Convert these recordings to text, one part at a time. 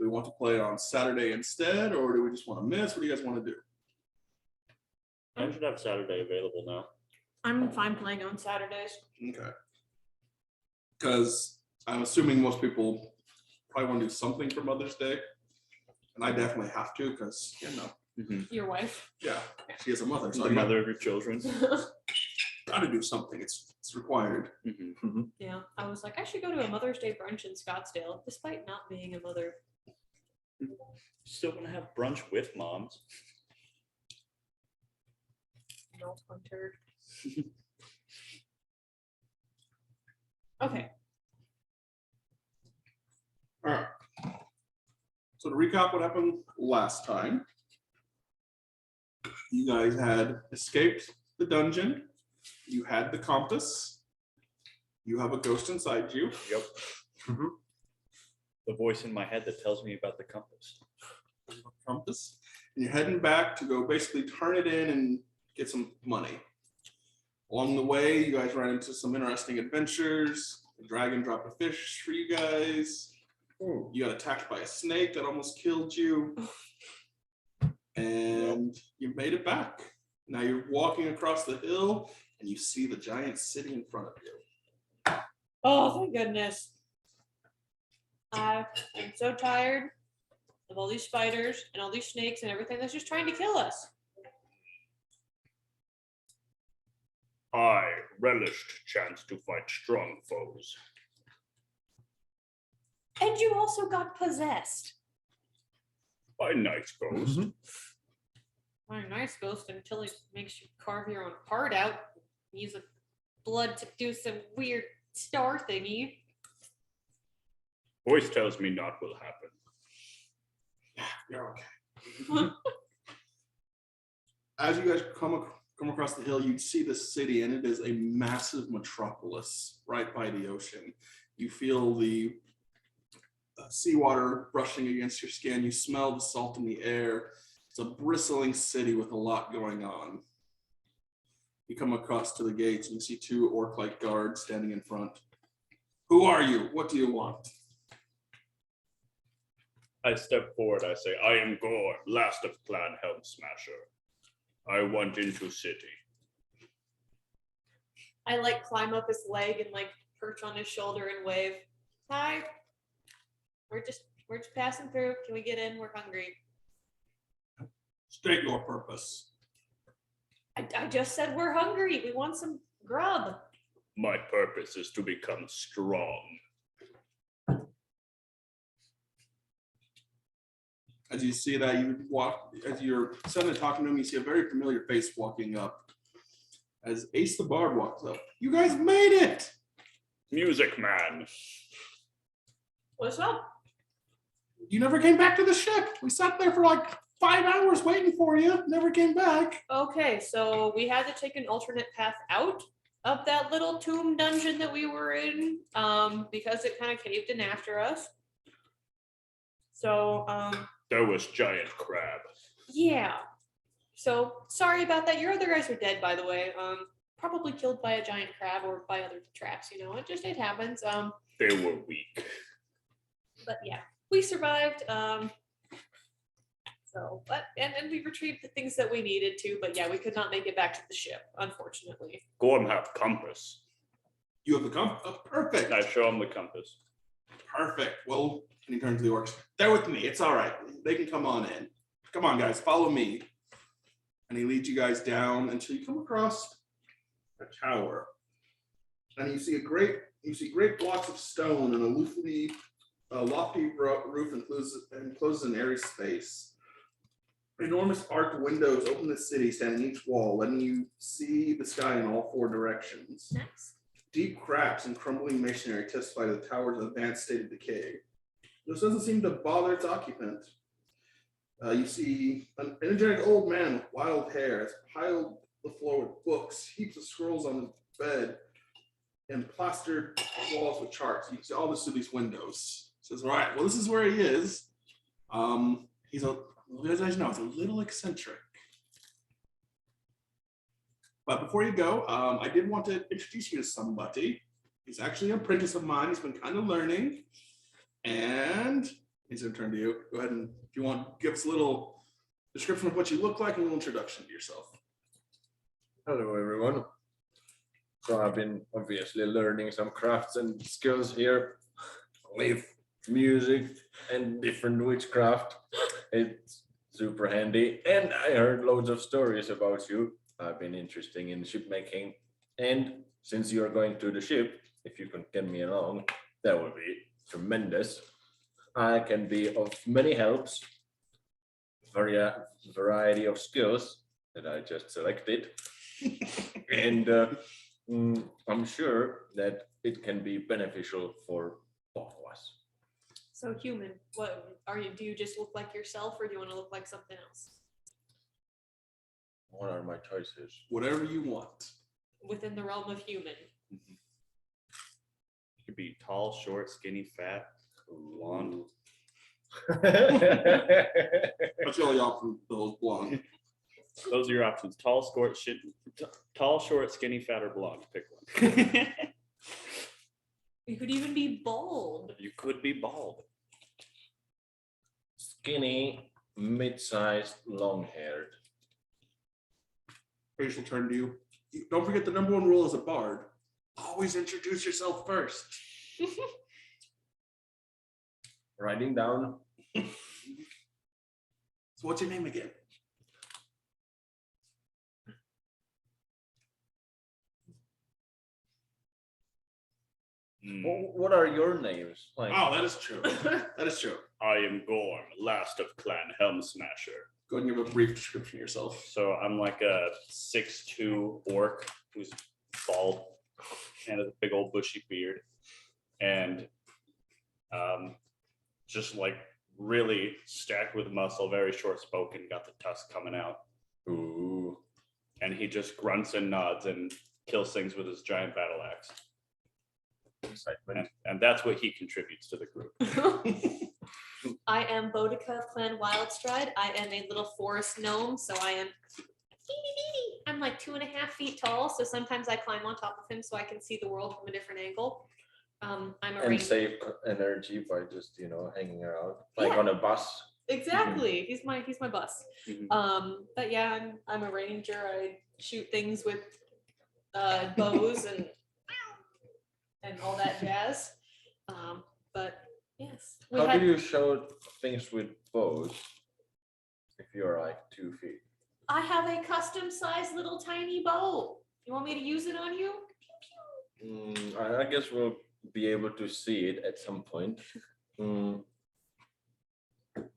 we want to play on Saturday instead, or do we just want to miss? What do you guys want to do? I should have Saturday available now. I'm fine playing on Saturdays. Okay. Because I'm assuming most people probably want to do something for Mother's Day. And I definitely have to because, Your wife. yeah, she is a mother. So The mother of your children. got to do something. It's required. Yeah, I was like, I should go to a Mother's Day brunch in Scottsdale, despite not being a mother. Still gonna have brunch with moms. No, Hunter. Okay. All right. So to recap what happened last time, you guys had escaped the dungeon. You had the compass. You have a ghost inside you. Yep. The voice in my head that tells me about the compass. Compass. And you're heading back to go basically turn it in and get some money. Along the way, you guys ran into some interesting adventures. The dragon dropped a fish for you guys. You got attacked by a snake that almost killed you. And you made it back. Now you're walking across the hill and you see the giant city in front of you. Oh, thank goodness. I'm so tired of all these spiders and all these snakes and everything that's just trying to kill us. I relished chance to fight strong foes. And you also got possessed. By night ghost. What a nice ghost until he makes you carve your own heart out. Use the blood to do some weird star thingy. Voice tells me not will happen. You're okay. As you guys come across the hill, you see the city, and it is a massive metropolis right by the ocean. You feel the seawater brushing against your skin. You smell the salt in the air. It's a bristling city with a lot going on. You come across to the gates and you see two orc-like guards standing in front. Who are you? What do you want? I step forward, I say, I am Gore, last of Clan Helm Smasher. I want into city. I like climb up his leg and like perch on his shoulder and wave. Hi. We're just passing through. Can we get in? We're hungry. State your purpose. I just said we're hungry. We want some grub. My purpose is to become strong. As you see that, you walk, as you're suddenly talking to him, you see a very familiar face walking up. As Ace the Bard walks up, you guys made it! Music man. What's up? You never came back to the ship. We sat there for like 5 hours waiting for you. Never came back. Okay, so we had to take an alternate path out of that little tomb dungeon that we were in, because it kind of caved in after us. So, There was giant crab. yeah. So sorry about that. Your other guys are dead, by the way. Probably killed by a giant crab or by other traps. You know, it happens. They were weak. But yeah, we survived. So, but and we retrieved the things that we needed to. But yeah, we could not make it back to the ship, unfortunately. Gorm have compass. You have the compass? Oh, perfect. I show him the compass. Perfect. Well, and he turns to the orcs. They're with me. It's all right. They can come on in. Come on, guys. Follow me. And he leads you guys down until you come across a tower. And you see great blocks of stone and a lofty roof encloses an airy space. Enormous arched windows open the city, standing each wall, letting you see the sky in all 4 directions. Nice. Deep cracks and crumbling masonry testify to the tower's advanced state of decay. This doesn't seem to bother its occupant. You see an energetic old man with wild hair has piled the floor with books, heaps of scrolls on his bed, and plastered walls with charts. You can see all this through these windows. Says, all right, well, this is where he is. He's as I know, it's a little eccentric. But before you go, I did want to introduce you to somebody. He's actually an apprentice of mine. He's been kind of learning. And He's going to turn to you. Go ahead and, if you want, give us a little description of what you look like and a little introduction to yourself. Hello, everyone. So I've been obviously learning some crafts and skills here with music and different witchcraft. It's super handy. And I heard loads of stories about you. I've been interested in ship making. And since you're going to the ship, if you can get me along, that would be tremendous. I can be of many helps, variety of skills that I just selected. And I'm sure that it can be beneficial for both of us. So human, what are you? Do you just look like yourself, or do you want to look like something else? What are my choices? Whatever you want. Within the realm of human. You could be tall, short, skinny, fat, blonde. That's the only option, those blonde. Those are your options. Tall, short, skinny, fat, or blonde. Pick one. You could even be bald. You could be bald. Skinny, mid-sized, long-haired. Grace will turn to you. Don't forget the number one rule as a bard. Always introduce yourself first. Writing down. So what's your name again? What are your names? Like, Oh, that is true. That is true. I am Gorm, last of Clan Helm Smasher. Go ahead and give a brief description of yourself. So I'm like a 6'2" orc who's bald and has a big old bushy beard, and just like really stacked with muscle, very short spoken, got the tusk coming out, ooh. and he just grunts and nods and kills things with his giant battle axe. Excitement. And that's what he contributes to the group. I am Boudica of Clan Wildstride. I am a little forest gnome, so I am I'm like 2.5 feet tall, so sometimes I climb on top of him so I can see the world from a different angle. I'm a And ranger. save energy by just, hanging around. Like Yeah. on a bus. Exactly. He's my bus. Mhm. But yeah, I'm a ranger. I shoot things with bows and all that jazz. But yes. How do you show things with bows if you're like 2 feet? I have a custom sized little tiny bow. You want me to use it on you? I guess we'll be able to see it at some point. Now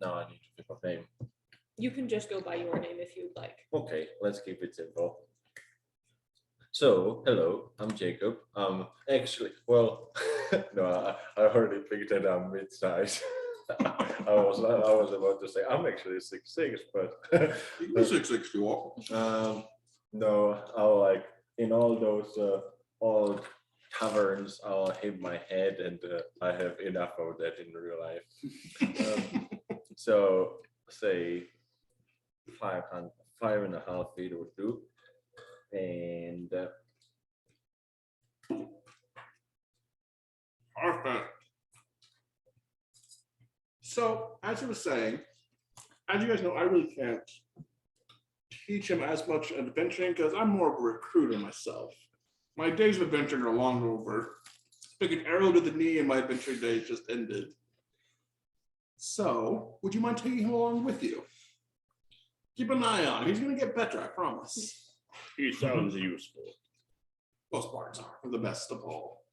I need to pick a name. You can just go by your name if you'd like. Okay, let's keep it simple. So, hello, I'm Jacob. Actually, well, no, I already picked that I'm mid-size. I was about to say I'm actually 6'6", but You can be 6'6" if you want. no, I'll like in all those old taverns, I'll hit my head, and I have enough of that in real life. So say 5.5 feet would do. And Perfect. So, as I was saying, as you guys know, I really can't teach him as much adventuring because I'm more of a recruiter myself. My days of adventuring are long over. Took an arrow to the knee and my adventuring days just ended. So, would you mind taking him along with you? Keep an eye on him. He's going to get better, I promise. He sounds useful. Most bards are the best of all.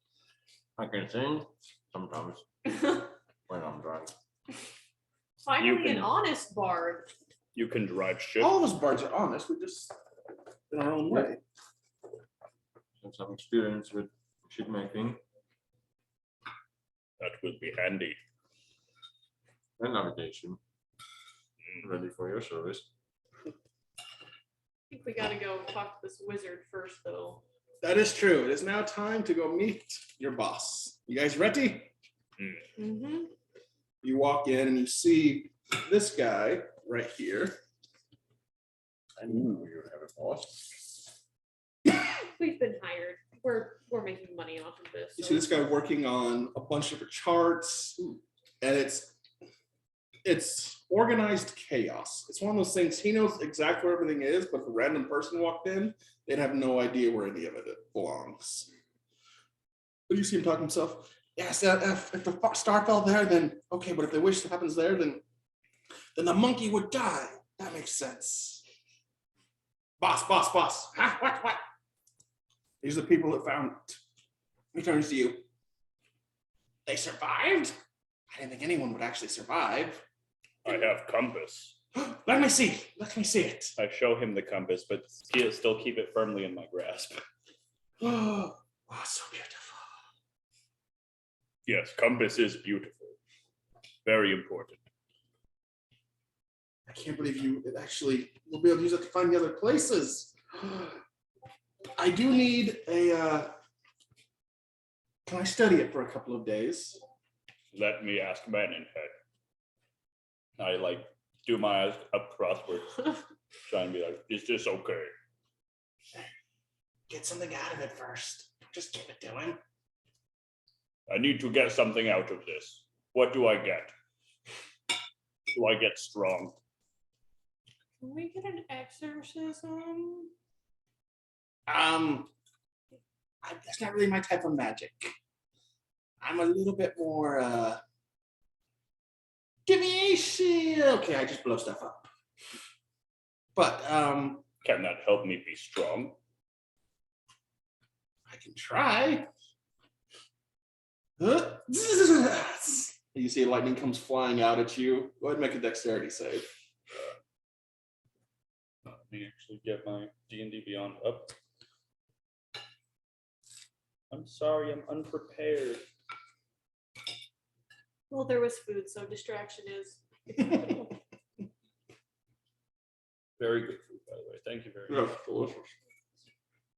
I can sing sometimes when I'm drunk. Finally, an can- honest bard. You can drive ship. All of us bards are honest. We just in our own way. Have some experience with ship making That will be handy. and navigation. Ready for your service. I think we gotta go talk to this wizard first, though. That is true. It is now time to go meet your boss. You guys ready? Mm-hmm. You walk in and you see this guy right here. I knew you would have a boss. We've been hired. We're making money off of this. You so- see this guy working on a bunch of different charts, and it's it's organized chaos. It's one of those things. He knows exactly where everything is, but if a random person walked in, they'd have no idea where any of it belongs. But you see him talk to himself. Yes, if the star fell there, then okay. But if they wish it happens there, then the monkey would die. That makes sense. Boss. Huh? What? These are the people that found it. He turns to you. They survived? I didn't think anyone would actually survive. I have compass. Let me see it. I show him the compass, but still keep it firmly in my grasp. Oh, so beautiful. Yes, compass is beautiful. Very important. I can't believe we'll be able to use it to find the other places. I do need can I study it for a couple of days? Let me ask Man in Head. I do my eyes up crossword, trying to be like, is this okay? Get something out of it first. Just give it to him. I need to get something out of this. What do I get? Do I get strong? Can we get an exorcism? That's not really my type of magic. I'm a little bit more give me a shield. Okay, I just blow stuff up. But Can that help me be strong? I can try. You see lightning comes flying out at you. Go ahead and make a dexterity save. Let me actually get my D&D Beyond up. I'm sorry, I'm unprepared. Well, there was food, so distraction is. Very good food, by the way. Thank you very much. Yeah, delicious.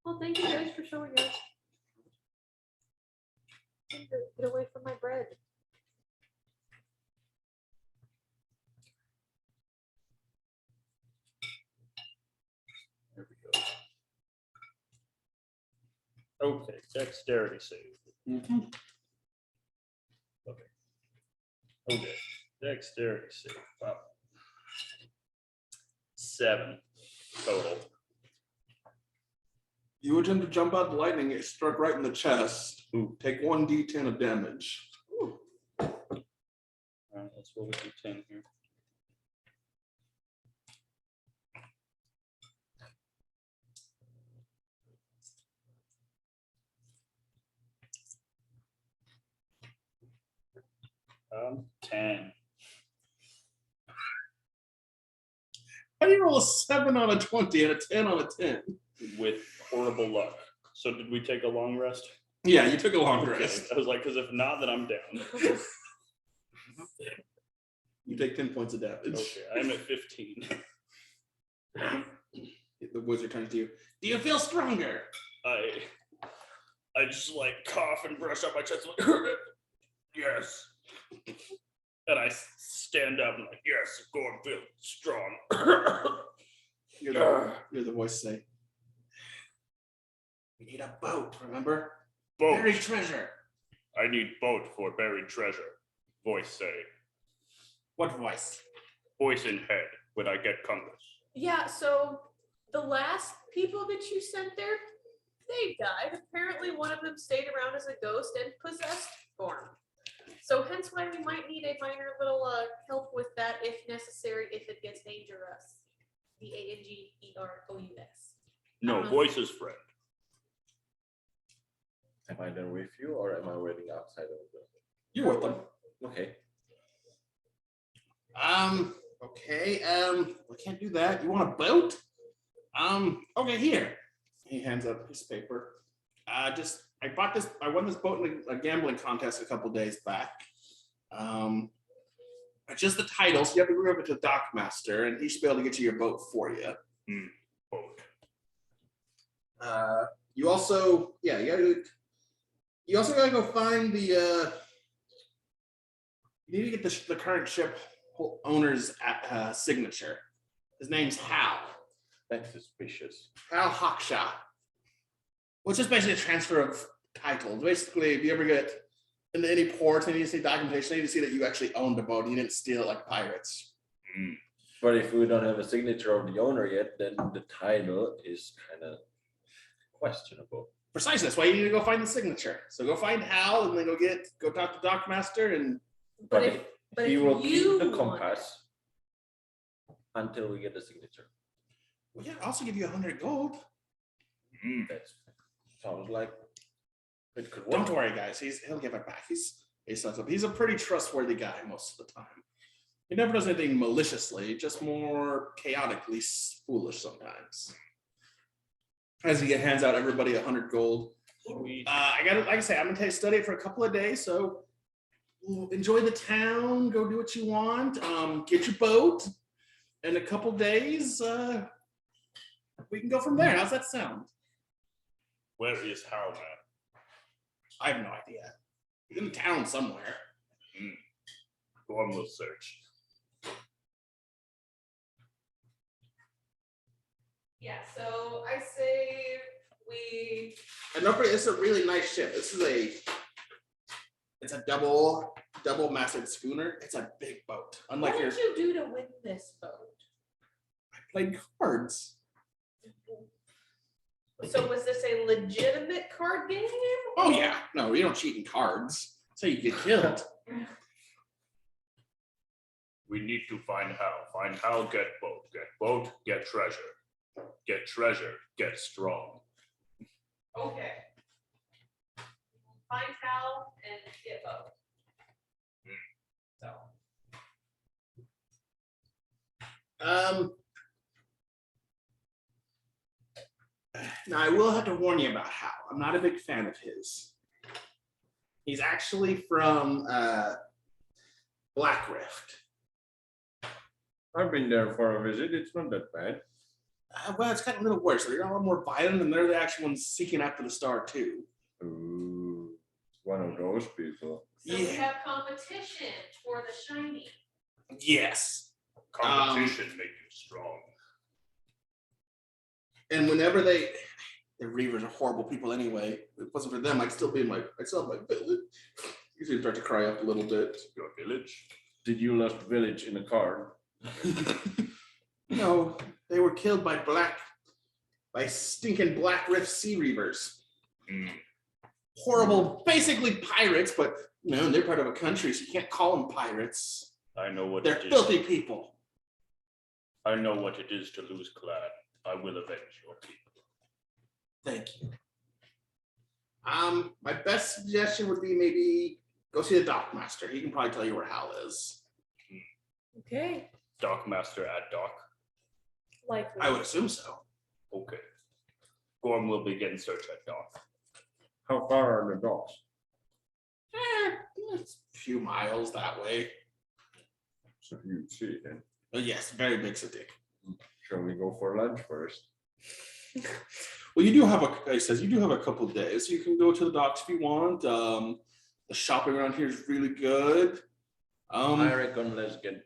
Well, thank you guys for showing us. Get away from my bread. There we go. Okay, dexterity save. Okay, dexterity save. Wow. 7 total. You attempt to jump out the lightning, it struck right in the chest. Ooh. Take 1d10 of damage. All right, let's roll a d10 here. Um, 10. How do you roll a 7 on a 20 and a 10 on a 10? With horrible luck. So did we take a long rest? Yeah, you took a long Okay. rest. I was like, because if not, then I'm down. You take 10 points of damage. Okay, I'm at 15. The wizard turns to you. Do you feel stronger? I just cough and brush up my chest. Yes. And I stand up and yes, go and feel strong. Hear the voice say, we need a boat, remember? Boat. Buried treasure. I need boat for buried treasure. Voice say. What voice? Voice in head when I get compass. Yeah, so the last people that you sent there, they died. Apparently one of them stayed around as a ghost and possessed form. So hence why we might need a minor little help with that if necessary, if it gets dangerous. DANGEROUS. No, voice is friend. Am I there with you or am I waiting outside of the? You're with them. Okay. Okay, we can't do that. You want a boat? Okay, here. He hands up his paper. I won this boat in a gambling contest a couple days back. Just the title, so you have to go over to the dockmaster, and he should be able to get you your boat for you. Boat. You also gotta go find the. You need to get the current ship owner's signature. His name's Hal. That's suspicious. Hal Hawkshaw. Which is basically a transfer of titles. Basically, if you ever get in any ports, I need to see documentation. I need to see that you actually owned a boat and you didn't steal it like pirates. But if we don't have a signature of the owner yet, then the title is kind of questionable. Precisely. That's why you need to go find the signature. So go find Hal and then go talk to Dockmaster and But But if, but he if will keep you the want compass until we get the signature. well, yeah, I'll also give you 100 gold. That sounds like it could work. Don't worry, guys. He'll give it back. He's a pretty trustworthy guy most of the time. He never does anything maliciously, just more chaotically foolish sometimes. As he hands out everybody 100 gold. I got it. Like I say, I'm gonna study it for a couple of days. So enjoy the town. Go do what you want. Get your boat. In a couple days, we can go from there. How's that sound? Where is Hal, man? I have no idea. He's in town somewhere. Gorm will search. Yeah, so I say we. And don't forget, this is a really nice ship. It's a double-masted schooner. It's a big boat. Unlike What your, did you do to win this boat? I played cards. So was this a legitimate card game? Oh yeah, no, you don't cheat in cards. So you get killed. We need to find Hal. Find Hal, get boat. Get boat, get treasure. Get treasure, get strong. Okay. Find Hal and get boat. So. Now I will have to warn you about Hal. I'm not a big fan of his. He's actually from Black Rift. I've been there for a visit. It's not that bad. Well, it's gotten a little worse. They're a lot more violent, and they're the actual ones seeking after the star too. Ooh, one of those people. So we Yeah. have competition for the shiny. Yes. Competition make you strong. And whenever the Reavers are horrible people anyway. If it wasn't for them, I'd still have my village. Usually start to cry up a little bit. Your village? Did you lost village in a car? No, they were killed by stinking Black Rift Sea Reavers. Horrible, basically pirates, but they're part of a country, so you can't call them pirates. I know what They're it is. filthy people. I know what it is to lose clan. I will avenge your people. Thank you. My best suggestion would be maybe go see the Dockmaster. He can probably tell you where Hal is. Okay. Dockmaster at dock. Likely. I would assume so. Okay. Gorm will begin search at dock. How far are the docks? It's a few miles that way. So you see then. But yes, very big city. Shall we go for lunch first? Well, you do have a couple of days. You can go to the docks if you want. The shopping around here is really good. I reckon let's get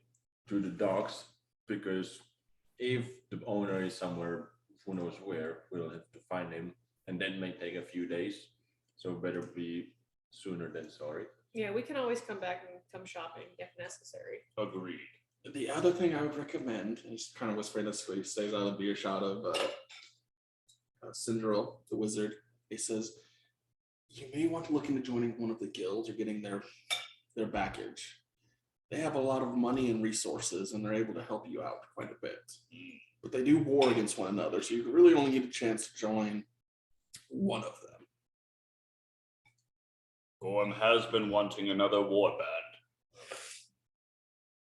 to the docks, because if the owner is somewhere, who knows where, we'll have to find him, and then may take a few days. So better be sooner than sorry. Yeah, we can always come back and come shopping if necessary. Agreed. The other thing I would recommend, and he's kind of whispering this so he stays out of earshot of Cinderella, the wizard. He says, you may want to look into joining one of the guilds or getting their baggage. They have a lot of money and resources, and they're able to help you out quite a bit. But they do war against one another, so you really only get a chance to join one of them. Gorm has been wanting another war band.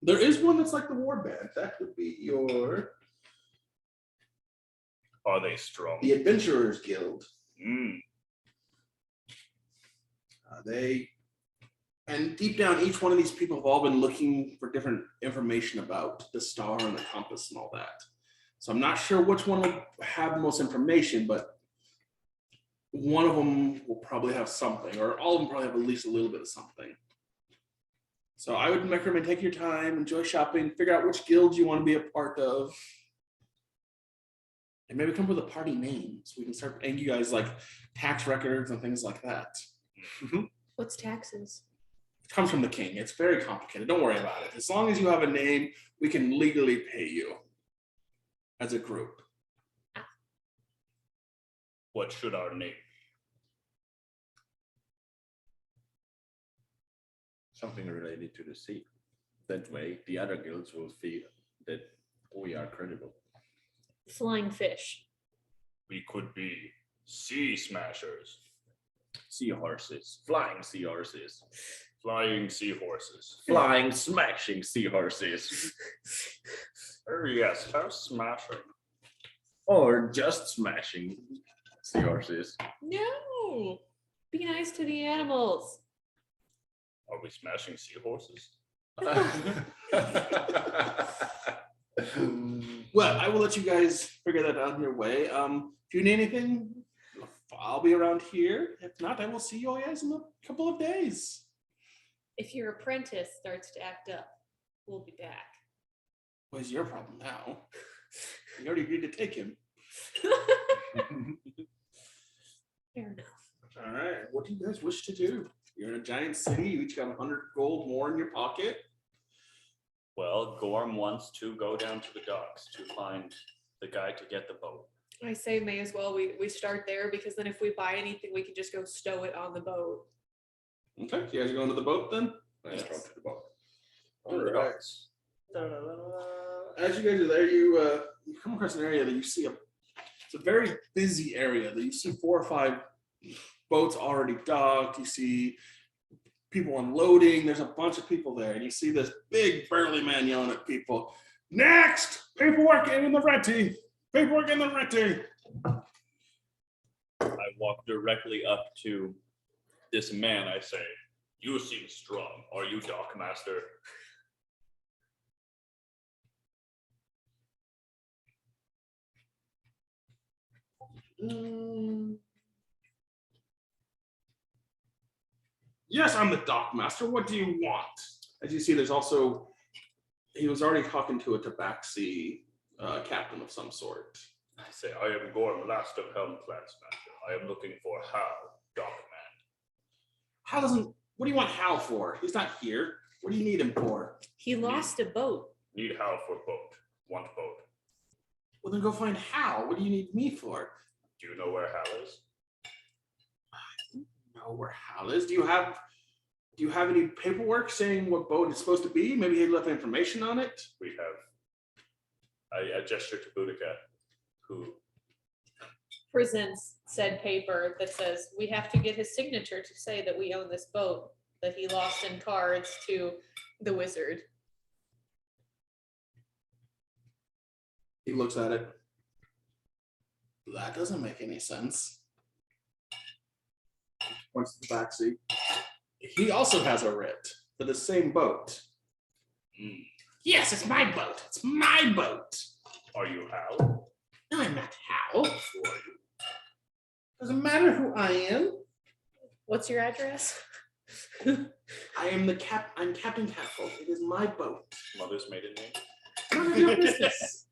There is one that's like the war band. That would be your Are they strong? the Adventurers Guild. And deep down, each one of these people have all been looking for different information about the star and the compass and all that. So I'm not sure which one will have the most information, but one of them will probably have something, or all of them probably have at least a little bit of something. So I would recommend take your time, enjoy shopping, figure out which guilds you want to be a part of, and maybe come up with a party name so we can start paying you guys like tax records and things like that. What's taxes? It comes from the king. It's very complicated. Don't worry about it. As long as you have a name, we can legally pay you as a group. What should our name? Something related to the sea. That way, the other guilds will feel that we are credible. Flying fish. We could be sea smashers, Seahorses, flying seahorses, flying seahorses. flying smashing seahorses, Yes, how smashing. or just smashing seahorses. No. Be nice to the animals. Are we smashing seahorses? Well, I will let you guys figure that out on your way. If you need anything, I'll be around here. If not, I will see you guys in a couple of days. If your apprentice starts to act up, we'll be back. What's your problem now? You already agreed to take him. Fair enough. All right. What do you guys wish to do? You're in a giant city. You each got 100 gold more in your pocket. Well, Gorm wants to go down to the docks to find the guy to get the boat. I say may as well we start there because then if we buy anything, we can just go stow it on the boat. Okay. So you guys are going to the boat then? Let's Yes. go to the boat. To the Alright. docks. As you guys are there, you come across an area that you see it's a very busy area. That you see 4 or 5 boats already docked. You see people unloading. There's a bunch of people there, and you see this big burly man yelling at people. Next, paperwork in the ready. Paperwork in the ready. I walk directly up to this man. I say, "You seem strong. Are you Dockmaster?" Yes, I'm the dock master. What do you want? As you see, there's also he was already talking to a tabaxi captain of some sort. I say, "I am Gorm, last of Helm Clansmaster. I am looking for Hal, Dockman." Hal doesn't. What do you want Hal for? He's not here. What do you need him for? He lost a boat. Need Hal for boat. Want boat. Well, then go find Hal. What do you need me for? Do you know where Hal is? Know where Hal is. Do you have any paperwork saying what boat it's supposed to be? Maybe he left information on it. We have. I gesture to Boudica, who Presents said paper that says we have to get his signature to say that we own this boat that he lost in cards to the wizard. He looks at it. That doesn't make any sense. Points to the backseat. He also has a writ for the same boat. Yes, it's my boat. It's my boat. Are you Hal? No, I'm not Hal. Who are you? Doesn't matter who I am. What's your address? I am I'm Captain Catfolk. It is my boat. Mother's maiden name? None of your business.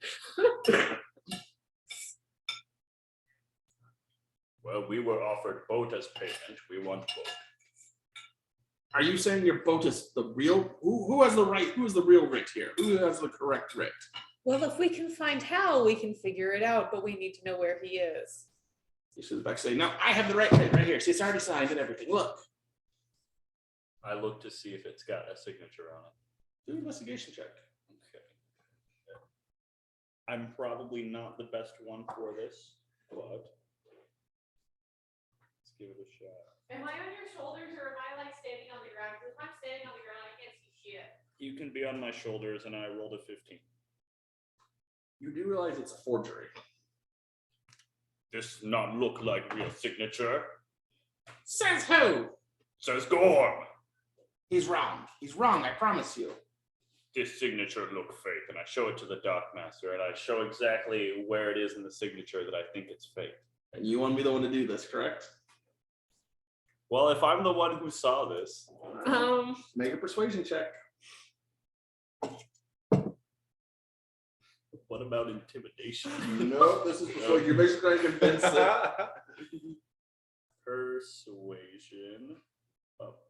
Well, we were offered boat as payment. We want boat. Are you saying your boat is the real? Who has the right? Who is the real writ here? Who has the correct writ? Well, if we can find Hal, we can figure it out, but we need to know where he is. He sits back saying, "No, I have the right writ right here. See, it's already signed and everything. Look." I look to see if it's got a signature on it. Do an investigation check. Okay. I'm probably not the best one for this, but let's give it a shot. Am I on your shoulders or am I like standing on the ground? Because if I'm standing on the ground, I can't see shit. You can be on my shoulders, and I rolled a 15. You do realize it's a forgery. This does not look like real signature. Says who? Says Gorm. He's wrong. He's wrong. I promise you. This signature look fake, and I show it to the Dockmaster, and I show exactly where it is in the signature that I think it's fake. And you want me the one to do this, correct? Well, if I'm the one who saw this, Make a persuasion check. what about intimidation? No, this is persuasion. You're basically trying to convince it. Persuasion. Up.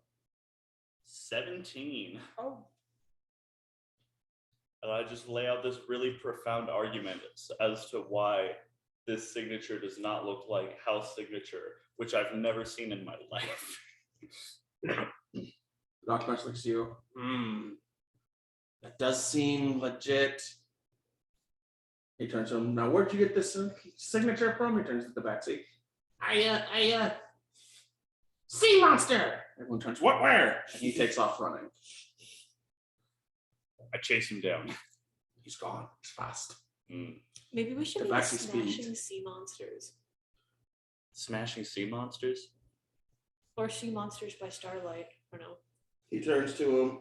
17. Oh. And I just lay out this really profound argument as to why this signature does not look like house signature, which I've never seen in my life. Doc Marsh looks at you. That does seem legit. He turns to him. Now, where'd you get this signature from? He turns to the back seat. Sea monster! Everyone turns, what, where? And he takes off running. I chase him down. He's gone. He's fast. Maybe we should The make backseat speed. smashing sea monsters. Smashing sea monsters? Or Sea Monsters by Starlight. I don't know. He turns to him.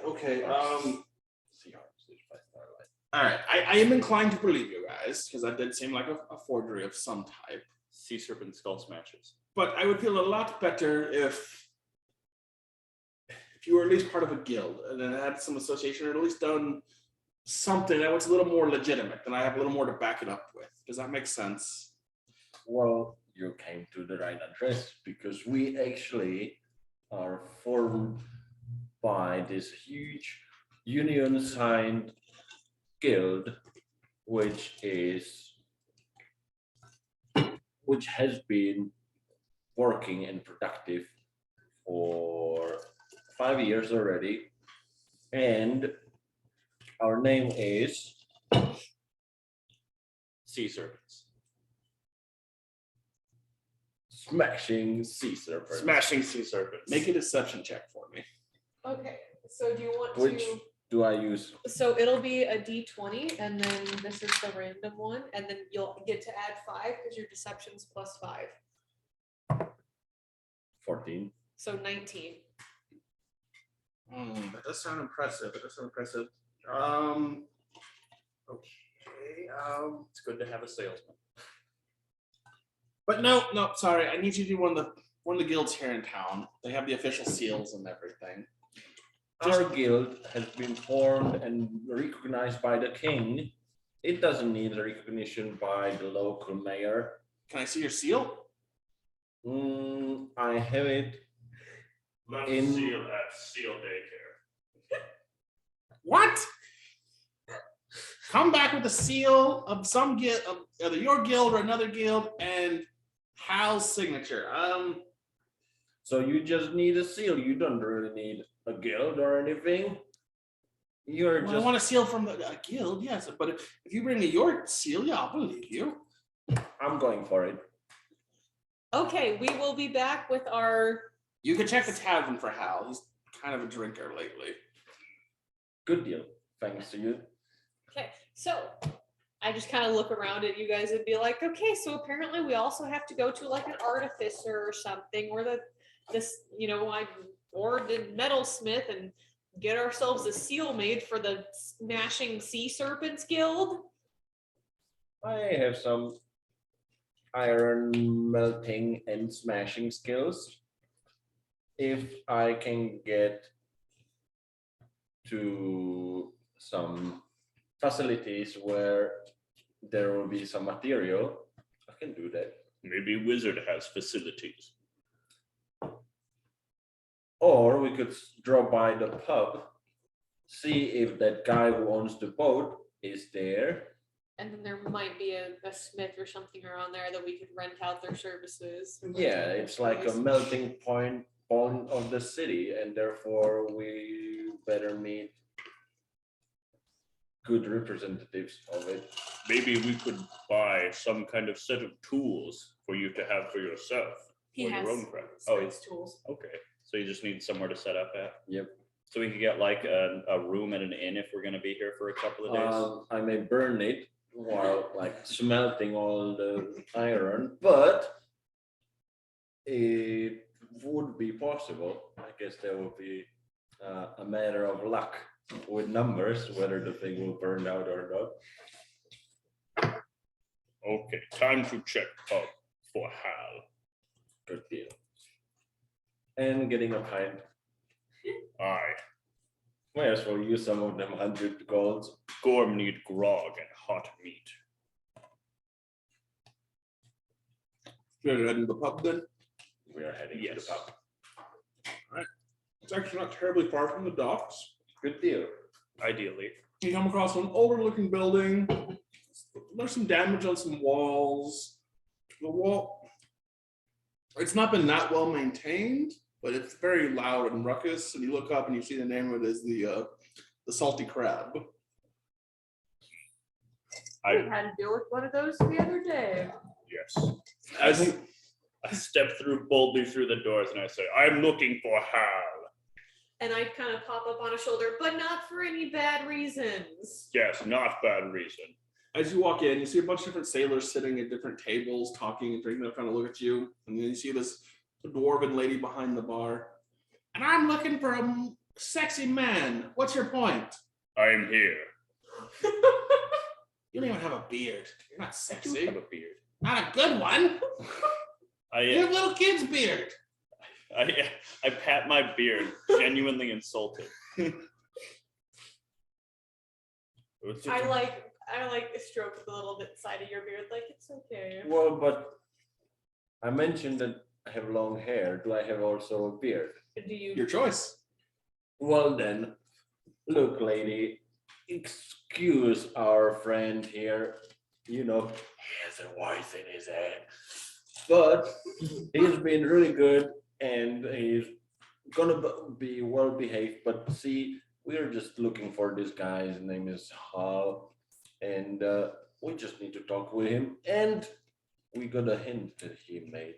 Okay. Sea Monsters by Starlight. All right. I am inclined to believe you guys because that did seem like a forgery of some type. Sea serpent skull smashes. But I would feel a lot better if you were at least part of a guild and then had some association or at least done something that was a little more legitimate and I have a little more to back it up with. Does that make sense? Well, you came to the right address because we actually are formed by this huge union signed guild, which has been working and productive for 5 years already, and our name is Sea serpents. Smashing Sea Serpents. Smashing sea serpents. Make a deception check for me. Okay, so do you want Which to? do I use? So it'll be a D20, and then this is the random one, and then you'll get to add 5 because your deception's +5. 14. So 19. That does sound impressive. Okay. It's good to have a salesman. But no, sorry. I need you to do one of the guilds here in town. They have the official seals and everything. Our guild has been formed and recognized by the king. It doesn't need recognition by the local mayor. Can I see your seal? I have it. Let's In- seal at seal daycare. What? Come back with a seal of some guild, of either your guild or another guild, and Hal's signature. So you just need a seal. You don't really need a guild or anything. You're Well, I just. want a seal from a guild, yes. But if you bring me your seal, yeah, I'll believe you. I'm going for it. Okay, we will be back with our. You can check the tavern for Hal. He's kind of a drinker lately. Good deal. Thanks to you. Okay, so I just kind of look around at you guys and be like, okay, so apparently we also have to go to like an artificer or something, or the metalsmith and get ourselves a seal made for the Smashing Sea Serpents Guild. I have some iron melting and smashing skills. If I can get to some facilities where there will be some material, I can do that. Maybe Wizard has facilities. Or we could drop by the pub, see if that guy who owns the boat is there. And then there might be a smith or something around there that we could rent out their services. Yeah, it's like a melting point of the city, and therefore we better meet good representatives of it. Maybe we could buy some kind of set of tools for you to have for yourself. He or has your own craft. smith's tools. Okay. So you just need somewhere to set up at? Yep. So we could get like a room at an inn if we're gonna be here for a couple of days. I may burn it while like smelting all the iron, but it would be possible. I guess there will be a matter of luck with numbers, whether the thing will burn out or not. Okay, time to check pub for Hal. Good deal. And getting a pint. Aye. Might as well use some of them 100 golds. Gorm need grog and hot meat. You're heading to the pub then? We are heading to Yes. the pub. It's actually not terribly far from the docks. Good deal. Ideally. You come across an older looking building. There's some damage on some walls. The wall, it's not been that well maintained, but it's very loud and ruckus. And you look up and you see the name of it is the Salty Crab. I had to deal with one of those the other day. yes. I think I step boldly through the doors and I say, I'm looking for Hal. And I kind of pop up on a shoulder, but not for any bad reasons. Yes, not bad reason. as you walk in, you see a bunch of different sailors sitting at different tables, talking and drinking. They're trying to look at you, and then you see this dwarven lady behind the bar. And I'm looking for a sexy man. What's your point? I'm here. You don't even have a beard. You're not I do sexy. have a beard. Not a good one. You have little kid's beard. I pat my beard, genuinely insulted. I like stroke the little bit side of your beard, like it's okay. Well, but I mentioned that I have long hair. Do I have also a beard? Do you? Your choice. Well then, look, lady, excuse our friend here. You know, he has a voice in his head. But he's been really good and he's gonna be well behaved. But see, we're just looking for this guy. His name is Hal. And we just need to talk with him. And we got a hint that he may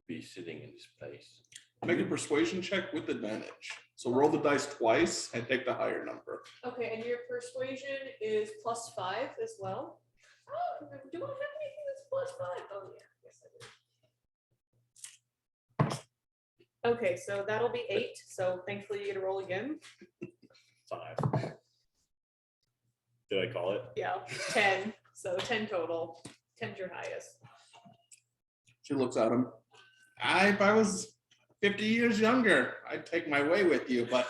be sitting in this place. Make a persuasion check with advantage. So roll the dice twice and take the higher number. Okay, and your persuasion is +5 as well. Oh, do I have anything that's +5? Oh yeah, yes I do. Okay, so that'll be 8. So thankfully you get to roll again. 5. Did I call it? Yeah, 10. So 10 total. 10's your highest. She looks at him. If I was 50 years younger, I'd take my way with you, but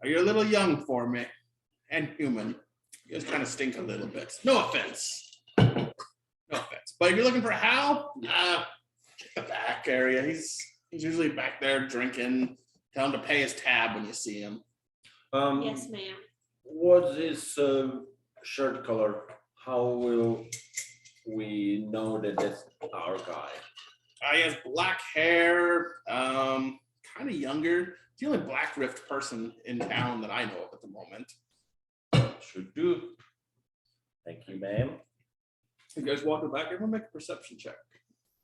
you're a little young for me. And human. You guys kind of stink a little bit. No offense. No offense. But if you're looking for Hal, check the back area. He's usually back there drinking. Tell him to pay his tab when you see him. Yes, ma'am. What's his shirt color? How will we know that that's our guy? He has black hair, kind of younger. He's the only black rift person in town that I know of at the moment. Should do. Thank you, ma'am. You guys walk back. Everyone make a perception check.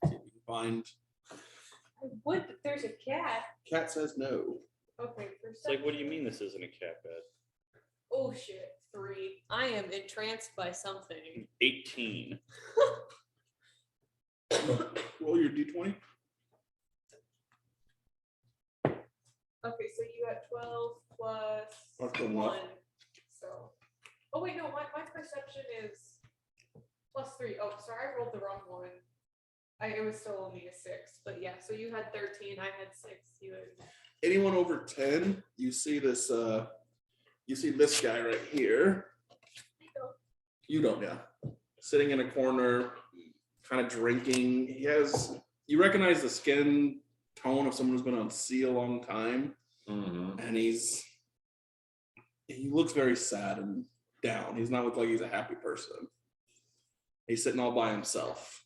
See if you can find. I would, but there's a cat. Cat says no. Okay, It's like, what do you mean this isn't a cat bed? Oh shit, 3. I am entranced by something. 18. Roll your d20. Okay, so you got 12 plus Plus the 1. what? So, oh wait, no, my perception is +3. Oh, sorry, I rolled the wrong one. It was still only a 6, but yeah. So you had 13, I had 6. You had. Anyone over 10, you see this. You see this guy right here. You don't, yeah. Sitting in a corner, kind of drinking. You recognize the skin tone of someone who's been on sea a long time. Mm-hmm. And he looks very sad and down. He's not look like he's a happy person. He's sitting all by himself.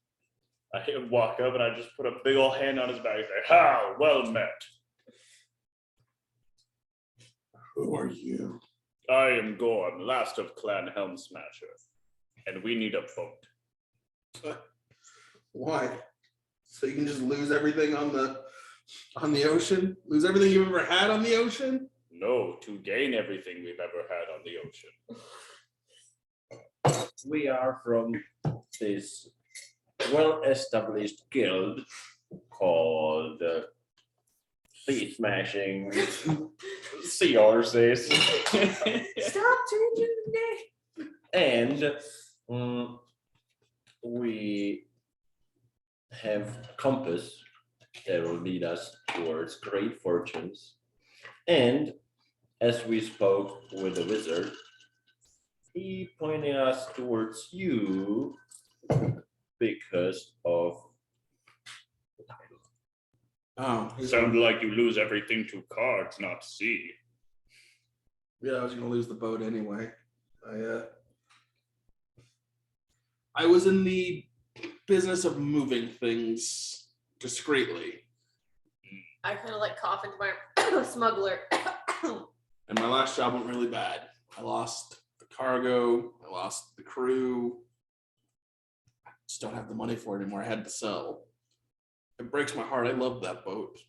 I walk up and I just put a big old hand on his back and say, "How well met. Who are you? I am Gorm, last of Clan Helm Smasher, and we need a boat." Why? So you can just lose everything on the ocean? Lose everything you've ever had on the ocean? No, to gain everything we've ever had on the ocean. We are from this well-established guild called Sea Smashing Sea Horses. Stop changing the name. And we have a compass that will lead us towards great fortunes. And as we spoke with the wizard, he pointed us towards you because of the title. Oh, Sounded like you lose everything to cards, not sea. yeah, I was gonna lose the boat anyway. I was in the business of moving things discreetly, I kind of like cough into my smuggler. and my last job went really bad. I lost the cargo, I lost the crew. I just don't have the money for it anymore. I had to sell. It breaks my heart. I loved that boat.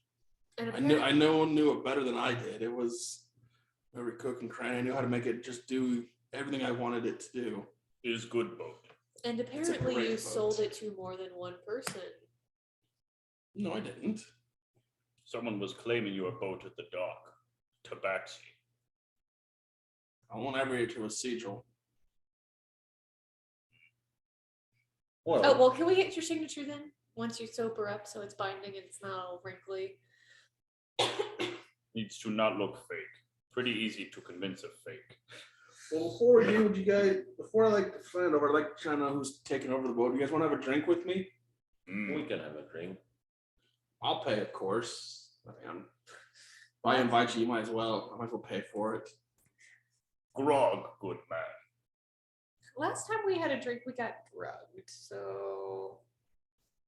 And I no one knew it better than I did. It was every cook and cranny. I knew how to make it just do everything I wanted it to do. It is good boat. And It's a apparently great you boat. sold it to more than one person. No, I didn't. Someone was claiming your boat at the dock. Tabaxi. I won't ever get to a sigil. Well, Oh, well, can we get your signature then? Once you sober up so it's binding and it's not all wrinkly. Needs to not look fake. Pretty easy to convince a fake. Well, before we do, would you guys, before I like to find over, I'd like to try to know who's taking over the boat. You guys want to have a drink with me? we can have a drink. I'll pay, of course. I mean, if I invite you, you might as well. I might as well pay for it. Grog, good man. Last time we had a drink, we got drugged. So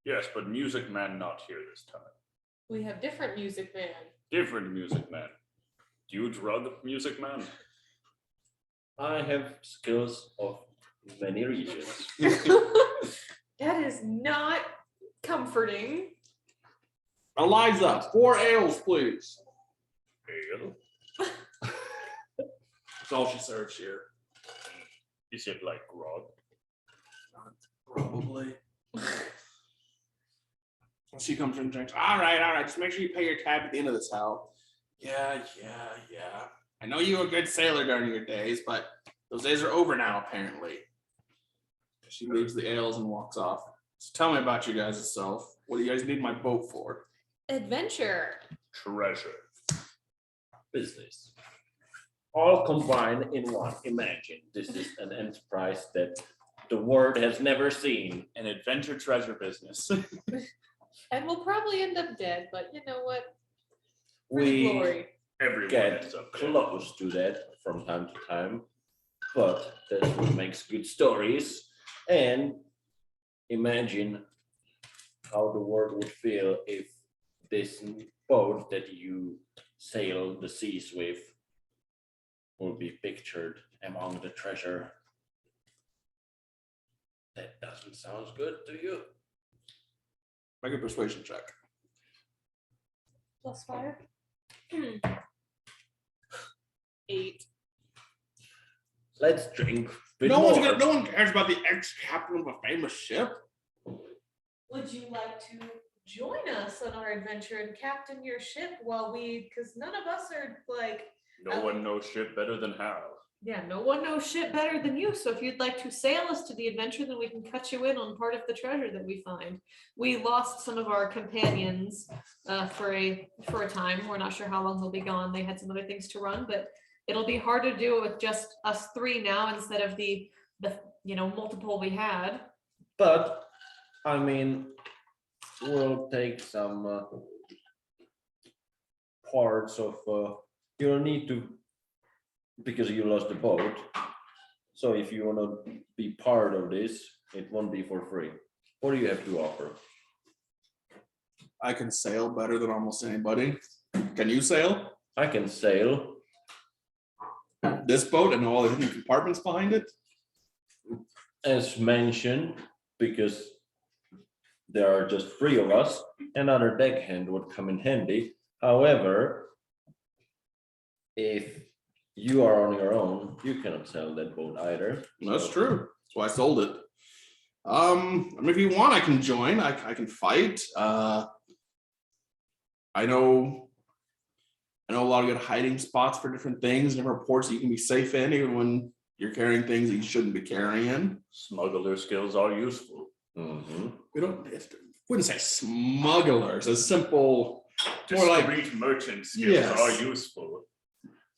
Yes, but Music Man not here this time. we have different music, man. Different Music Man. Do you drug Music Man? I have skills of many regions. That is not comforting. Eliza, 4 ales, please. Ale? That's all she serves here. Is it like grog? Probably. She comes and drinks. All right. Just make sure you pay your tab at the end of this, Hal. Yeah. I know you were a good sailor during your days, but those days are over now, apparently. She leaves the ales and walks off. So tell me about you guys' self. What do you guys need my boat for? Adventure. Treasure. Business. All combined in one. Imagine this is an enterprise that the world has never seen. An adventure treasure business. And we'll probably end up dead, but you know what? For the We glory. Everyone get ends up dead. close to that from time to time, but that's what makes good stories. And imagine how the world would feel if this boat that you sail the seas with will be pictured among the treasure. That doesn't sound good to you. Make a persuasion check. +5. 8. Let's drink. Bit No more. one cares about the ex-captain of a famous ship. Would you like to join us on our adventure and captain your ship while because none of us are like, No one knows shit better than Hal. yeah, no one knows shit better than you. So if you'd like to sail us to the adventure, then we can cut you in on part of the treasure that we find. We lost some of our companions for a time. We're not sure how long they'll be gone. They had some other things to run, but it'll be hard to do it with just us 3 now instead of the multiple we had. But I mean, we'll take some parts of. You'll need to, because you lost the boat. So if you want to be part of this, it won't be for free. What do you have to offer? I can sail better than almost anybody. Can you sail I can sail. this boat and all the hidden compartments behind it? As mentioned, because there are just 3 of us, another deckhand would come in handy. However, if you are on your own, you cannot sail that boat either. That's So- true. That's why I sold it. I mean, if you want, I can join. I can fight. I know a lot of good hiding spots for different things, different ports that you can be safe in, even when you're carrying things that you shouldn't be carrying. Smuggler skills are useful. Mhm. We wouldn't say smugglers, as simple, more like, Discreet merchant skills Yes. are useful.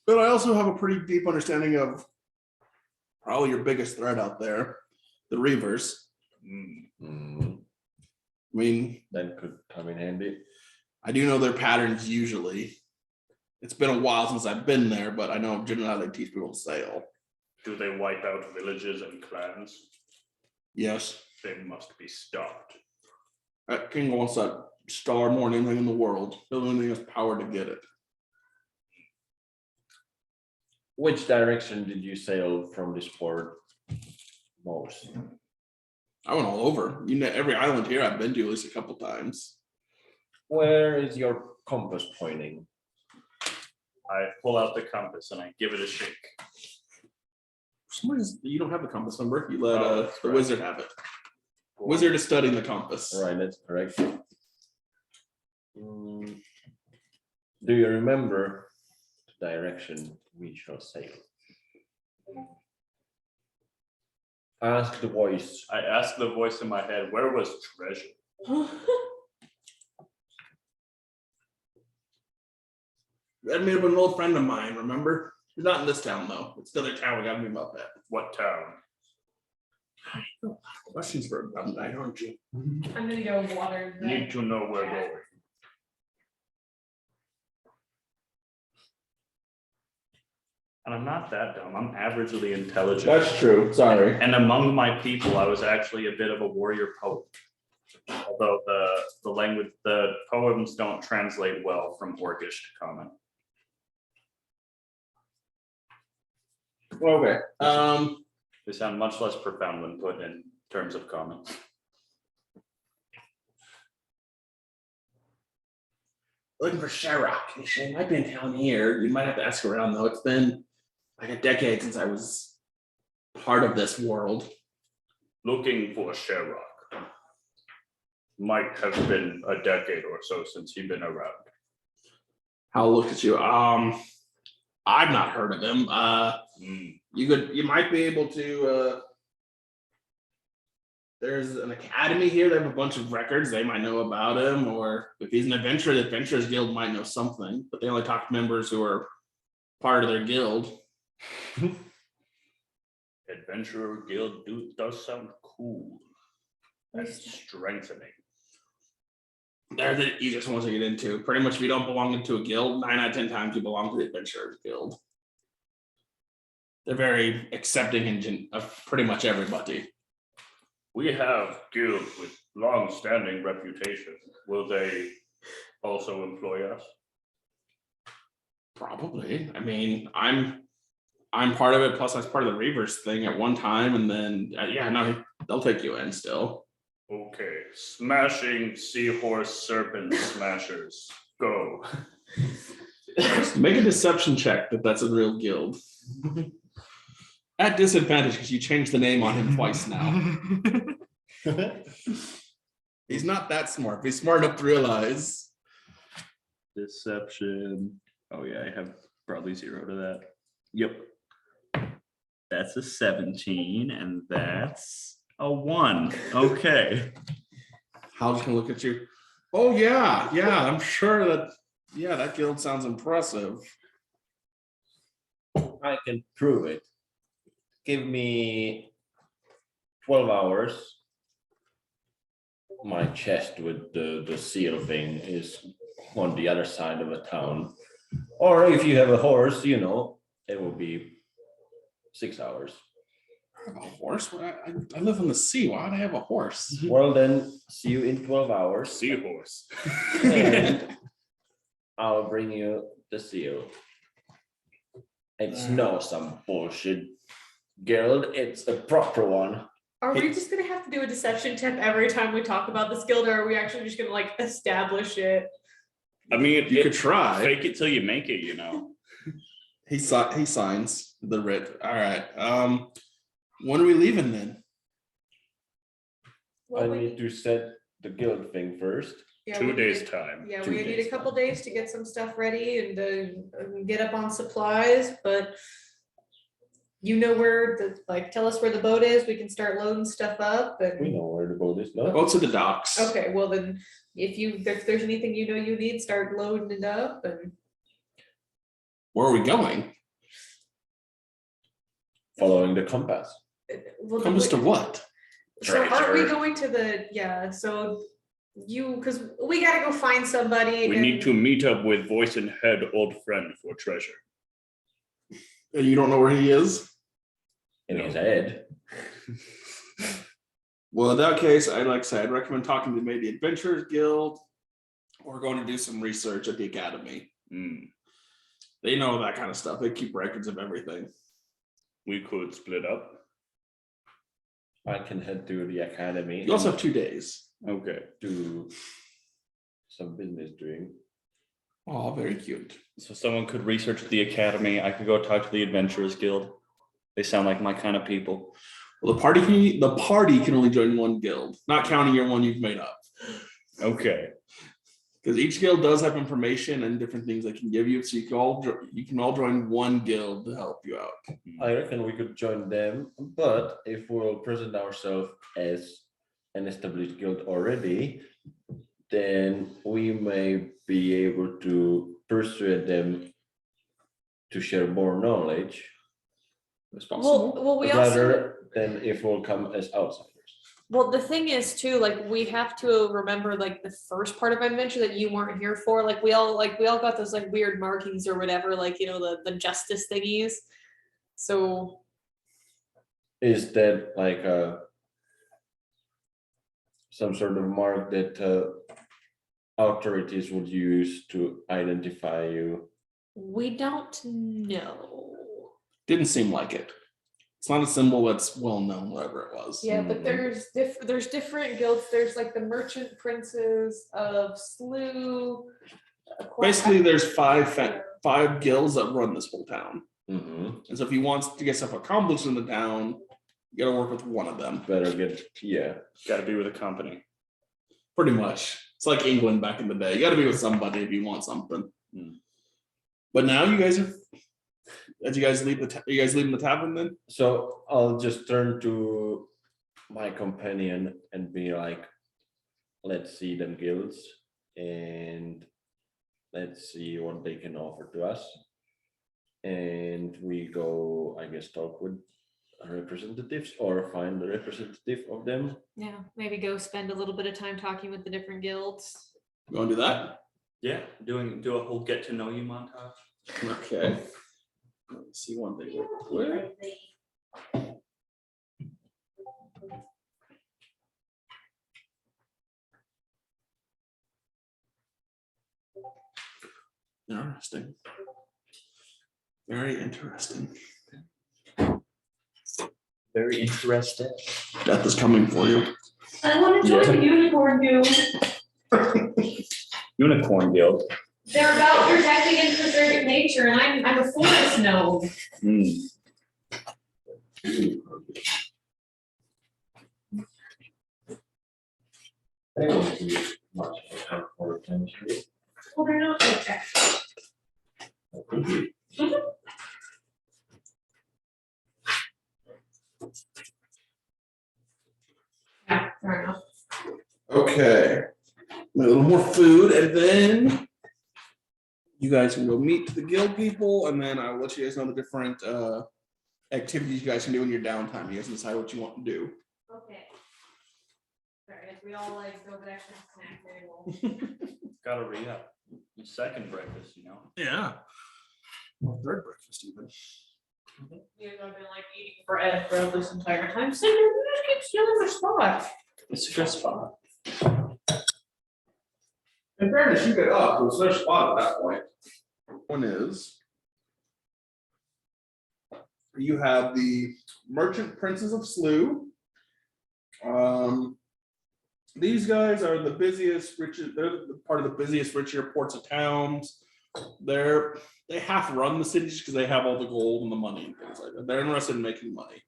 but I also have a pretty deep understanding of probably your biggest threat out there, the Reavers. Mm. Mhm. I mean, That could come in handy. I do know their patterns usually. It's been a while since I've been there, but I know generally how they teach people to sail. Do they wipe out villages and clans? Yes. They must be stopped. That king wants that star more than anything in the world. The only thing has power to get it. Which direction did you sail from this port most? I went all over. You know, every island here I've been to at least a couple times. Where is your compass pointing? I pull out the compass and I give it a shake. For some reason, you don't have the compass number. You let Oh, that's the right. wizard have it. Wizard is studying the compass. Right, that's correct. Do you remember the direction we shall sail? Ask the voice. I asked the voice in my head, where was treasure? That made up an old friend of mine, remember? He's not in this town though. It's the other town we gotta move up at. What town? Questions for a dumb night, aren't you? I'm gonna go water. Need to know where going. And I'm not that dumb. I'm averagely intelligent. That's true. Sorry. And among my people, I was actually a bit of a warrior poet. Although the language, the poems don't translate well from Orcish to Common. Okay. They sound much less profound when put in terms of Common. Looking for Sherrock. She might be in town here. You might have to ask around though. It's been like a decade since I was part of this world. Looking for Sherrock. Might have been a decade or so since he'd been around. I'll look at you. I've not heard of him. You might be able to. There's an academy here. They have a bunch of records. They might know about him, or if he's an adventurer, the Adventurers Guild might know something. But they only talk to members who are part of their guild. Adventurer Guild does sound cool and strengthening. They're the easiest ones to get into. Pretty much, if you don't belong into a guild, 9 out of 10 times you belong to the Adventurers Guild. They're very accepting of pretty much everybody. We have guilds with long-standing reputation. Will they also employ us? Probably. I mean, I'm part of it. Plus, I was part of the Reavers thing at one time, and then yeah, no, they'll take you in still. Okay, smashing seahorse serpent smashers. Go. Make a deception check that that's a real guild. At disadvantage because you changed the name on him twice now. He's not that smart. But he's smart enough to realize. Deception. Oh yeah, I have probably 0 to that. Yep. That's a 17, and that's a 1. Okay. Hal's gonna look at you. Oh yeah, I'm sure that. Yeah, that guild sounds impressive. I can prove it. Give me 12 hours. My chest with the seal thing is on the other side of a town. Or if you have a horse, you know, it will be 6 hours. I have a horse? I live on the sea. Why would I have a horse? Well, then see you in 12 hours. Seahorse. And I'll bring you the seal. It's no some bullshit guild, it's a proper one. Are we just gonna have to do a deception check every time we talk about this guild, or are we actually just gonna like establish it? I mean, You could try. fake it till you make it, you know. He signs the writ. All right. When are we leaving then? Well, I we- need to set the guild thing first. yeah, 2 we days need- time. Yeah, 2 we need days a couple days to get some stuff ready and get up on supplies, but you know where tell us where the boat is, we can start loading stuff up We and, know where the boat is, no? Go to the docks. okay, well then, if there's anything you know you need, start loading it up and. Where are we going? Following the compass. Well, Comes to what? So aren't we Treasure. going to so because we gotta go find somebody. We need to meet up with voice and head old friend for treasure. And you don't know where he is? In his head. Well, in that case, like I said, I'd recommend talking to maybe Adventurers Guild or going to do some research at the Academy. Hmm. They know that kind of stuff. They keep records of everything. We could split up. I can head to the academy. You also and have 2 days. Okay. do some business doing. Oh, very cute. So someone could research the academy. I could go talk to the Adventurers Guild. They sound like my kind of people. Well, the party can only join one guild, not counting your one you've made up. Okay. Because each guild does have information and different things they can give you, so you can all join one guild to help you out. I reckon we could join them, but if we'll present ourselves as an established guild already, then we may be able to persuade them to share more knowledge It's possible. Well, we also. rather than if we'll come as outsiders. Well, the thing is too, like we have to remember like the first part of our adventure that you weren't here for. Like we all got those like weird markings or whatever, like the justice thingies. So Is that like some sort of mark that authorities would use to identify you? we don't know. Didn't seem like it. It's not a symbol that's well known, whatever it was. Yeah, but there's different guilds. There's like the merchant princes of Slew. Basically, there's five guilds that run this whole town. Mm-hmm. And so if he wants to get stuff accomplished in the town, you gotta work with one of them. Better get, yeah. Got to be with a company. Pretty much. It's like England back in the day. You gotta be with somebody if you want something. But now you guys are, as you guys leave you guys leaving the tavern then? So I'll just turn to my companion and be like, let's see them guilds and let's see what they can offer to us. And we go, I guess, talk with representatives or find a representative of them. Yeah, maybe go spend a little bit of time talking with the different guilds. You wanna do that? Yeah, do a whole get to know you montage. Okay. Let me see one thing real quick. Interesting. Very interesting. Very interesting. Death is coming for you. I want to join the unicorn guild. Unicorn Guild. They're about protecting and preserving nature, and I'm a forest gnome. They won't be much for attention. Well, they're not protected. Yeah, fair enough. Okay. A little more food, and then you guys can go meet the guild people, and then I'll let you guys know the different activities you guys can do in your downtime. You guys can decide what you want to do. Okay. Sorry, if we all like go back to the snack table. Gotta re up. Second breakfast, you know. Yeah. Well, third breakfast even. You guys have been like eating bread throughout this entire time. Cinder, you just keep stealing my spot. It's just fun. In fairness, you get up, so it's their spot at that point. One is you have the merchant princes of Slew. These guys are the busiest, richest. They're part of the busiest, richer ports of towns. They half run the cities because they have all the gold and the money and things like that. They're interested in making money.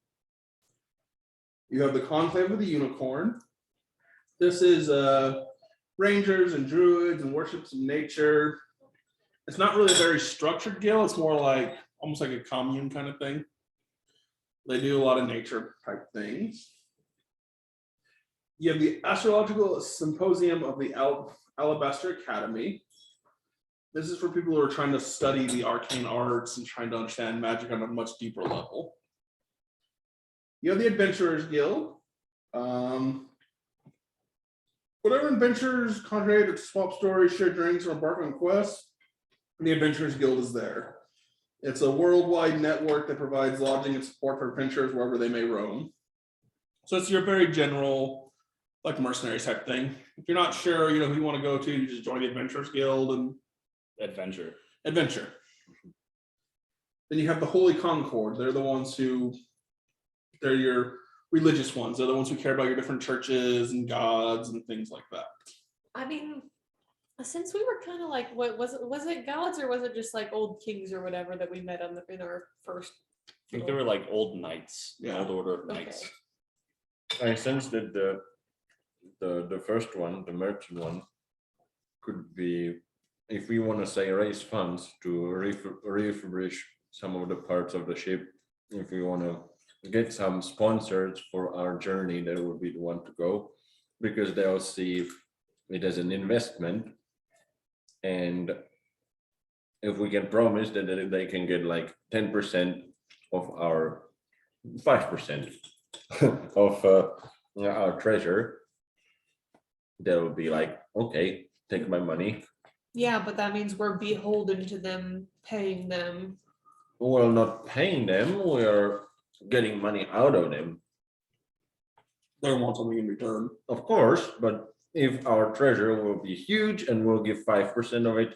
You have the Conclave of the Unicorn. This is rangers and druids and worships of nature. It's not really a very structured guild. It's more like almost like a commune kind of thing. They do a lot of nature type things. You have the Astrological Symposium of the Alabaster Academy. This is for people who are trying to study the arcane arts and trying to understand magic on a much deeper level. You have the Adventurers Guild. whatever adventures, conjure or swap stories, share drinks, or embark on quests, the Adventurers Guild is there. It's a worldwide network that provides lodging and support for adventurers wherever they may roam. So it's your very general, like mercenary type thing. If you're not sure, who you want to go to, you just join the Adventurers Guild and Adventure. adventure. Then you have the Holy Concord. They're the ones they're your religious ones. They're the ones who care about your different churches and gods and things like that. I mean, since we were kind of like, what was it gods or was it just like old kings or whatever that we met in our first? I think they were like old knights, Yeah. old order of knights. I sense that the first one, the merchant one, could be, if we want to say raise funds to refurbish some of the parts of the ship, if we want to get some sponsors for our journey, that would be the one to go, because they'll see it as an investment. And if we can promise that they can get like 10% of our 5% of our treasure, they'll be like, okay, take my money. Yeah, but that means we're beholden to them paying them. Well, not paying them, we are getting money out of them, They want something in return. of course, but if our treasure will be huge and we'll give 5% of it,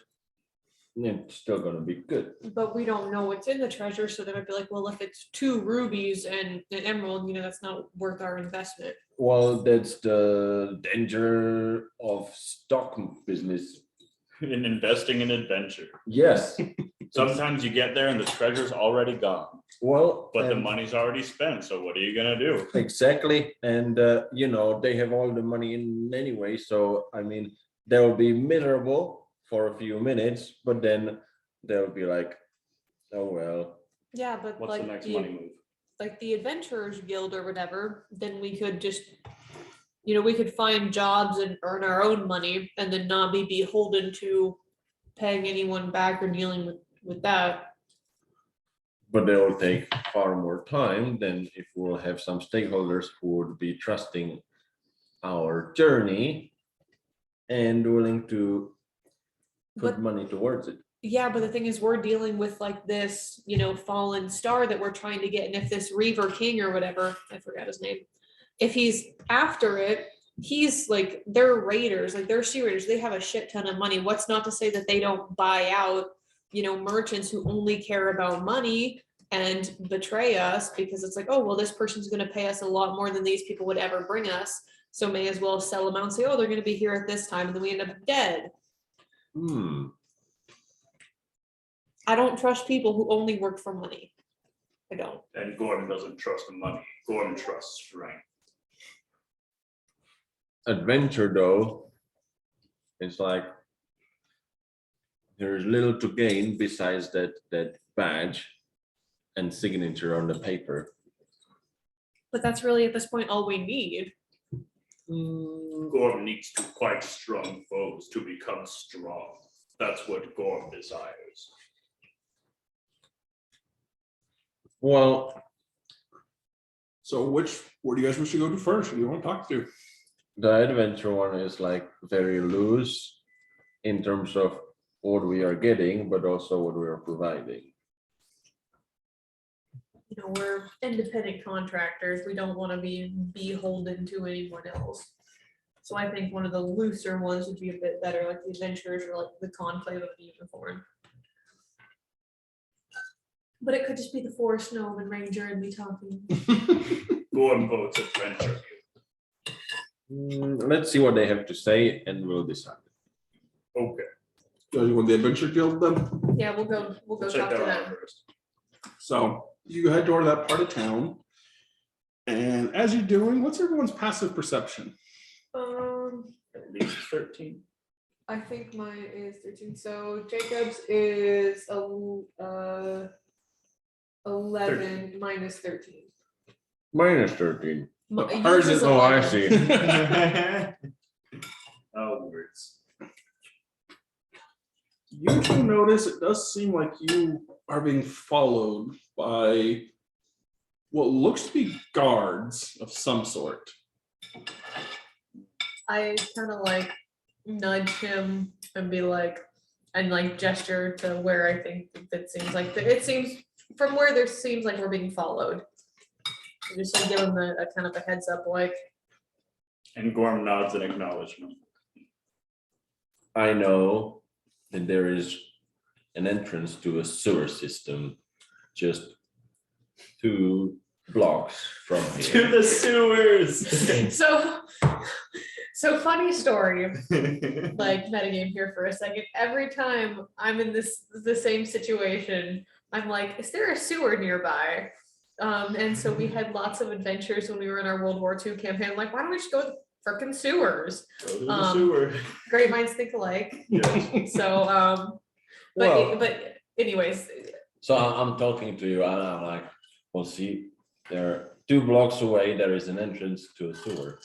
it's still gonna be good. But we don't know what's in the treasure, so they might be like, well, if it's 2 rubies and an emerald, that's not worth our investment. Well, that's the danger of stock business. In investing in adventure. Yes, Sometimes you get there and the treasure's already gone, well, but the and- money's already spent. So what are you gonna do? exactly, and they have all the money in anyway, so I mean, they'll be miserable for a few minutes, but then they'll be like, oh well. Yeah, but What's the next money move? like the Adventurers Guild or whatever, then we could just, we could find jobs and earn our own money and then not be beholden to paying anyone back or dealing with that. But they will take far more time than if we'll have some stakeholders who would be trusting our journey and willing to put But money towards it. yeah, but the thing is, we're dealing with like this, fallen star that we're trying to get. And if this Reaver King or whatever, I forgot his name, if he's after it, he's like, they're raiders, like they're sea raiders. They have a shit ton of money. What's not to say that they don't buy out, merchants who only care about money and betray us because it's like, oh, well, this person's going to pay us a lot more than these people would ever bring us. So may as well sell them out and say, oh, they're going to be here at this time. And then we end up dead. I don't trust people who only work for money. I don't. And Gordon doesn't trust the money. Gordon trusts strength. Adventure, though, it's like there's little to gain besides that badge and signature on the paper. But that's really at this point all we need. Gordon needs two quite strong foes to become strong. That's what Gordon desires. Well, So where do you guys wish to go to first? Who do you want to talk to? the adventure one is like very loose in terms of what we are getting, but also what we are providing. We're independent contractors. We don't want to be beholden to anyone else. So I think one of the looser ones would be a bit better, like the adventurers or like the conclave of the unicorn. But it could just be the forest gnome and ranger and me talking. Gordon votes adventure. Let's see what they have to say and we'll decide. Okay. So you want the Adventure Guild then? Yeah, we'll go Check talk to that out them. first. So you head toward that part of town. And as you're doing, what's everyone's passive perception? At least 13. I think mine is 13. So Jacob's is 11 minus 13. Minus 13. Hers is- Oh, I 11. see. Oh, words. You will notice it does seem like you are being followed by what looks to be guards of some sort. I kind of like nudge him and be like, and like gesture to where I think that seems like it seems from where there seems like we're being followed. Just like give him a kind of a heads up, like. And Gorm nods in acknowledgement. I know that there is an entrance to a sewer system just 2 blocks from To here. the sewers. So funny story. Like metagame here for a second. Every time I'm in the same situation, I'm like, is there a sewer nearby? And so we had lots of adventures when we were in our World War II campaign. I'm like, why don't we just go to the frickin' sewers? Go to the sewer. Great minds think alike. Yes. So, Well- but anyways, So I'm talking to you, and I'm like, well, see, there 2 blocks away, there is an entrance to a sewer.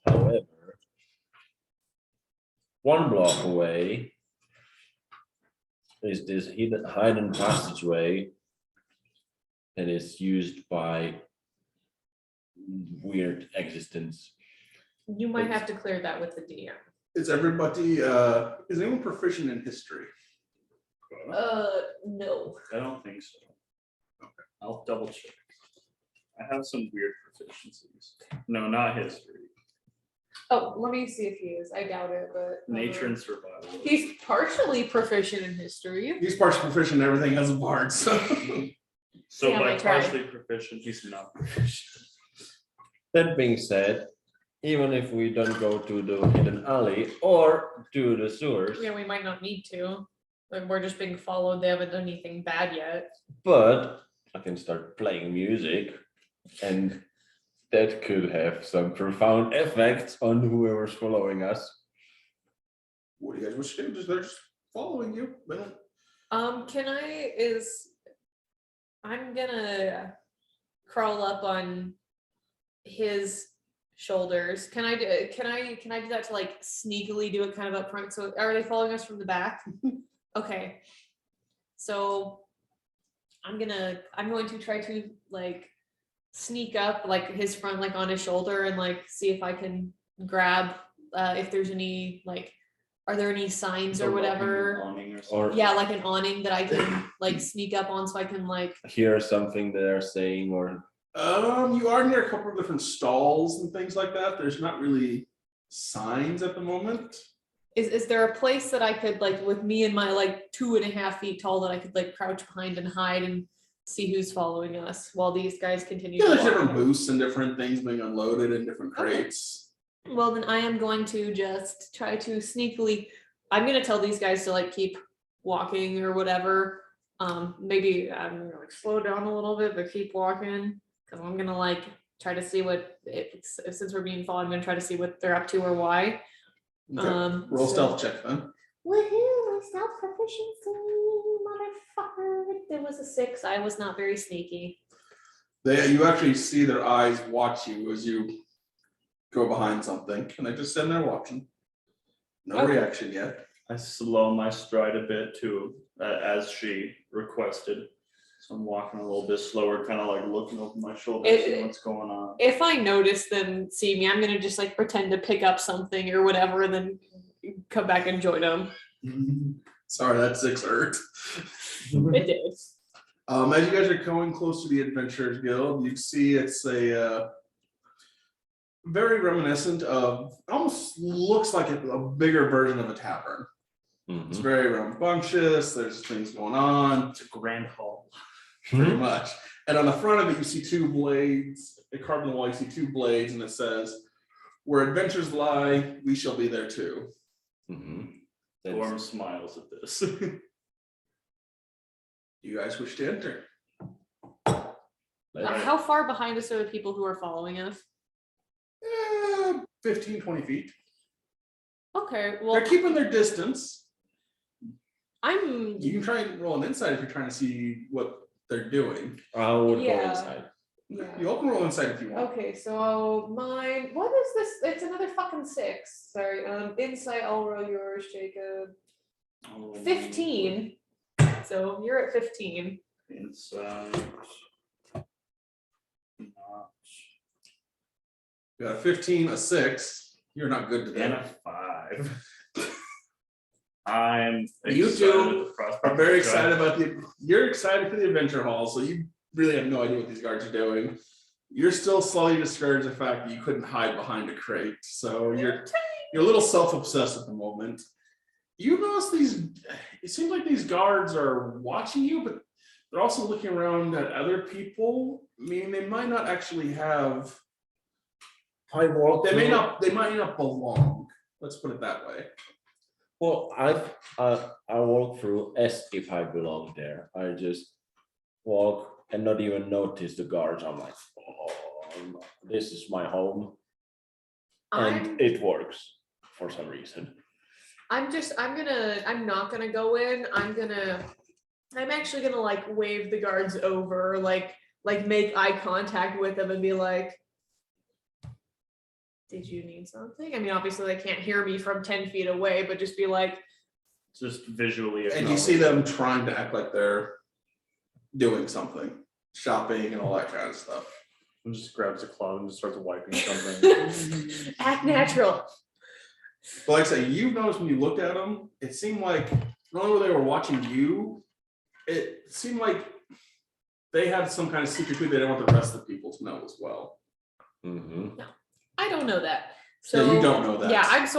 However, 1 block away is this hidden passageway that is used by weird existence. you might have to clear that with the DM. Is everybody, is anyone proficient in history? No. I don't think so. I'll double check. I have some weird proficiencies. No, not history. Oh, let me see if he is. I doubt it, but Nature and survival. he's partially proficient in history. He's partially proficient in everything as a bard, so. So Yeah, by I tried. partially proficient, he's not proficient. That being said, even if we don't go to the hidden alley or to the sewers, Yeah, we might not need to. Like we're just being followed. They haven't done anything bad yet. but I can start playing music, and that could have some profound effects on whoever's following us. What do you guys wish to do? They're just following you. They don't- I'm gonna crawl up on his shoulders. Can I do that to like sneakily do it kind of up front? So are they following us from the back? Okay. So I'm going to try to like sneak up like his front, like on his shoulder, and like see if I can grab if there's any like, are there any signs or whatever? Or Yeah, like an awning that I can like sneak up on so I can like. hear something they're saying, or You are near a couple of different stalls and things like that. There's not really signs at the moment. Is there a place that I could like with me and my like 2.5 feet tall that I could like crouch behind and hide and see who's following us while these guys continue? Yeah, to there's walk? different booths and different things being unloaded in different Okay. crates. Well, then I am going to just try to sneakily, I'm gonna tell these guys to like keep walking or whatever. Maybe I'm gonna like slow down a little bit, but keep walking. Cause I'm gonna like try to see since we're being followed, I'm gonna try to see what they're up to or why. Okay. Roll so- stealth check then. Woohoo, my stealth proficiency, motherfucker. It was a 6. I was not very sneaky. You actually see their eyes watch you as you go behind something, and they just stand there watching. No Okay. reaction yet. I slow my stride a bit too, as she requested. So I'm walking a little bit slower, kind of like looking over my shoulder, seeing what's going on. If I notice them see me, I'm gonna just like pretend to pick up something or whatever and then come back and join them. Sorry, that 6 hurt. It did. As you guys are going close to the Adventurers Guild, you see it's a very reminiscent of, almost looks like a bigger version of a tavern. It's very rambunctious. There's things going on. It's a grand hall. Pretty much. And on the front of it, you see 2 blades. Carved in the wall, you see 2 blades, and it says, "Where adventures lie, we shall be there too." Gorm smiles at this. You guys wish to enter? How far behind us are the people who are following us? 15, 20 feet. Okay, well, They're keeping their distance. I'm. You can try and roll an insight if you're trying to see what they're doing. I would go Yeah. inside. Yeah. You all can roll insight if you want. Okay, so mine. What is this? It's another fucking 6. Sorry. Insight. I'll roll yours, Jacob. 15. So you're at 15. Inside. Not. You got a 15, a 6. You're not good to And that. a 5. I'm You excited two at the prospect I'm very of trying- excited about you're excited for the adventure hall, so you really have no idea what these guards are doing. You're still slowly discouraged the fact that you couldn't hide behind a crate. So you're a little self-obsessed at the moment. You notice it seems like these guards are watching you, but they're also looking around at other people. I mean, they might not actually have I walk. they might not belong. Let's put it that way. Well, I walk through as if I belong there. I just walk and not even notice the guards. I'm like, oh, this is my home, and it works for some reason. I'm not gonna go in. I'm actually gonna like wave the guards over, like make eye contact with them and be like, did you need something? I mean, obviously they can't hear me from 10 feet away, but just be like, Just visually. And you see them trying to act like they're doing something, shopping and all that kind of stuff. And just grabs a cloud and just starts wiping something. act natural. But like I say, you noticed when you looked at them, it seemed like not only were they were watching you, it seemed like they had some kind of secret clue they didn't want the rest of the people to know as well. Mm-hmm. I don't know that. So Yeah, you don't know that. Yeah, I'm just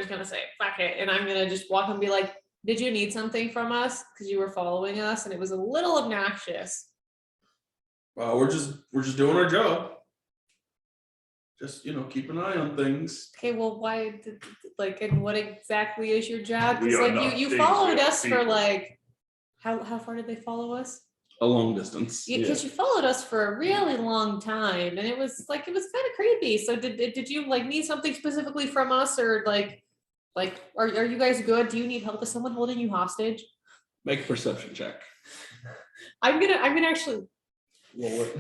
gonna say fuck it, and I'm gonna just walk and be like, did you need something from us? Because you were following us, and it was a little obnoxious. Well, we're just doing our job. Just keep an eye on things. Okay, well, why? And what exactly is your job? We Because are like not you followed dangerous us for people. like, how far did they follow us? A long distance. Because you followed us for a really long time, and it was kind of creepy. So did you like need something specifically from us, or like are you guys good? Do you need help? Is someone holding you hostage? Make a perception check. I'm gonna actually Roll it.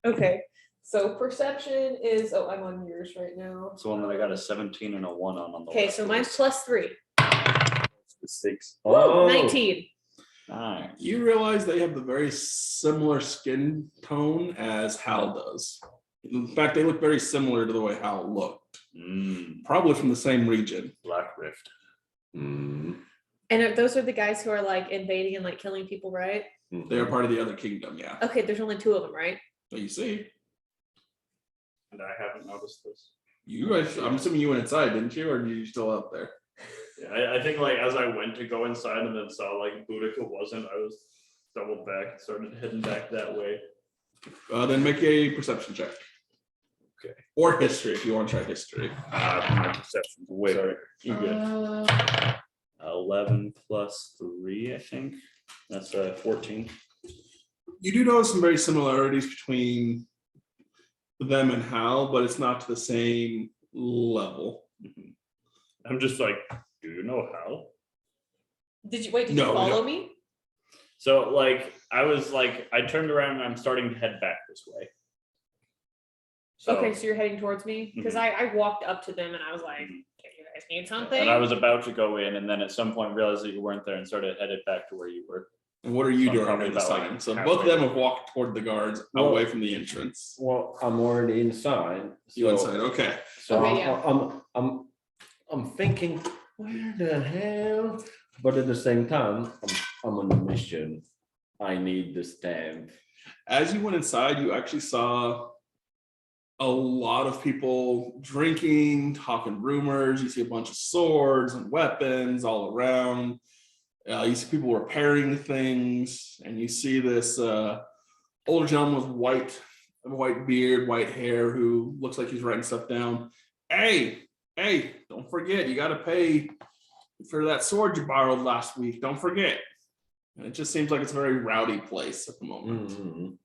okay. So perception is I'm on yours right now. It's the one that I got a 17 and a 1 on the Okay, last so one. mine's +3. The 6. Oh. 19. Nice. You realize they have the very similar skin tone as Hal does. In fact, they look very similar to the way Hal looked. Probably from the same region. Black Rift. Mm-hmm. And those are the guys who are like invading and like killing people, right? They are part of the other kingdom, yeah. Okay, there's only 2 of them, right? So you see, And I haven't noticed this. you guys, I'm assuming you went inside, didn't you? Or are you still out there? Yeah, I think like as I went to go inside and then saw like Boudica wasn't, I was doubled back and started heading back that way. Then make a perception check. Okay. Or history if you want to try history. My perception's way Sorry. better. You good? 11 plus 3, I think. That's 14. You do notice some very similarities between them and Hal, but it's not to the same level. Mhm. I'm just like, do you know how? Did you wait? Did No, you we follow don't. me? So like I was like, I turned around and I'm starting to head back this way. So, Okay, so you're heading towards me because I walked up to them and I was like, Mhm. "Can you guys need something?" and I was about to go in, and then at some point realized that you weren't there and started headed back to where you were. And what are you So I'm doing probably during this about, like, time? So halfway. both of them have walked toward the guards Well- away from the entrance. Well, I'm already inside. You inside, okay. So Okay, I'm thinking, where the hell? But at the same time, I'm on a mission. I need the stamp. As you went inside, you actually saw a lot of people drinking, talking rumors. You see a bunch of swords and weapons all around. You see people repairing things, and you see this older gentleman with white beard, white hair, who looks like he's writing stuff down. Hey, don't forget, you got to pay for that sword you borrowed last week. Don't forget. And it just seems like it's a very rowdy place at the moment. Mhm.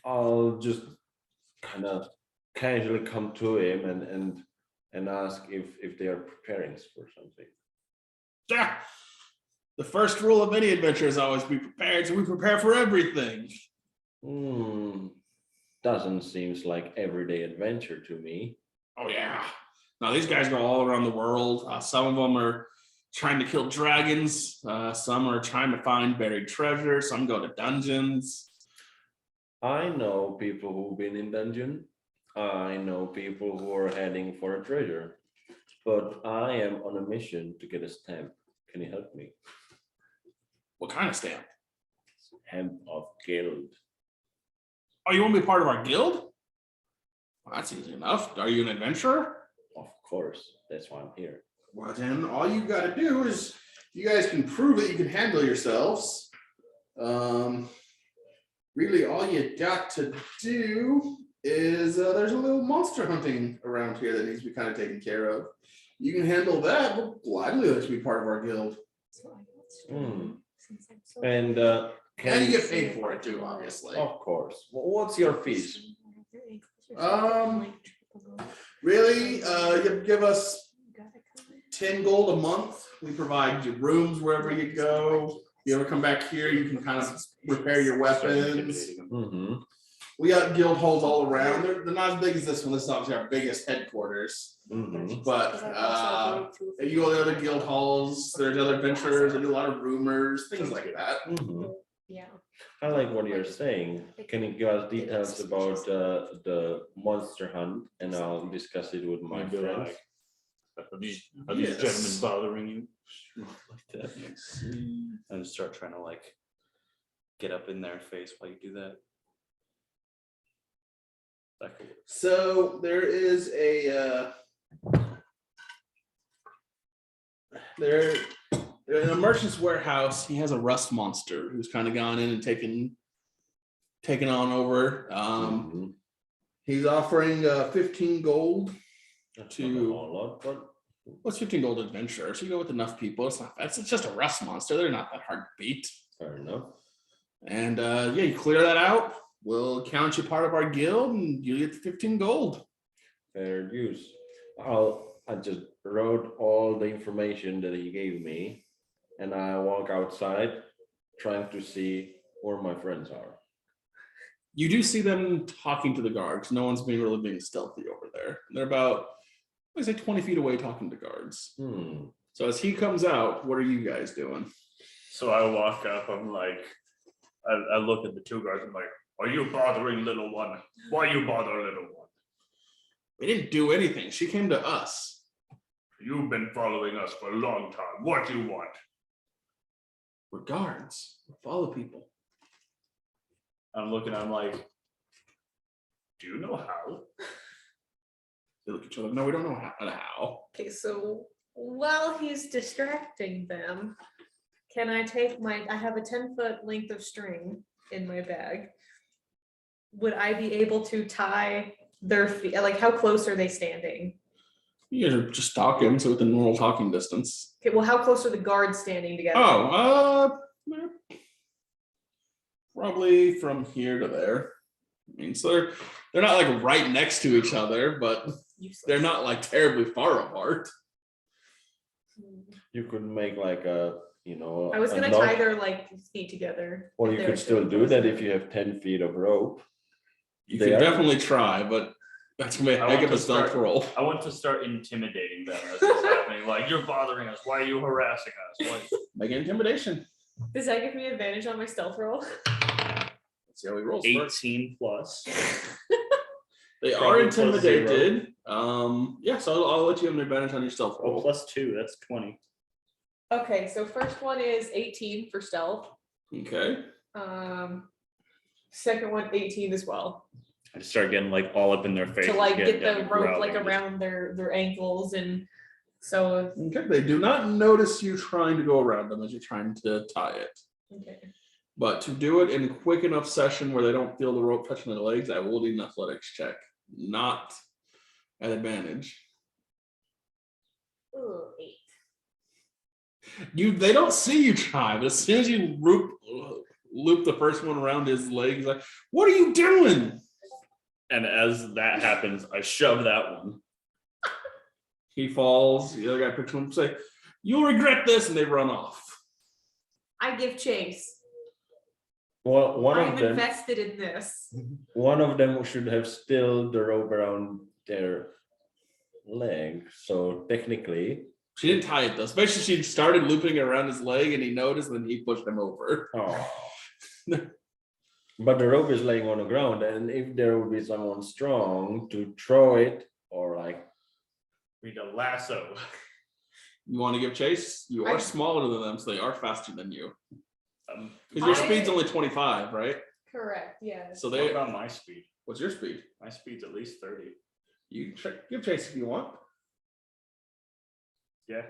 I'll just kind of casually come to him and ask if they are preparing for something. Yeah. The first rule of any adventure is always be prepared, so we prepare for everything. Doesn't seems like everyday adventure to me. Oh yeah. Now these guys go all around the world. Some of them are trying to kill dragons. Some are trying to find buried treasure. Some go to dungeons. I know people who've been in dungeon. I know people who are heading for a treasure. But I am on a mission to get a stamp. Can you help me? What kind of stamp? Hemp of guild. Oh, you want to be part of our guild? Well, that's easy enough. Are you an adventurer? Of course, that's why I'm here. Well, then all you got to do is you guys can prove that you can handle yourselves. Really, all you got to do is there's a little monster hunting around here that needs to be kind of taken care of. You can handle that. We'll gladly let you be part of our guild. Hmm. And And And you get paid for it too, obviously. of course. What's your fees? Really, you give us 10 gold a month. We provide you rooms wherever you go. You ever come back here, you can kind of repair your weapons. Mm-hmm. We got guild halls all around. They're not as big as this one. This is obviously our biggest headquarters. Mm-hmm. But if you go to the other guild halls, there's other adventurers, they do a lot of rumors, things like that. Mm-hmm. Yeah. I like what you're saying. Can you give us details about the monster hunt, and I'll discuss it with my Maybe friends. like, are these gentlemen bothering you? Like that. And start trying to like get up in their face while you do that. That could work. So there is a in a merchant's warehouse. He has a rust monster who's kind of gone in and taken on over. Mhm. He's offering 15 gold. That's to- not a whole lot, but What's 15 gold adventure? So you go with enough people. It's just a rust monster. They're not that hard to beat. fair enough. And yeah, you clear that out. We'll count you part of our guild, and you get 15 gold. Fair use. I just wrote all the information that he gave me, and I walk outside trying to see where my friends are. You do see them talking to the guards. No one's really being stealthy over there. They're about, I say, 20 feet away talking to guards. Hmm. So as he comes out, what are you guys doing? So I walk up, I'm like, I look at the two guards, I'm like, are you bothering little one? Why you bother little one? We didn't do anything. She came to us. You've been following us for a long time. What do you want? We're guards. We follow people. I'm looking, I'm like, do you know how? They look at each other. No, we don't know how. Okay, so while he's distracting them, can I take I have a 10-foot length of string in my bag. Would I be able to tie their feet? Like, how close are they standing? You guys are just talking, so within normal talking distance. Okay, well, how close are the guards standing together? Oh, probably from here to there. I mean, so they're not like right next to each other, but Useless. they're not like terribly far apart. You could make like a, I was gonna tie their like feet together. Or if you they could were still sitting do close that enough. if you have 10 feet of rope. You They can are- definitely try, but that's gonna be a I heck want of a to stealth start- roll. I want to start intimidating them as this is happening. Like, you're bothering us. Why are you harassing us? Why? Make an intimidation. Does that give me advantage on my stealth roll? Let's see how he rolls first. 18 plus. They are Probably plus intimidated. Yeah, so I'll let you have an advantage on your stealth Oh, roll. plus 2, that's 20. Okay, so first one is 18 for stealth. Okay. Second one 18 as well. I just start getting like all up in their face. To like get down the and rope like growling. around their ankles, and so Okay. They do not notice you trying to go around them as you're trying to tie it. okay. But to do it in a quick enough session where they don't feel the rope touching their legs, I will need an athletics check, not at advantage. Ooh, 8. They don't see you try, but as soon as you loop the first one around his legs, like, what are you doing? And as that happens, I shove that one. He falls. The other guy picks him up and say, "You'll regret this," and they run off. I give chase. Well, I'm invested in this. one of them should have still the rope around their leg. So technically, She didn't tie it though. Especially she started looping it around his leg, and he noticed, and then he pushed him over. oh, But the rope is laying on the ground, and if there would be someone strong to throw it, or like, We need a lasso. You want to give chase? You are I- smaller than them, so they are faster than you. Because your I- speed's only 25, right? Correct, yes. So What they. about my speed? What's your speed? My speed's at least 30. You give chase if you want. Yeah.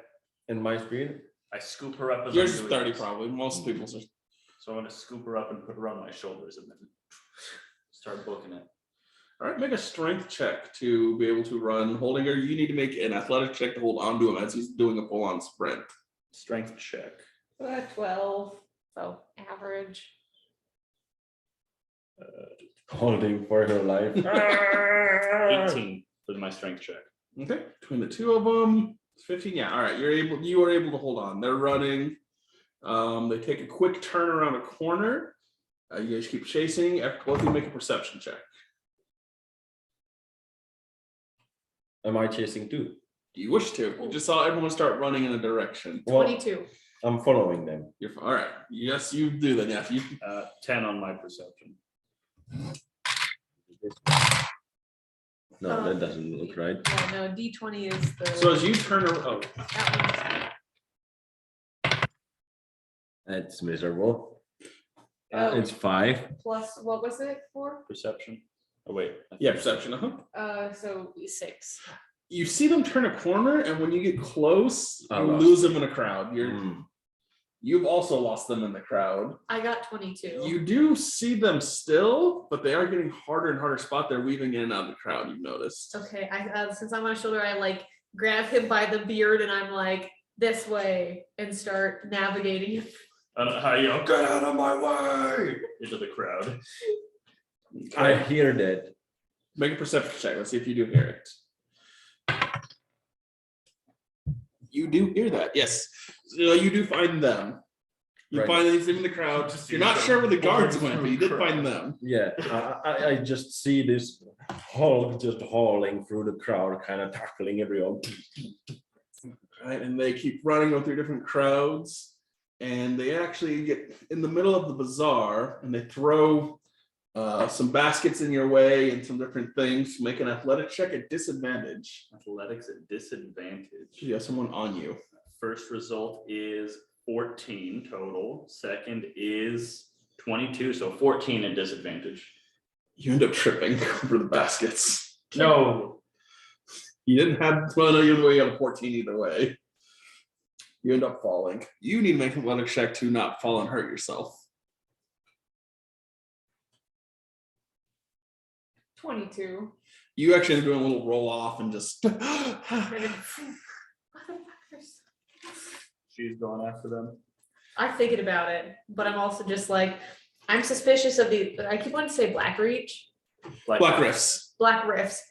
in my speed, I scoop her up as Yours I'm is doing 30 this. probably. Most people's are. So I'm gonna scoop her up and put her on my shoulders and then start booking it. All right, make a strength check to be able to run holding her. You need to make an athletic check to hold onto him as he's doing a full-on sprint. Strength check. 12, so average. holding for her life. 18 for my strength check. Okay, between the two of them, it's 15. Yeah, all right. You are able to hold on. They're running. They take a quick turn around a corner. You guys keep chasing. Both of you make a perception check. Am I chasing too? Do you wish to? You just saw everyone start running in a direction. Well, 22. I'm following them. You're all right. Yes, you do then. Yeah, you 10 on my perception. No, that doesn't look right. Yeah, no, D20 is the. so as you turn around. Oh, that That's miserable. Oh. It's 5. one plus, what was it for? Perception. Oh wait. I yeah, think- perception. Uh-huh. So 6. You see them turn a corner, and when you get close, I you lost. lose them in a crowd. Mm. You've also lost them in the crowd. I got 22. You do see them still, but they are getting harder and harder spot. They're weaving in and out of the crowd. You've noticed. Okay, since I'm on a shoulder, I like grab him by the beard and I'm like this way and start navigating. I don't know how you get out of my way into the crowd. I hear that. Make a perception check. Let's see if you do hear it. You do hear that, yes. So you do find them. You Right. find them in the crowd. Just You're not see sure where the them guards going went, but you through did crowd. find them. Yeah, I just see this Hulk just hauling through the crowd, kind of tackling everyone. Right, and they keep running going through different crowds, and they actually get in the middle of the bazaar, and they throw some baskets in your way and some different things. Make an athletic check at disadvantage. Athletics at disadvantage. You have someone on you. First result is 14 total. Second is 22, so 14 at disadvantage. You end up tripping over the baskets. No. You didn't have, well, no, either way, you got a 14 either way. You end up falling. You need to make an athletic check to not fall and hurt yourself. 22. You actually end up doing a little roll off and just. Motherfuckers. She's going after them. I'm thinking about it, but I'm also just like, I'm suspicious of I keep wanting to say Black Reach. Black Rifts. Black Rifts.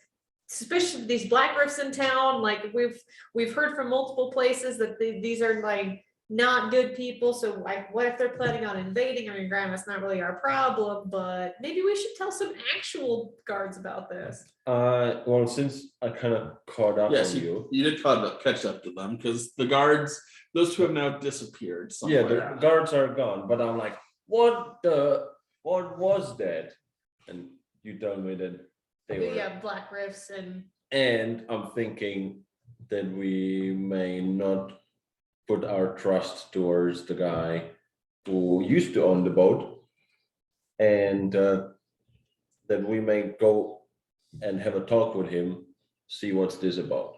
Suspicious of these Black Rifts in town. Like we've heard from multiple places that these are like not good people. So like, what if they're planning on invading? I mean, granted, that's not really our problem, but maybe we should tell some actual guards about this. Well, since I kind of caught up Yes, on you did catch up to them because the guards, those two have now disappeared. Yeah, Somewhere. the guards are gone, but I'm like, what was that? And you tell me that they were. Yeah, Black Rifts And I'm thinking that we may not put our trust towards the guy who used to own the boat, and that we may go and have a talk with him, see what's this about.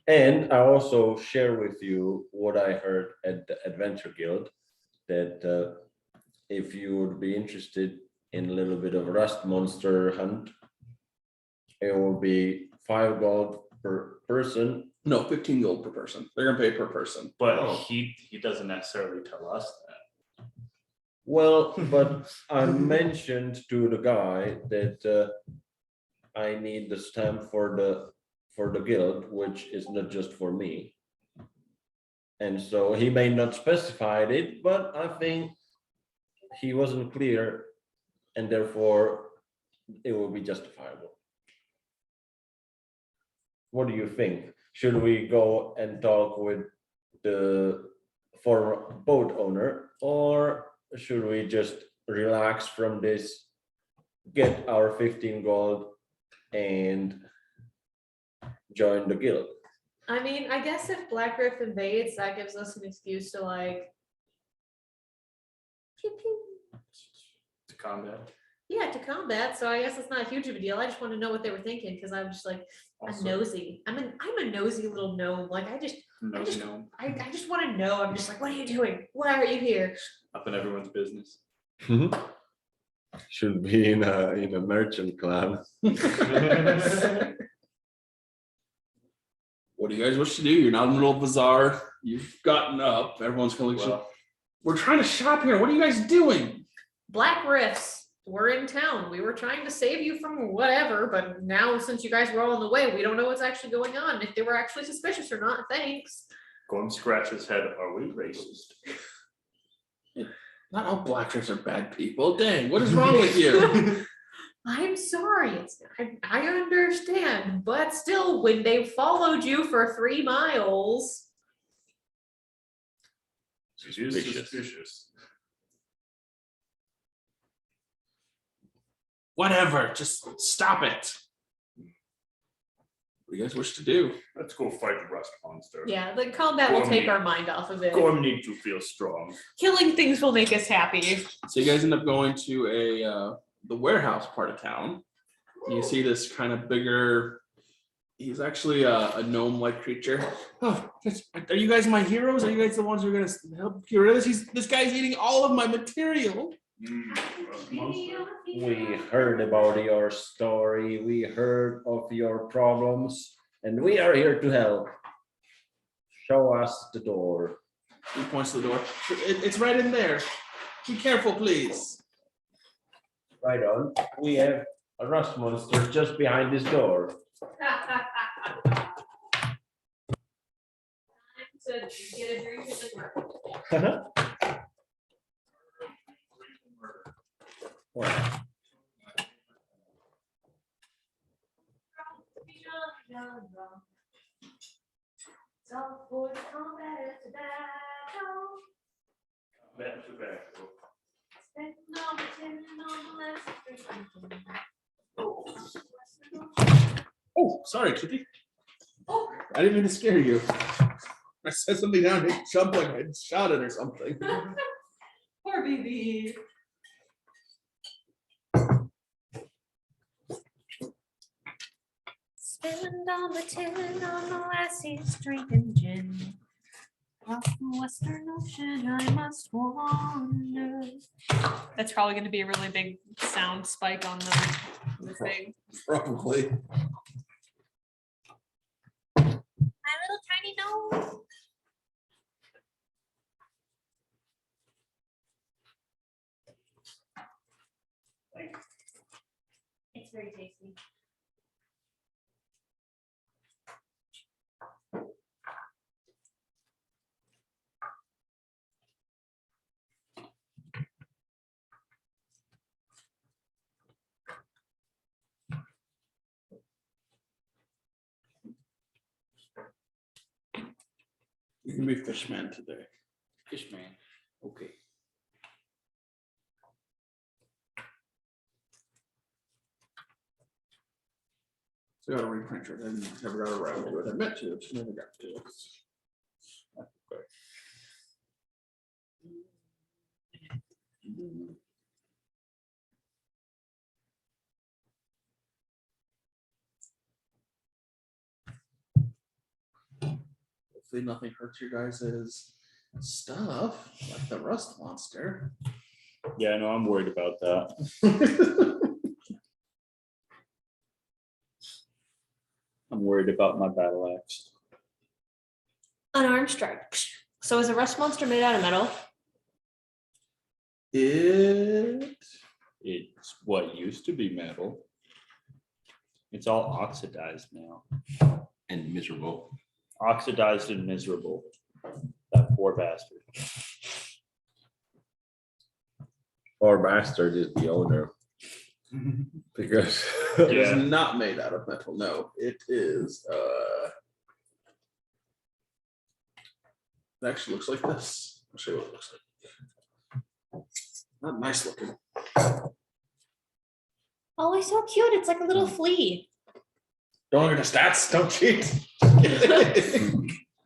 And I also share with you what I heard at the Adventure Guild, that if you would be interested in a little bit of rust monster hunt, it will be 5 gold per person. No, 15 gold per person. They're gonna pay per person. But Oh. he doesn't necessarily tell us that. Well, but I mentioned to the guy that I need the stamp for the guild, which is not just for me. And so he may not specify it, but I think he wasn't clear, and therefore it will be justifiable. What do you think? Should we go and talk with the former boat owner, or should we just relax from this, get our 15 gold, and join the guild. I mean, I guess if Black Rift invades, that gives us an excuse to like. Pew, pew. To combat. Yeah, to combat. So I guess it's not huge of a deal. I just want to know what they were thinking because I'm just like I'm Also, nosy. I'm a nosy little gnome. Like I just gnome I just want to know. I'm just like, what are you doing? Why are you here? up in everyone's business. Should be in a merchant clan. What do you guys wish to do? You're not in the middle of a bazaar. You've gotten up. Everyone's gonna look. Well, We're trying to shop here. What are you guys doing? Black Rifts. We're in town. We were trying to save you from whatever, but now since you guys were all in the way, we don't know what's actually going on. If they were actually suspicious or not. Thanks. Gorm scratch his head. Are we racist? Not all black shirts are bad people. Dang, what is wrong with you? I'm sorry. I understand, but still, when they followed you for 3 miles, Suspicious. Whatever, just stop it. What do you guys wish to do? Let's go fight the rust monster. yeah, the combat will take our mind off of it. Gorm need to feel strong. Killing things will make us happy. So you guys end up going to the warehouse part of town. You see this kind of bigger. He's actually a gnome-like creature. Oh, are you guys my heroes? Are you guys the ones who are gonna help get rid of this? This guy's eating all of my material. We heard about your story. We heard of your problems, and we are here to help. Show us the door. He points to the door. It's right in there. Be careful, please. Right on. We have a rust monster just behind this door. To get a drink at the market. Well, Oh, sorry, Kitty. Oh. I didn't mean to scare you. I said something down. It jumped like I shot it or something. Poor baby. Spend all the tin on the lassie's drinking gin. Off the Western Ocean, I must wander. That's probably going to be a really big sound spike on the thing. Probably. My little tiny nose. It's very tasty. You can be fishman today. Fishman. Okay. So I got a reprinter. I never got around to it. I meant to, just never got to it. Okay. Hopefully nothing hurts your guys' stuff, like the rust monster. Yeah, no, I'm worried about that. I'm worried about my battle axe. Unarmed strike. So is a rust monster made out of metal? It's what used to be metal. It's all oxidized now. And miserable. Oxidized and miserable. That poor bastard. Or bastard is the owner. Because It Yeah. is not made out of metal. No, it is. It actually looks like this. I'll show you what it looks like. Not nice looking. Oh, it's so cute. It's like a little flea. Don't look at the stats. Don't cheat.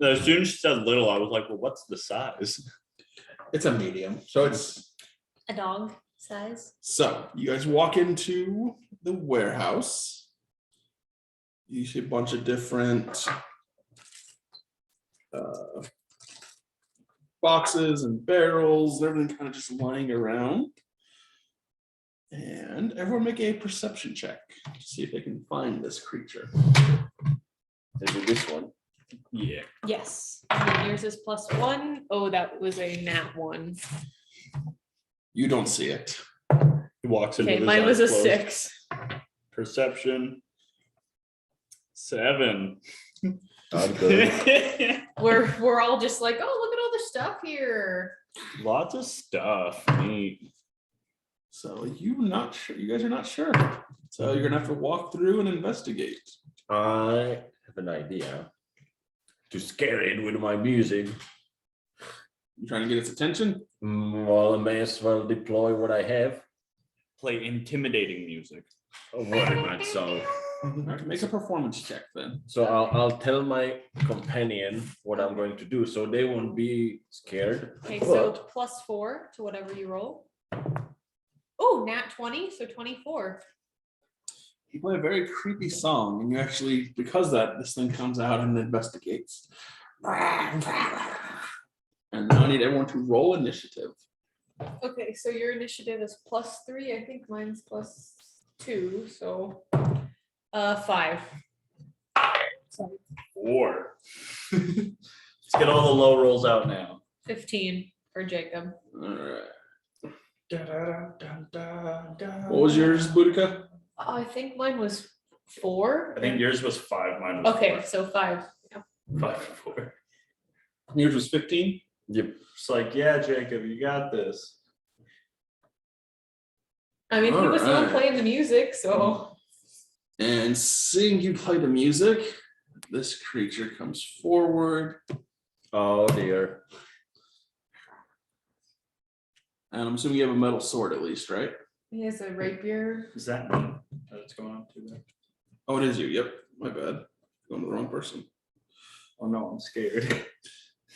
As soon as she said little, I was like, well, what's the size? It's a medium, so it's A dog size. so you guys walk into the warehouse. You see a bunch of different boxes and barrels, everything kind of just lying around. And everyone make a perception check to see if they can find this creature. Maybe this one. Yeah. Yes. And then yours is +1. Oh, that was a nat 1. You don't see it. He walks in. Okay, with his mine was a eyes closed. 6. Perception. 7. Not good. We're all just like, oh, look at all the stuff here. Lots of stuff. Neat. So you not sure. You guys are not sure. So you're gonna have to walk through and investigate. I have an idea to scare it with my music. You trying to get its attention? Well, I may as well deploy what I have. Play intimidating music. Very much so. All right, make a performance check then. So I'll tell my companion what I'm going to do, so they won't be scared. Okay, so But +4 to whatever you roll. Oh, nat 20, so 24. You play a very creepy song, and you actually, because of that, this thing comes out and investigates. And now I need everyone to roll initiative. Okay, so your initiative is +3. I think mine's +2, so 5. Sorry, 4. Let's get all the low rolls out now. 15 for Jacob. All right. What was yours, Boudica? I think mine was 4. I think yours was 5. Mine was Okay, so 5. 4. 5 and 4. Yours was 15. yep. It's like, yeah, Jacob, you got this. I mean, he was the one Alright. playing the music, so And seeing you play the music, this creature comes forward. Oh dear. And I'm assuming you have a metal sword at least, right? he has a rapier. Is that me that it's going on to there? Oh, it is you. Yep. My bad. Going to the wrong person. Oh no, I'm scared.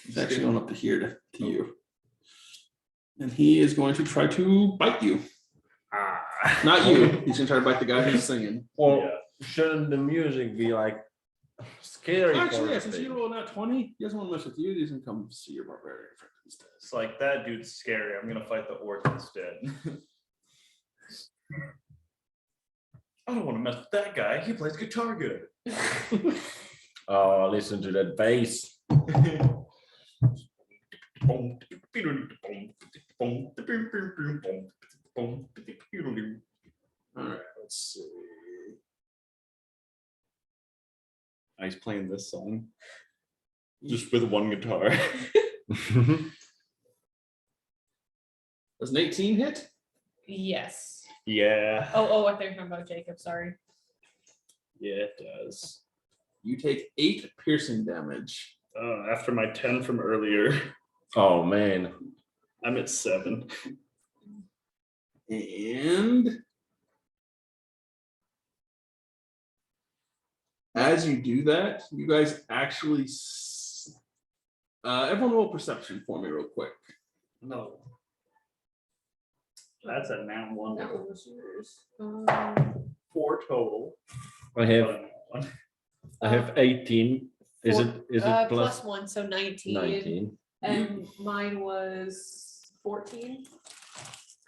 It's actually going up to here to you. And he is going to try to bite you. Ah. Not you. He's going to try to bite the guy who's singing. Well, Yeah. shouldn't the music be like scary? Actually, for yeah, a since thing? you roll that 20, he doesn't want to mess with you. He's going to come see your barbarian friend instead. It's like, that dude's scary. I'm gonna fight the orc instead. I don't want to mess with that guy. He plays guitar good. Oh, listen to that bass. All right, let's see. He's playing this song just with one guitar. Does an 18 hit? Yes. Yeah, Oh, I thought you were talking about Jacob. Sorry. yeah, it does. You take 8 piercing damage. After my 10 from earlier, Oh man. I'm at 7. And as you do that, you guys actually, everyone roll perception for me real quick. No. That's a nat 1. That one was yours. 4 total. I have 18. Is it plus +1, so 19. 19? And mine was 14.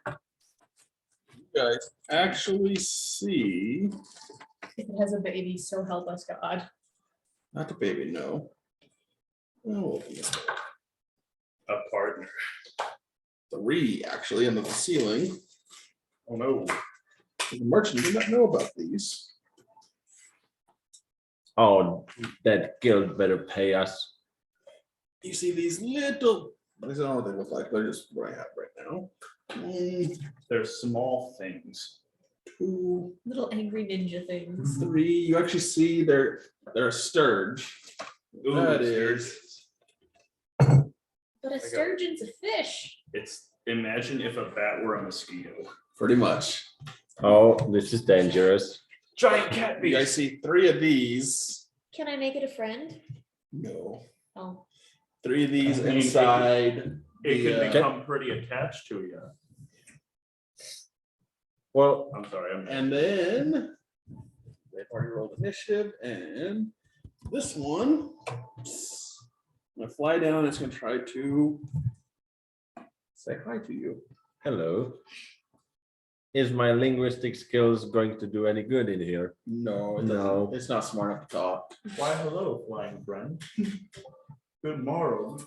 You guys actually see, If it has a baby, so help us God. not the baby, no. Oh, A partner. 3 actually under the ceiling. Oh no. The merchant did not know about these. Oh, that guild better pay us. You see these little, I don't know what they look like, they're just what I have right now. 1, They're small things. 2, Little angry ninja things. 3. You actually see they're a sturge. Ooh, That sturgeons. is But a sturgeon's a fish. It's Imagine if a bat were a mosquito. Pretty much. Oh, this is dangerous. Giant cat You guys see 3 of these. Can I make it a friend? No. Oh, 3 of these I mean, inside. It the, can become pretty attached to you. Well, I'm sorry. and then they've already rolled initiative, and this one, I'm gonna fly down. It's gonna try to say hi to you. hello. Is my linguistic skills going to do any good in here? No, it No. doesn't. It's not smart enough to talk. Why, hello, flying friend. Good morrow.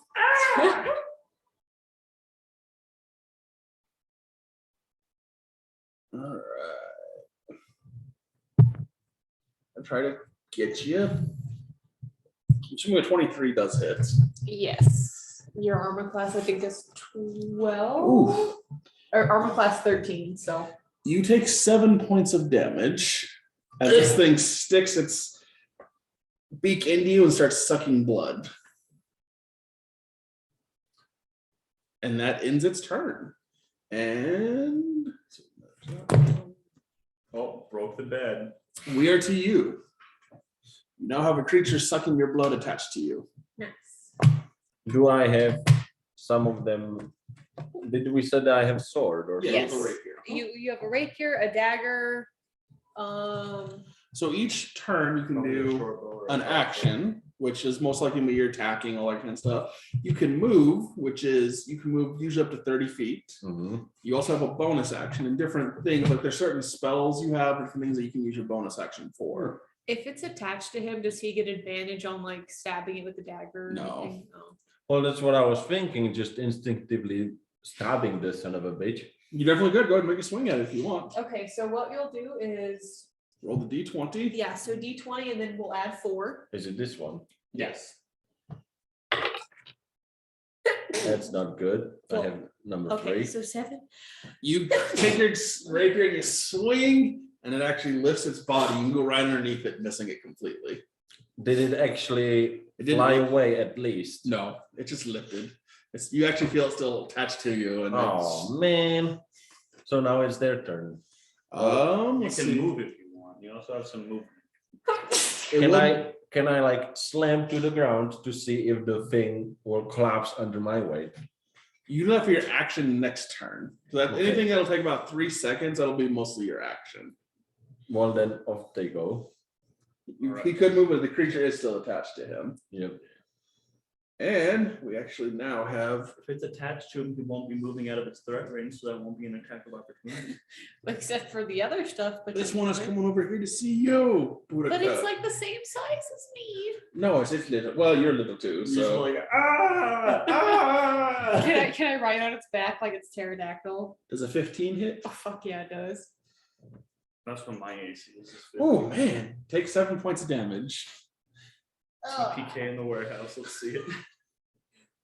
All right. I'll try to get you. Assuming a 23 does hit. Yes. Your armor class, I think, is 12. Ooh. Or armor class 13. So You take 7 points of damage as this thing sticks its beak into you and starts sucking blood. And that ends its turn. And Oh, broke the bed. we are to you. You now have a creature sucking your blood attached to you. nice. Do I have some of them? Did we said that I have sword or Yeah, Yes. the rapier. You have a rapier, a dagger. So each turn you can Probably a do short bow or a an crossbow. action, which is most likely when you're attacking, all that kind of stuff. You can move, which is you can move usually up to 30 feet. Mhm. You also have a bonus action and different things, like there's certain spells you have, different things that you can use your bonus action for. If it's attached to him, does he get advantage on like stabbing it with the dagger? or No. anything? No. Well, that's what I was thinking, just instinctively stabbing this son of a bitch. You definitely could go ahead and make a swing at it if you want. Okay, so what you'll do is, Roll the d20. yeah, so D20 and then we'll add 4. Is it this one? Yes. That's not good. I Well, have number Okay, 3. so 7. You take your rapier and you swing, and it actually lifts its body. You can go right underneath it, missing it completely. Did it actually It didn't fly look- away at least? No, it just lifted. You actually feel it still attached to you. And Oh man. So now it's their turn. You let's can see. move if you want. You also have some movement. It Can would- can I like slam to the ground to see if the thing will collapse under my weight? You do that for your action next turn. So that Okay. anything that'll take about 3 seconds, that'll be mostly your action. Well then off they go. He could move, but the creature is still attached to him. Yep. And we actually now have If it's attached to him, he won't be moving out of its threat range, so that won't be an attack of opportunity. Except for the other stuff. But this one is coming over here to see you. But it's like the same size as me. no, it's little. Well, you're little too. He's just So like, ah! Can I write on its back like it's pterodactyl? does a 15 hit? Oh fuck yeah, it does. That's what my AC is. Oh man, take 7 points of damage, TPK in the warehouse. Let's see it.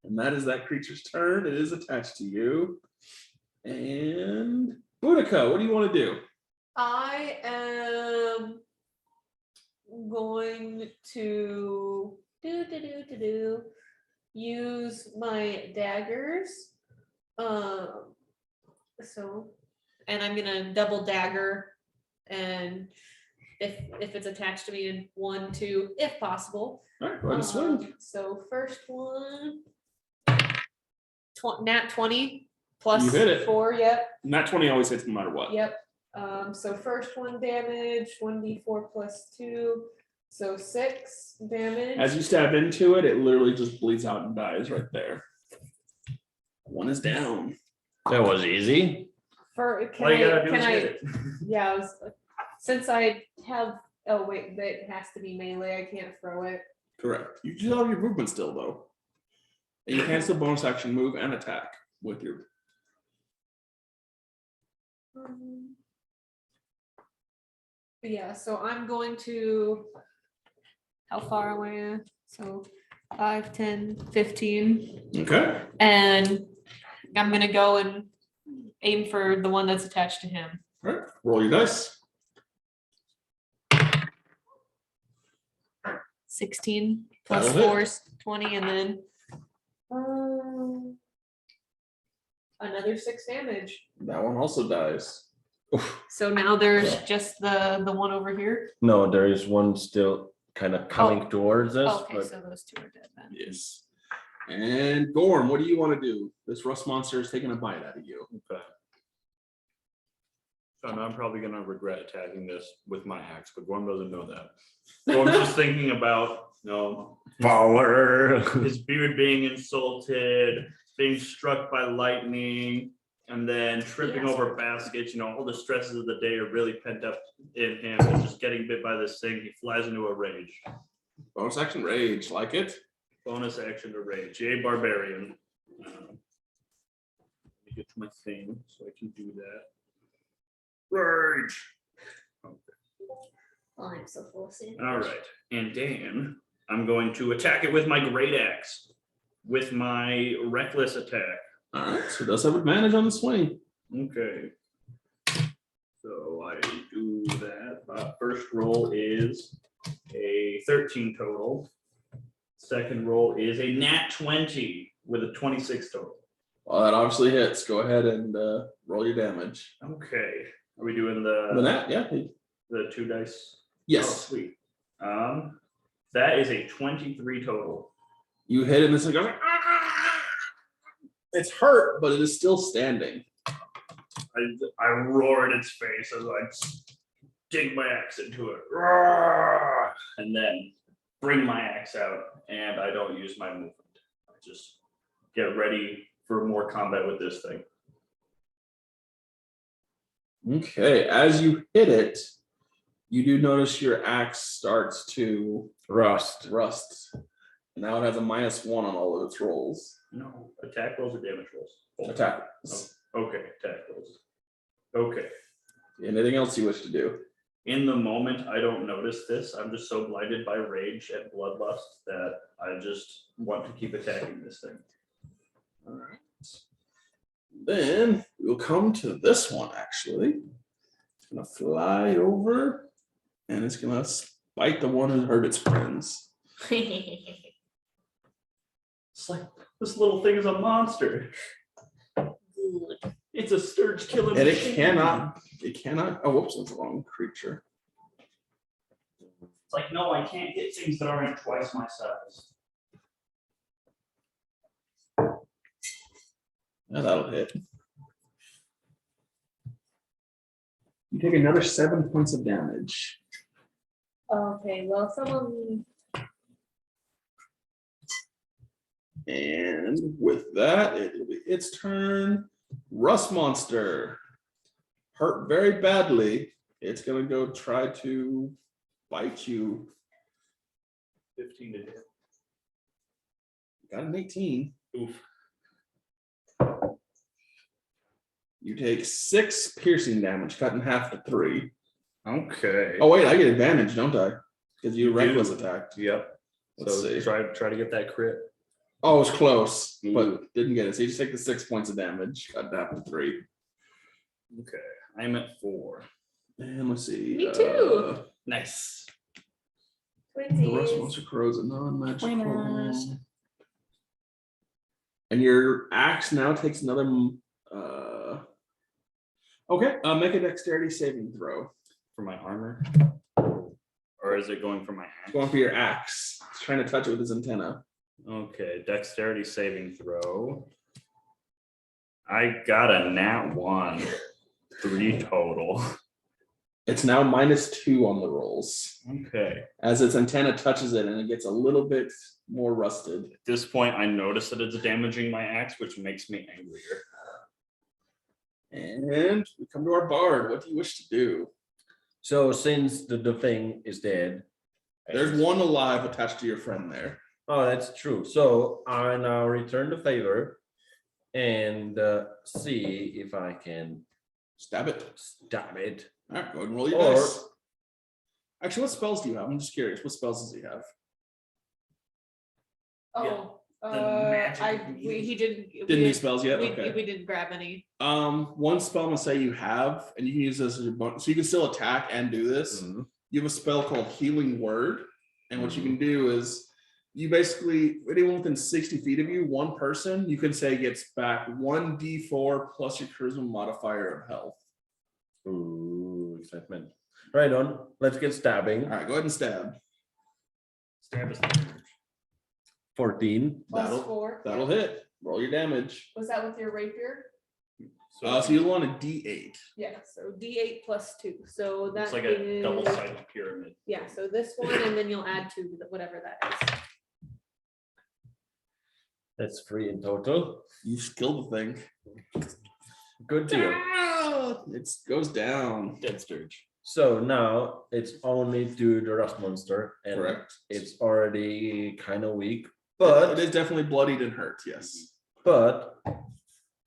and that is that creature's turn. It is attached to you. And Boudica, what do you want to do? I am going to use my daggers. And I'm gonna double dagger, and if it's attached to me in 1, 2, if possible. All right, go ahead and swing. So first one, nat 20 plus You hit it. 4. Yep. Nat 20 always hits no matter what. Yep. So first 1 damage, 1d4 plus 2, so 6 damage. As you stab into it, it literally just bleeds out and dies right there. One is down. That was easy. All you gotta do is hit it. Yeah, since I have. Oh wait, that has to be melee. I can't throw it. Correct. You still have your movement still though. And you can still bonus action move and attack with your. Yeah, so I'm going to. How far away? So 5, 10, 15. Okay. And I'm gonna go and aim for the one that's attached to him. All right. Roll your dice. 16 plus That'll hit. 4 is 20, and then Another 6 damage. That one also dies. So now there's just the one over here. No, there is one still kind of coming towards us, Okay, but so those two are dead then. Yes. And Gorm, what do you want to do? This rust monster is taking a bite out of you. Okay. So now I'm probably gonna regret attacking this with my axe, but Gorm doesn't know that. Gorm's just thinking about, power. his beard being insulted, being struck by lightning, and then tripping Yes. over baskets. All the stresses of the day are really pent up in him, and just getting bit by this thing. He flies into a rage. Bonus action rage, like it. Bonus action to rage. Yay, barbarian. Let me get to my thing so I can do that. Rage. Oh, I'm so full of sand. All right, and Dan, I'm going to attack it with my great axe, with my reckless attack. All right, so it does have advantage on the swing. Okay. So I do that. First roll is a 13 total. Second roll is a nat 20 with a 26 total. Well, that obviously hits. Go ahead and roll your damage. Okay. Are we doing The nat, yeah. the 2 dice? Oh, Yes. sweet. That is a 23 total. You hit it and this thing goes, "Ah!" It's hurt, but it is still standing. I roar in its face as I dig my axe into it. Roar! And then bring my axe out, and I don't use my movement. I just get ready for more combat with this thing. Okay, as you hit it, you do notice your axe starts to rust. And now it has a -1 on all of its rolls. No, attack rolls or damage rolls? Both. Attack. Okay, attack rolls. Okay. Anything else you wish to do? In the moment, I don't notice this. I'm just so blinded by rage and bloodlust that I just want to keep attacking this thing. All right. Then we'll come to this one actually. It's gonna fly over and it's gonna bite the one who hurt its friends. It's like this little thing is a monster. It's a sturge killing And machine. it cannot, oh whoops, that's the wrong creature. It's like, no, I can't get things that aren't twice my size. Yeah, that'll hit. You take another 7 points of damage. Okay, well, someone. And with that, it'll be its turn. Rust monster. Hurt very badly. It's gonna go try to bite you. 15 to hit. Got an 18. Oof. You take 6 piercing damage, cut in half to 3. Okay. Oh wait, I get advantage, don't I? Because you You reckless do. attacked. Yep. Let's So see. try to get that crit. Oh, it was close, Ooh. but didn't get it. So you just take the 6 points of damage, cut in half to 3. Okay. I'm at 4. And let's see. Me too. Nice. The rust Twinsies. monster crows a non-magical. Winners. And your axe now takes another. Okay, make a dexterity saving throw. For my armor? Or is it going for my axe? Going for your axe. It's trying to touch it with his antenna. Okay, dexterity saving throw. I got a nat 1. 3 total. It's now -2 on the rolls Okay. as its antenna touches it, and it gets a little bit more rusted. At this point, I notice that it's damaging my axe, which makes me angrier. And we come to our bard. What do you wish to do? so since the thing is dead. There's one alive attached to your friend there. Oh, that's true. So I now return the favor and see if I can Stab it. stab it. All right, go ahead and roll your Or- dice. Actually, what spells do you have? I'm just curious. What spells does he have? Oh, magic he didn't. Didn't do spells yet? Okay. We didn't grab any. One spell I'm gonna say you have, and you can use this as your bonus. So you can still attack and do this. Mhm. You have a spell called Healing Word, and what you can do is you basically, anyone within 60 feet of you, one person, you can say gets back 1d4 plus your charisma modifier of health. Ooh, excitement. Right on. Let's get stabbing. All right, go ahead and stab. Stab is 14. Plus That'll 4. that'll hit. Roll your damage. Was that with your rapier? So you'll want a d8. Yeah, so D8 plus 2. So It's that like a is- double-sided pyramid. Yeah, so this one, and then you'll add 2 to whatever that is. That's 3 in total. You skill the thing. Good deal. It goes down. Dead Sturge. So now it's only to the rust monster, and Correct. it's already kind of weak. But it But is definitely bloodied and hurt. Yes. but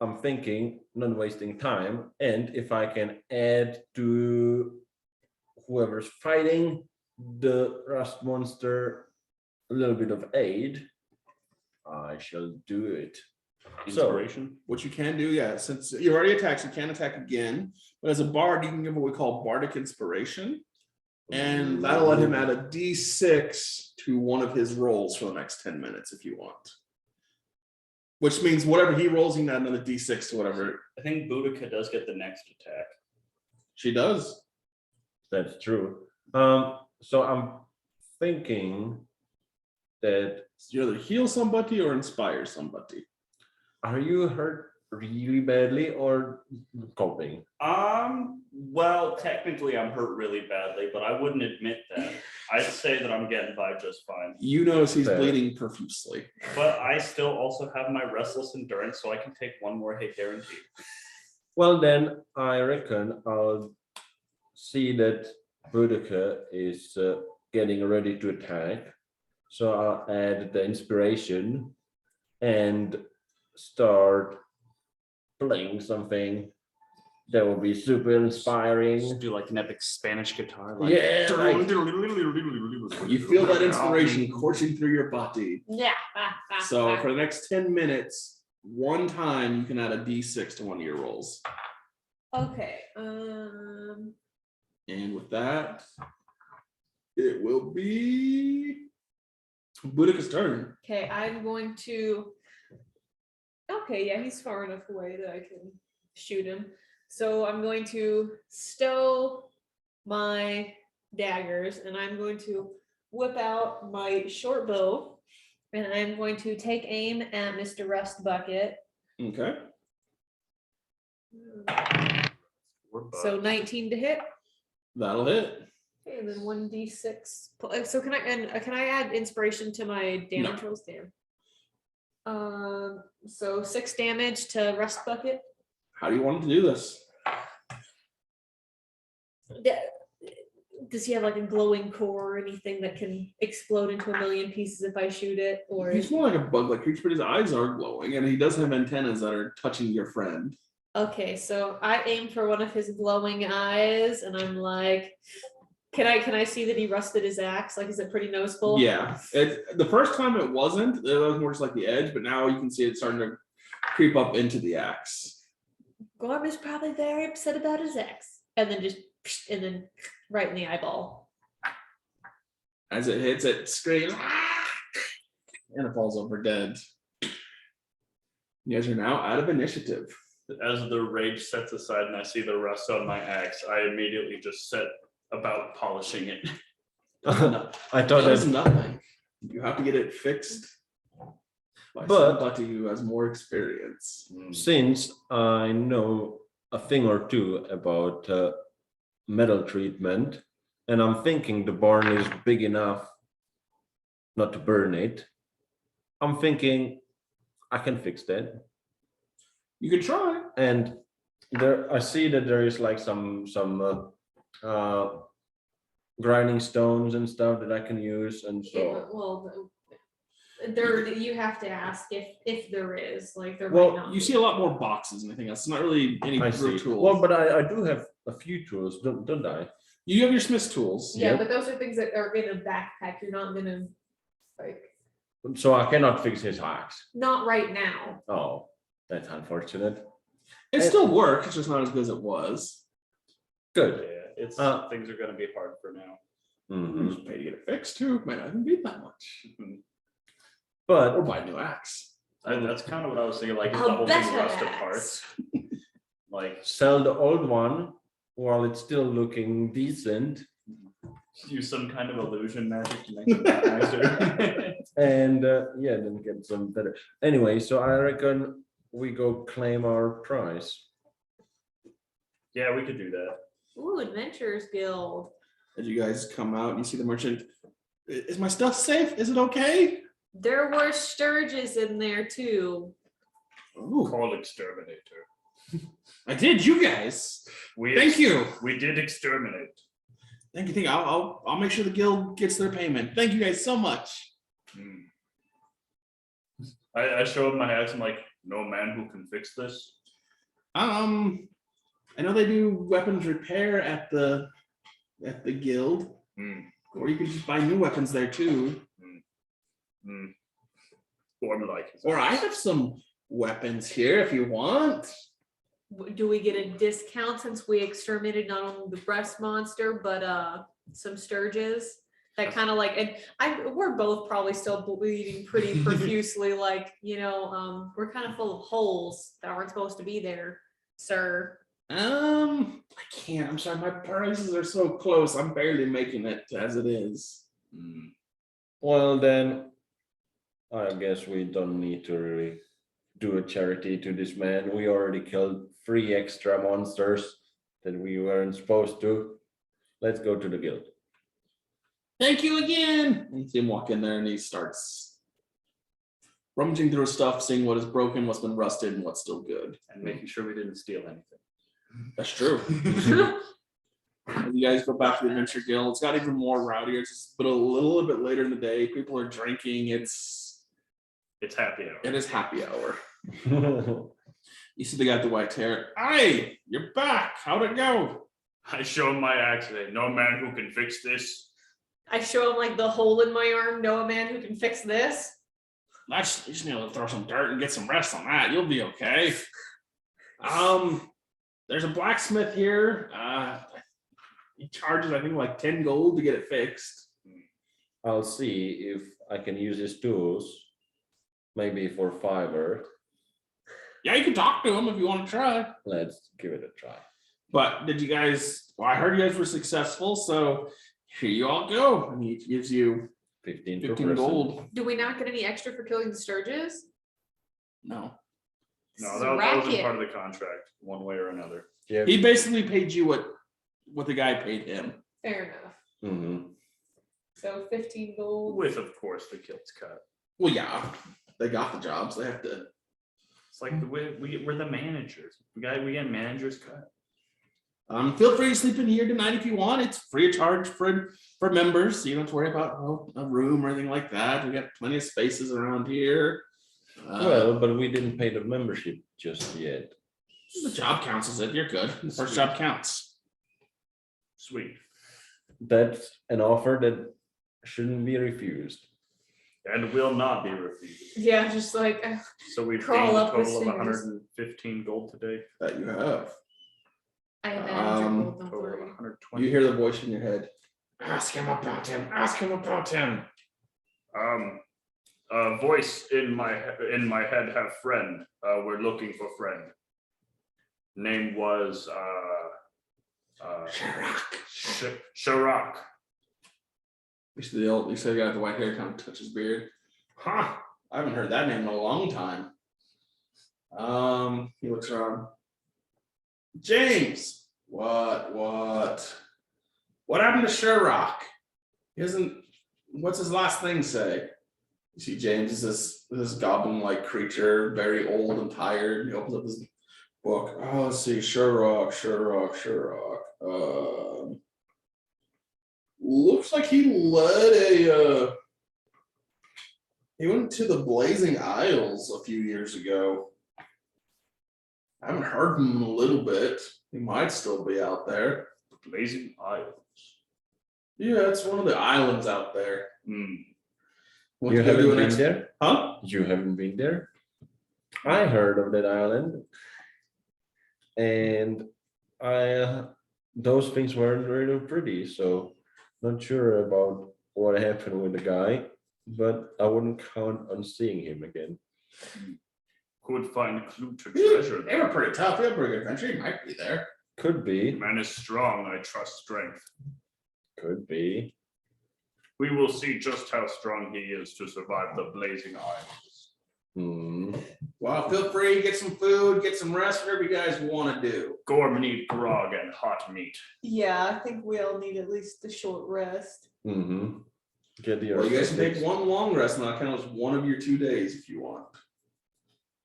I'm thinking, not wasting time, and if I can add to whoever's fighting the rust monster a little bit of aid, I shall do it. So Inspiration. What you can do, yeah, since you already attacked, you can attack again. But as a bard, you can give what we call bardic inspiration, and that'll let him add a d6 to one of his rolls for the next 10 minutes if you want. Which means whatever he rolls, you can add another d6 to whatever I think Boudica does get the next attack. she does. that's true. So I'm thinking that, You either heal somebody or inspire somebody. are you hurt really badly or coping? Well, technically I'm hurt really badly, but I wouldn't admit that. I'd say that I'm getting by just fine. You notice he's Fair. bleeding profusely. But I still also have my restless endurance, so I can take one more hit guaranteed. Well, then I reckon I'll see that Boudica is getting ready to attack. So I'll add the inspiration and start playing something that will be super inspiring. Just do like an epic Spanish guitar. Yeah, like- You feel that inspiration coursing through your body. Yeah. So for the next 10 minutes, one time you can add a d6 to one of your rolls. Okay. And with that, it will be Boudica's turn. Okay, I'm going to. Okay, yeah, he's far enough away that I can shoot him. So I'm going to stow my daggers, and I'm going to whip out my short bow, and I'm going to take aim at Mr. Rust Bucket. Okay. So 19 to hit. That'll hit. Okay, and then 1d6. So can I add inspiration to my damage rolls? Damn. So 6 damage to Rust Bucket. How do you want to do this? Does he have like a glowing core or anything that can explode into a million pieces if I shoot it? Or He's more like a bug-like creature, but his eyes are glowing, and he does have antennas that are touching your friend. okay, so I aim for one of his glowing eyes, and I'm like, can I see that he rusted his axe? Like, is it pretty noticeable? Yeah. The first time it wasn't. It was more just like the edge, but now you can see it starting to creep up into the axe. Gorm is probably very upset about his axe, and then right in the eyeball. As it hits, it screams, "Ah!" and it falls over dead. You guys are now out of initiative. As the rage sets aside and I see the rust on my axe, I immediately just set about polishing it. I thought Does that, nothing. You have to get it fixed by But- somebody who has more experience. since I know a thing or two about metal treatment, and I'm thinking the barn is big enough not to burn it, I'm thinking I can fix that. You can try. And there, I see that there is like some grinding stones and stuff that I can use, and so. Well, there you have to ask if there is, like, there Well, might not you be. see a lot more boxes and anything else. It's not really any I real see. tools. Well, but I do have a few tools, don't I? You have your smith's tools. Yeah, Yep. but those are things that are in a backpack. You're not gonna, like, So I cannot fix his axe. not right now. Oh, that's unfortunate. It still works. It's just not as good as it was. Good. Yeah, it's things are gonna be hard for now. Mhm. Just pay to get it fixed too. Might not even be that much. But Or buy a new axe. That's kind of what I was thinking. Like, is A the whole thing better rusted axe. parts? Like, sell the old one while it's still looking decent, use some kind of illusion magic to make it look nicer. and yeah, then get some better. Anyway, so I reckon we go claim our prize. Yeah, we could do that. Ooh, Adventurers Guild. As you guys come out, you see the merchant. Is my stuff safe? Is it okay? There were sturges in there too. Oh, Call exterminator. I did. You guys. Thank you. We did exterminate. Thank you. Thank you. I'll make sure the guild gets their payment. Thank you guys so much. Hmm. I show him my axe. I'm like, no man who can fix this. I know they do weapons repair at the guild, Hmm. or you could just buy new weapons there too. Hmm. Or I'm like, Or I have some weapons here if you want. Do we get a discount since we exterminated not only the breast monster, but some sturges? That kind of like, and we're both probably still bleeding pretty profusely, like, we're kind of full of holes that aren't supposed to be there, sir. I can't. I'm sorry. My prices are so close. I'm barely making it as it is. Well, then I guess we don't need to really do a charity to this man. We already killed 3 extra monsters that we weren't supposed to. Let's go to the guild. Thank you again. And you see him walk in there and he starts rummaging through his stuff, seeing what is broken, what's been rusted, and what's still good. and making sure we didn't steal anything. That's true. As you guys go back to the Adventure Guild, it's got even more rowdier. It's just but a little bit later in the day. People are drinking. It's happy hour. It is happy hour. You see the guy with the white hair. Hey, you're back. How'd it go? I show him my axe. No man who can fix this. I show him like the hole in my arm. Know a man who can fix this. You just need to throw some dirt and get some rest on that. You'll be okay. There's a blacksmith here. He charges, I think, like 10 gold to get it fixed. I'll see if I can use his tools, maybe for fiver. Yeah, you can talk to him if you want to try. Let's give it a try. But did you guys? Well, I heard you guys were successful, so here you all go. And he gives you 15 per 15 person. gold. Do we not get any extra for killing the sturges? No, This No, is a that wasn't racket. part of the contract, one way or another. Yeah. he basically paid you what the guy paid him. Fair enough. Mhm. So 15 gold. With, of course, the guild's cut. Well, yeah, they got the jobs. They have to. It's like we're the managers. We get managers cut. Feel free to sleep in here tonight if you want. It's free of charge for members. So you don't have to worry about a room or anything like that. We got plenty of spaces around here. Well, but we didn't pay the membership just yet. The job counts as it. You're good. The first job counts. Sweet. That's an offer that shouldn't be refused. And will not be refused. Yeah, just like So we've Crawl gained a up the total of stairs. 115 gold today. That you have. I have Um, gold, don't Total of worry. 120. You hear the voice in your head. Ask him about him. Ask him about him. A voice in my head have friend. We're looking for friend. Name was Sharak. You see the guy with the white hair kind of touch his beard. Huh. I haven't heard that name in a long time. He looks around. James. What happened to Sherrock? He isn't. What's his last thing say? You see, James is this goblin-like creature, very old and tired. He opens up his book. Oh, let's see, Sherrock. Looks like he led he went to the Blazing Isles a few years ago. I haven't heard from him in a little bit. He might still be out there. Blazing Isles. Yeah, it's one of the islands out there. Want You to go do haven't an been there? Huh? You haven't been there? I heard of that island. And those things weren't really pretty, so not sure about what happened with the guy. but I wouldn't count on seeing him again. Could find a clue to They treasure. were pretty tough. They had a pretty good adventure. He might be there. Could be, Man is strong. I trust strength. could be. We will see just how strong he is to survive the blazing isles. Hmm. Well, feel free to get some food, get some rest, whatever you guys want to do. Gorm need grog and hot meat. Yeah, I think we all need at least a short rest. Mm-hmm. Get the Well, you guys can take arithmetics. one long rest, and I'll count as one of your 2 days if you want.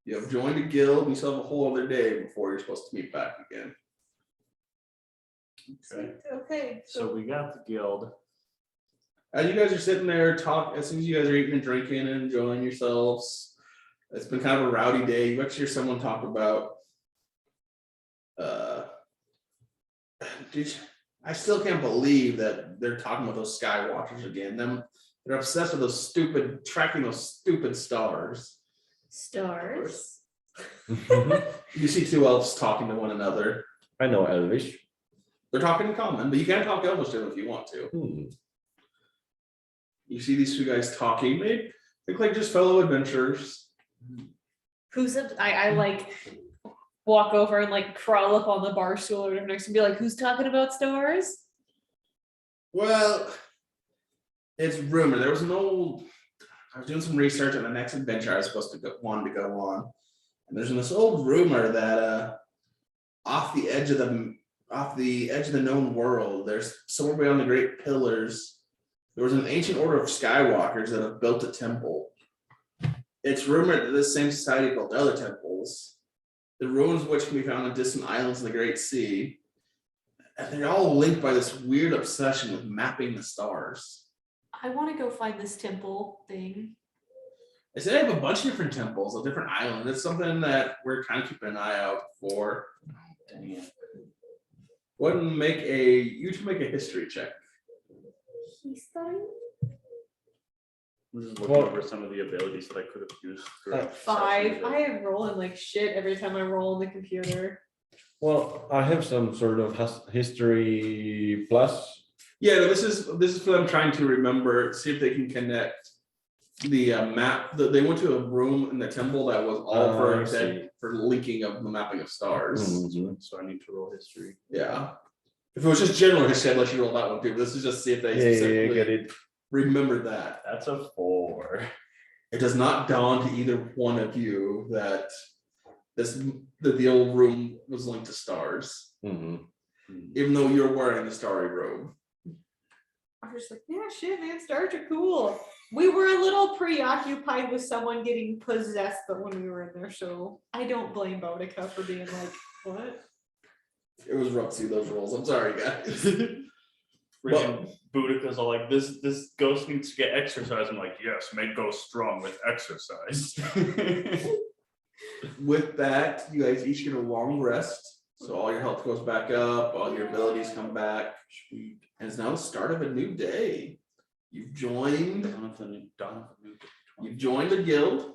You have joined a guild, and you still have a whole other day before you're supposed to meet back again. Okay. Okay, So we got the guild. As you guys are sitting there as soon as you guys are eating and drinking and enjoying yourselves, it's been kind of a rowdy day. You actually hear someone talk about, I still can't believe that they're talking about those sky watchers again. They're obsessed with tracking those stupid stars. stars. You see 2 elves talking to one another. I know Elvish. They're talking in common, but you can talk Elvish to them if you want to. You see these 2 guys talking. They look like just fellow adventurers. I like walk over and like crawl up on the bar stool or whatever next and be like, who's talking about stars? Well, it's rumor. There was an old. I was doing some research on the next adventure I was supposed to wanted to go on, and there's this old rumor that off the edge of the known world, there's somewhere beyond the Great Pillars, there was an ancient order of Skywalkers that have built a temple. It's rumored that this same society built other temples, the ruins of which can be found on distant islands in the Great Sea. And they're all linked by this weird obsession with mapping the stars. I want to go find this temple thing. They say they have a bunch of different temples on different islands. It's something that we're kind of keeping an eye out for. Dang it. Go ahead and you two make a history check. I'm just looking over some of the abilities that I could have used. throughout the 5. session. I am rolling like shit every time I roll on the computer. Well, I have some sort of history plus. Yeah, no, this is for them trying to remember, see if they can connect the map. They went to a room in the temple that was all I see. for linking of the mapping of stars. Mhm. So I need to roll history. Yeah. If it was just general history, I'd let you roll that one too. But this is just see if they Yeah, specifically get it. remember that. That's a 4. It does not dawn to either one of you that the old room was linked to stars, Mhm. even though you're wearing the starry robe. I'm just like, yeah, shit, man, stars are cool. We were a little preoccupied with someone getting possessed, but when we were in there, so I don't blame Boudica for being like, what? It was rough to see those rolls. I'm sorry, guys. Freaking Boudica's all like, this ghost needs to get exercise. I'm like, yes, make ghosts strong with exercise. With that, you guys each get a long rest. So all your health goes back up, all your abilities come back. And it's now the start of a new day. You've joined a guild.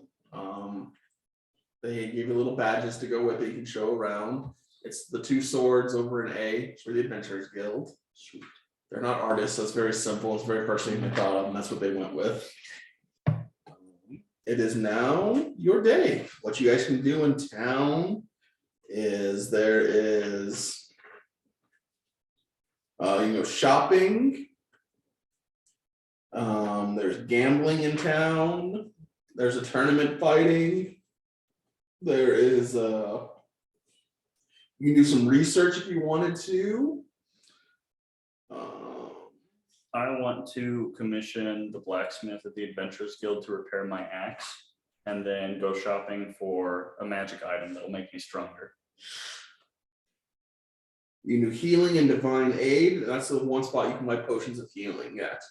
They gave you little badges to go with it you can show around. It's the 2 swords over an A. It's for the Adventurers Guild. Sweet. They're not artists, so it's very simple. It's very personally thought of, and that's what they went with. It is now your day. What you guys can do in town is shopping. There's gambling in town. There's a tournament fighting. There is you can do some research if you wanted to. I want to commission the blacksmith at the Adventurers Guild to repair my axe, and then go shopping for a magic item that'll make me stronger. You can do healing and divine aid. That's the one spot you can buy potions of healing at.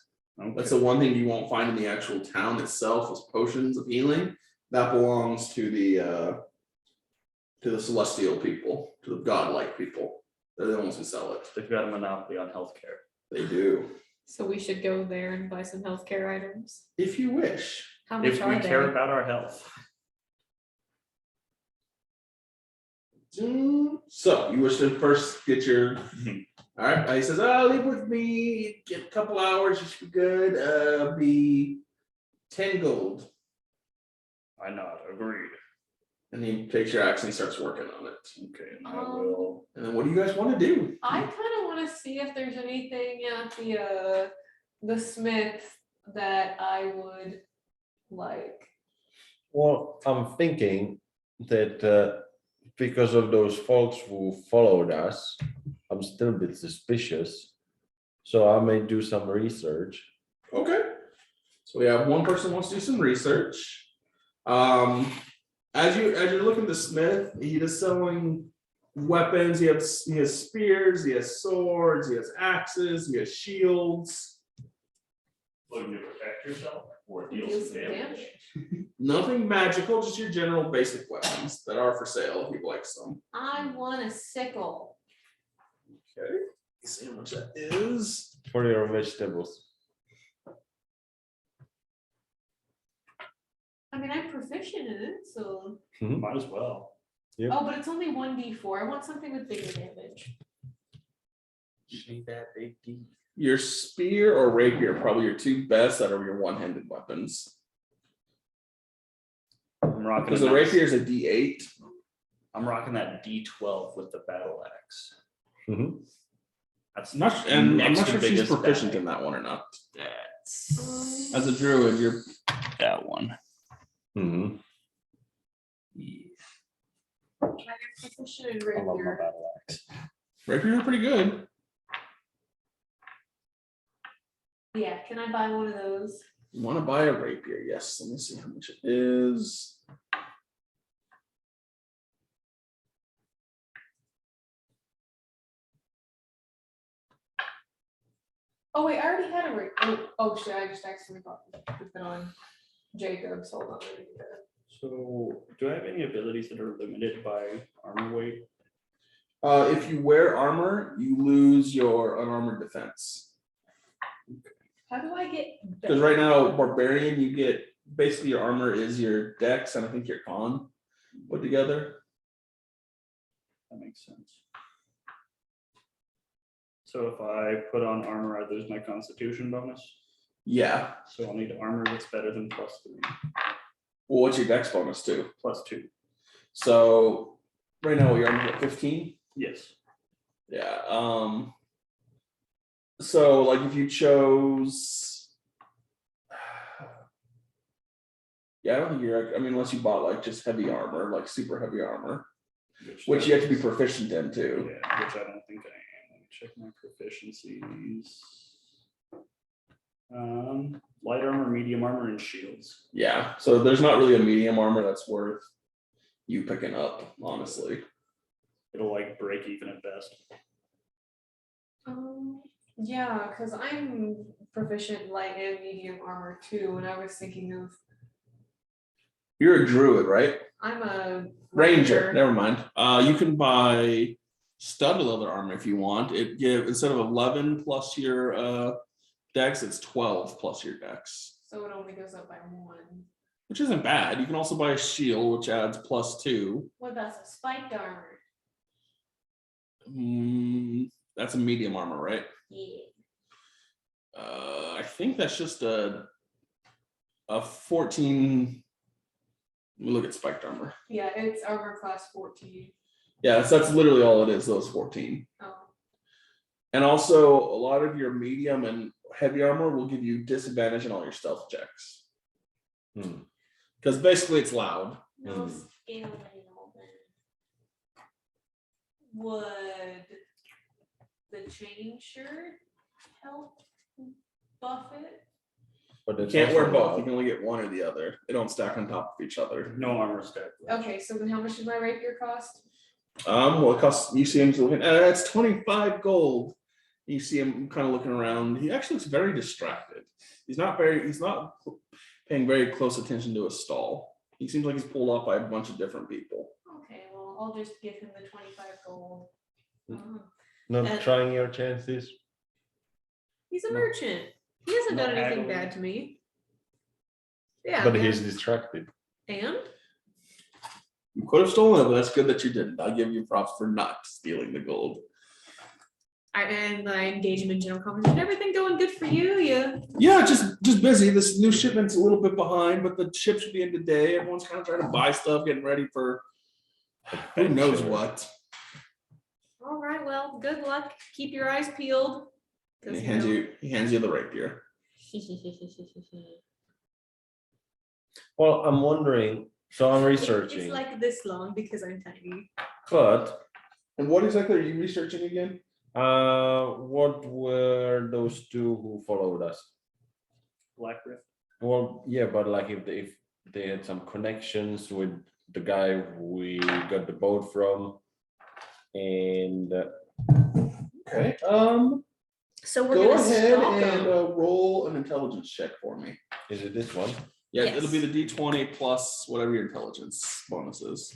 Okay. That's the one thing you won't find in the actual town itself is potions of healing. That belongs to the celestial people, to the godlike people. They're the ones who sell it. They've got a monopoly on healthcare. They do. So we should go there and buy some healthcare items. If you wish. How much If are we they? care about our health. So you wish to first get your. All right. He says, "Oh, leave with me. Get a couple hours. You should be good. 10 gold. I nod. Agreed. And he takes your axe and he starts working on it. Okay, and I will. And then what do you guys want to do? I kind of want to see if there's anything at the smith that I would like. Well, I'm thinking that because of those folks who followed us, I'm still a bit suspicious. So I may do some research. Okay. So we have one person wants to do some research. As you're looking at the smith, he is selling weapons. He has spears, he has swords, he has axes, he has shields. Looking to protect yourself or Deal deal some some damage. Nothing magical, just your general basic weapons that are for sale if you'd like some. I want a sickle. Okay. Let's see how much that is. For your vegetables. I mean, I'm proficient in it, so. Might as well. Yep. Oh, but it's only 1d4. I want something with bigger damage. See that AD. Your spear or rapier are probably your two best that are your one-handed weapons. I'm rocking Because the a nice- rapier is a D8. I'm rocking that D12 with the battle axe. Mhm. That's I'm not next sure to if she's biggest proficient bag. in that one or not. That's As a druid, you're that one. Mhm. Yeah. I'm proficient in I love my rapier. battle axe. rapier are pretty good. Yeah, can I buy one of those? You want to buy a rapier? Yes. Let me see how much it is. Oh wait, I already had a rapier. Oh shit, I just accidentally put it on Jacob's. Hold on. let me get that. So, do I have any abilities that are limited by armor weight? If you wear armor, you lose your unarmored defense. How do I get? Because right now, barbarian, you get basically your armor is your dex and I think your con put together. That makes sense. So if I put on armor, I lose my constitution bonus. Yeah. So I'll need armor that's better than +3, Well, what's your dex bonus too? +2. So right now, your armor at 15. Yes. Yeah. So like if you chose, yeah, I don't think you're. I mean, unless you bought like just heavy armor, like super heavy armor, which you have to be proficient in too. Yeah, which I don't think I am. Let me check my proficiencies. Light armor, medium armor, and shields. Yeah. So there's not really a medium armor that's worth you picking up, honestly. It'll like break even at best. Yeah, because I'm proficient in light and medium armor too, and I was thinking of You're a druid, right? I'm a Ranger. Never mind. You can buy studded leather armor if you want. It give instead of 11 plus your dex, it's 12 plus your dex, So it only goes up by 1. which isn't bad. You can also buy a shield, which adds +2. What about some spiked armor? That's a medium armor, right? Yeah. I think that's just a 14. Let me look at spiked armor. Yeah, it's armor class 14. Yeah, so that's literally all it is, those 14. Oh. And also, a lot of your medium and heavy armor will give you disadvantage in all your stealth checks. Because basically it's loud. No scaling all then. Would the chain shirt help buff it? But You it's can't wear also both. loud. You can only get one or the other. They don't stack on top of each other. No armor stack. Okay, so then how much does my rapier cost? Well, it costs. You see him looking. It's 25 gold. You see him kind of looking around. He actually looks very distracted. He's not paying very close attention to his stall. He seems like he's pulled off by a bunch of different people. Okay, well, I'll just give him the 25 gold. Not And- trying your chances. He's a No. merchant. He hasn't No done anything haggling. bad to me. Yeah. But man. he's distracted. And You could have stolen it, but that's good that you didn't. I'll give you props for not stealing the gold. And I engage him in general conversation. Everything going good for you? Yeah, just busy. This new shipment's a little bit behind, but the ship should be in today. Everyone's kind of trying to buy stuff, getting ready for who knows Adventure. what. All right. Well, good luck. Keep your eyes peeled. And 'Cause, he hands you the rapier. Well, I'm wondering, so I'm It's researching, like this long because I'm tiny. but And what exactly are you researching again? what were those two who followed us? Black Rift. Well, yeah, but like if they had some connections with the guy we got the boat from, and Okay. So we're Go gonna ahead stalk and 'em. roll an intelligence check for me. is it this one? Yeah, Yes. it'll be the D20 plus whatever your intelligence bonus is.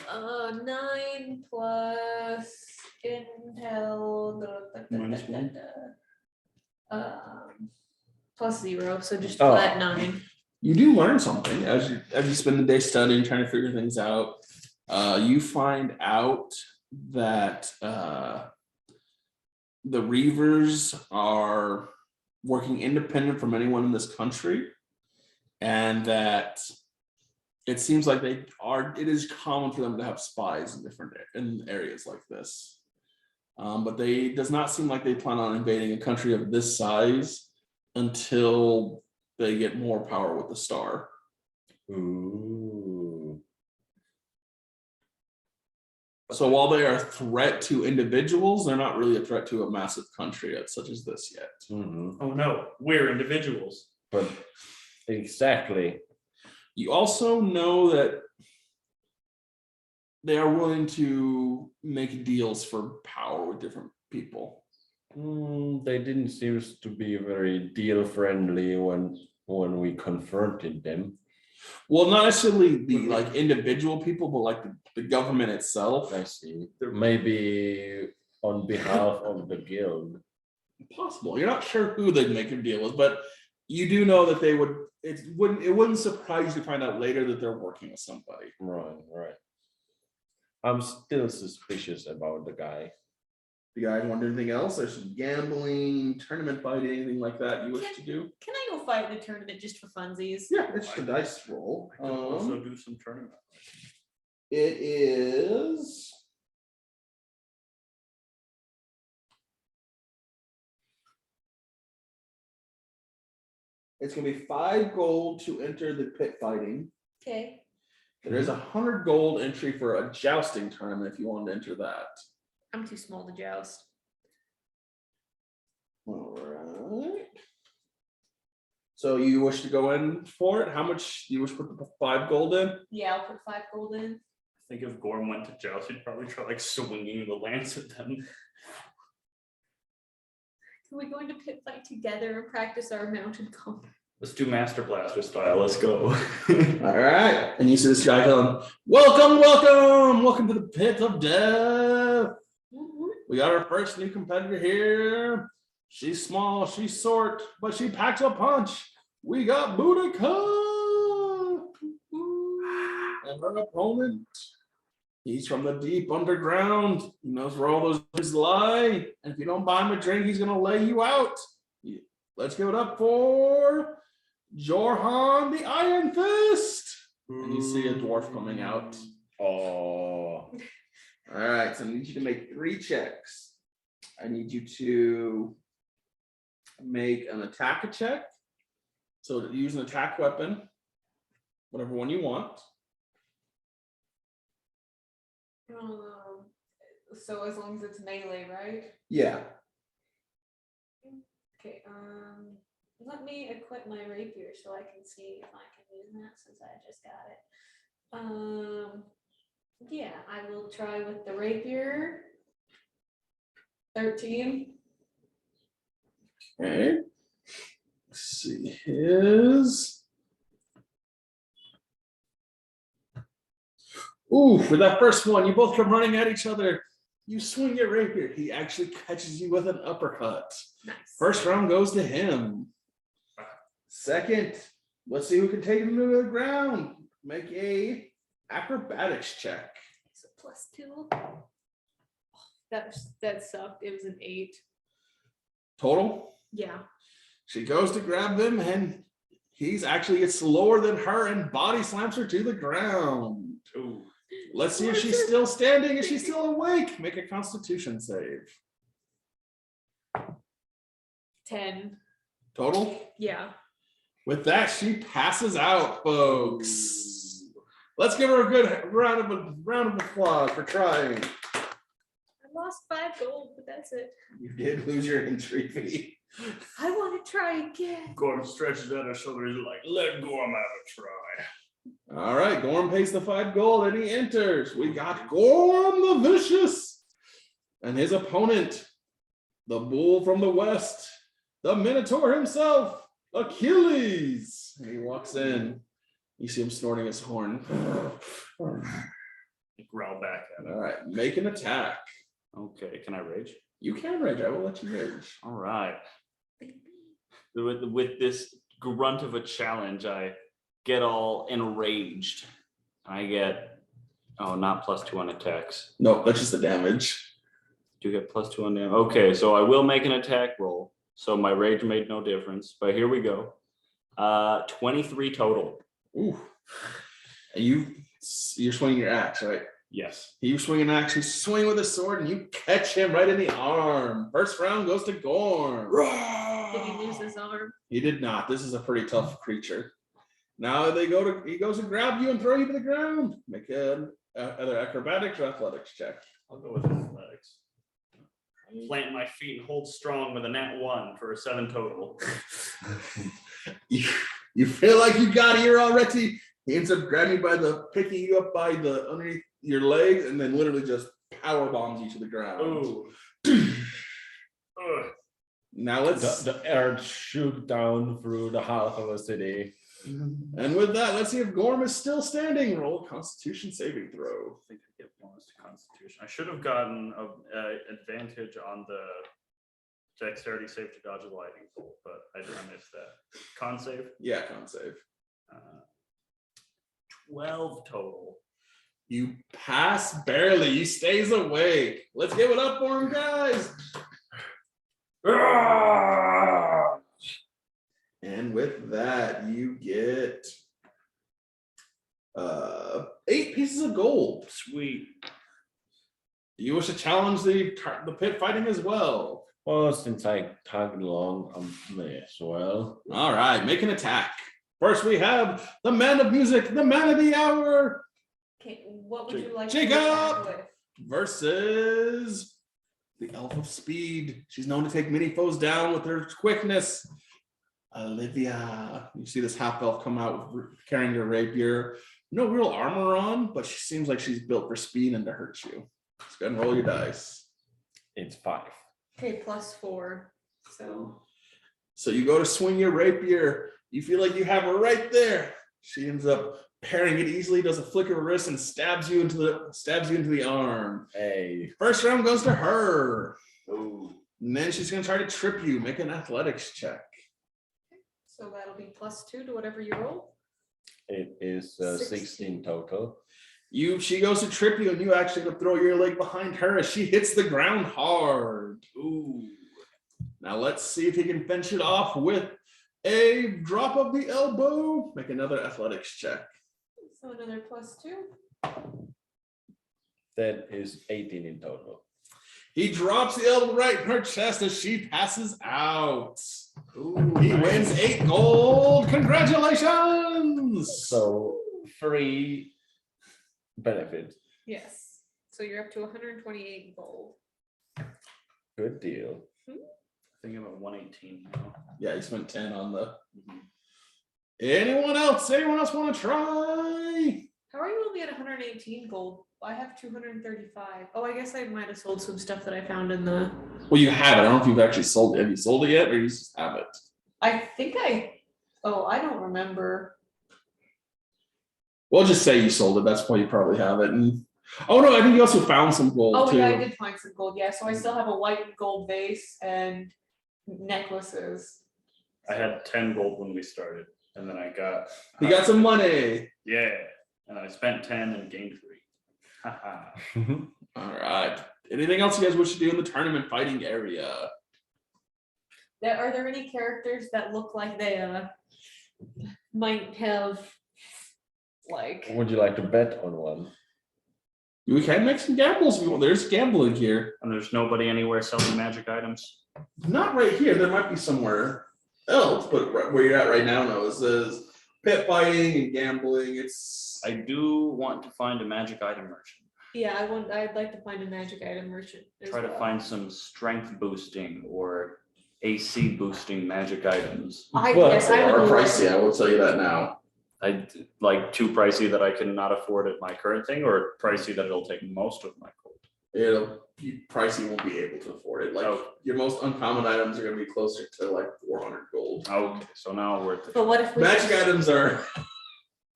9 plus intel. -1. Plus 0, so just Oh. flat 9. You do learn something as you spend the day studying, trying to figure things out. You find out that the Reavers are working independent from anyone in this country, and that it seems like it is common for them to have spies in areas like this. But does not seem like they plan on invading a country of this size until they get more power with the star. Ooh. So while they are a threat to individuals, they're not really a threat to a massive country such as this yet. Mhm. Oh no, we're individuals. But exactly. You also know that they are willing to make deals for power with different people. They didn't seem to be very deal friendly when we confronted them. Well, not necessarily the like individual people, but like the government itself. I see. Maybe on behalf of the guild. Possible. You're not sure who they'd make a deal with, but you do know that they would. It wouldn't surprise you to find out later that they're working with somebody. Right. I'm still suspicious about the guy. The guy want anything else? There's some gambling, tournament fighting, anything like that you wish to do? Can I go fight in the tournament just for funsies? Yeah, it's just a dice roll. I could also do some tournament. It is. It's gonna be 5 gold to enter the pit fighting. Okay. There's 100 gold entry for a jousting tournament if you want to enter that. I'm too small to joust. All right. So you wish to go in for it? How much do you wish to put the 5 gold in? Yeah, I'll put 5 gold in. I think if Gorm went to joust, he'd probably try like swinging the lance at them. Can we go into pit fight together and practice our mounted combat? Let's do Master Blaster style. Let's go. All right. And you see this guy going, welcome to the pit of death. We got our first new competitor here. She's small, she's short, but she packs a punch. We got Boudica. And her opponent, he's from the deep underground. He knows where all those things lie. And if you don't buy him a drink, he's gonna lay you out. Let's give it up for Jorhan the Iron Fist. And you see a dwarf coming out. Oh. All right, so I need you to make 3 checks. I need you to make an attack check. So use an attack weapon, whatever one you want. So as long as it's melee, right? Yeah. Okay, let me equip my rapier so I can see if I can use that since I just got it. Yeah, I will try with the rapier. 13. Okay. Let's see his. Ooh, for that first one, you both come running at each other. You swing your rapier. He actually catches you with an uppercut. Nice. First round goes to him. Second, let's see who can take him to the ground. Make a acrobatics check. So +2. That sucked. It was an 8. Total. Yeah. She goes to grab him, and he's actually gets lower than her and body slams her to the ground. Ooh. Let's see if she's still standing. Is she still awake? Make a Constitution save. 10. Total. Yeah. With that, she passes out, folks. Let's give her a good round of applause for trying. I lost 5 gold, but that's it. You did lose your entry fee. I want to try again. Gorm stretches out his shoulders like, let Gorm have a try. All right, Gorm pays the 5 gold and he enters. We got Gorm the Vicious and his opponent, the bull from the west, the Minotaur himself, Achilles. And he walks in. You see him snorting his horn. Growl back at him. All right, make an attack. Okay, can I rage? You can rage. I will let you rage. All right. With this grunt of a challenge, I get all enraged. I get, not +2 on attacks. No, that's just the damage. Do you get +2 on damage? Okay, so I will make an attack roll. So my rage made no difference, but here we go. 23 total. Ooh. And you're swinging your axe, right? Yes. You swing an axe, you swing with a sword, and you catch him right in the arm. First round goes to Gorm. Did he lose his arm? He did not. This is a pretty tough creature. Now he goes to grab you and throw you to the ground. Make either acrobatics or athletics check. I'll go with athletics. Plant my feet and hold strong with a nat 1 for a 7 total. You feel like you got here already. He ends up picking you up by the underneath your legs, and then literally just power bombs you to the ground. Ooh. Now let's The earth shook down through the heart of the city. and with that, let's see if Gorm is still standing. Roll a Constitution saving throw. I think I get bonus to Constitution. I should have gotten an advantage on the dexterity save to dodge a lightning bolt, but I missed that. Con save? Yeah, con save. 12 total. You pass barely. He stays awake. Let's give it up for him, guys. And with that, you get 8 pieces of gold. Sweet. Do you wish to challenge the pit fighting as well? Well, since I tagged along, I may as well. All right, make an attack. First, we have the man of music, the man of the hour, Okay, what would you like Jacob! to attack with? versus the elf of speed. She's known to take many foes down with her quickness. Olivia. You see this half elf come out carrying her rapier. No real armor on, but she seems like she's built for speed and to hurt you. Let's go ahead and roll your dice. It's 5. Okay, +4. So You go to swing your rapier. You feel like you have her right there. She ends up parrying it easily, does a flick of her wrist, and stabs you into the arm. Hey. First round goes to her. Ooh. And then she's gonna try to trip you. Make an athletics check. that'll be +2 to whatever you roll. It is 16 total. She goes to trip you, and you actually go throw your leg behind her as she hits the ground hard. Ooh. Now let's see if he can finish it off with a drop of the elbow. Make another athletics check. So another +2. That is 18 in total. He drops the elbow right in her chest as she passes out. Ooh, He nice. wins 8 gold. Congratulations. So 3 benefit. Yes. So you're up to 128 gold. Good deal. I think I'm at 118 now. Yeah, he spent 10 on the. Anyone else? Anyone else want to try? How are you only at 118 gold? I have 235. Oh, I guess I might have sold some stuff that I found in the. Well, you have it. I don't know if you've actually sold it. Have you sold it yet, or you just have it? I think I. Oh, I don't remember. Well, just say you sold it. That's why you probably have it. And oh no, I think you also found some gold Oh too. yeah, I did find some gold. Yeah, so I still have a white and gold vase and necklaces. I had 10 gold when we started, and then I got. You got some money. Yeah, and I spent 10 and gained 3. Haha. All right. Anything else you guys wish to do in the tournament fighting area? Are there any characters that look like they might have like? Would you like to bet on one? We can make some gambles if you want. There's gambling here. And there's nobody anywhere selling magic items. Not right here. There might be somewhere else, but where you're at right now, no. This is pit fighting and gambling. It's I do want to find a magic item merchant. Yeah, I'd like to find a magic item merchant. as Try to well. find some strength boosting or AC boosting magic items. Well, Yes, I they would are love pricey. I will tell you that now. I like too pricey that I cannot afford at my current thing, or pricey that it'll take most of my gold. It'll be pricey. Won't be able to afford it. Like your most uncommon items are going to be closer to like 400 gold. Okay, so now worth it. But what if we Magic items are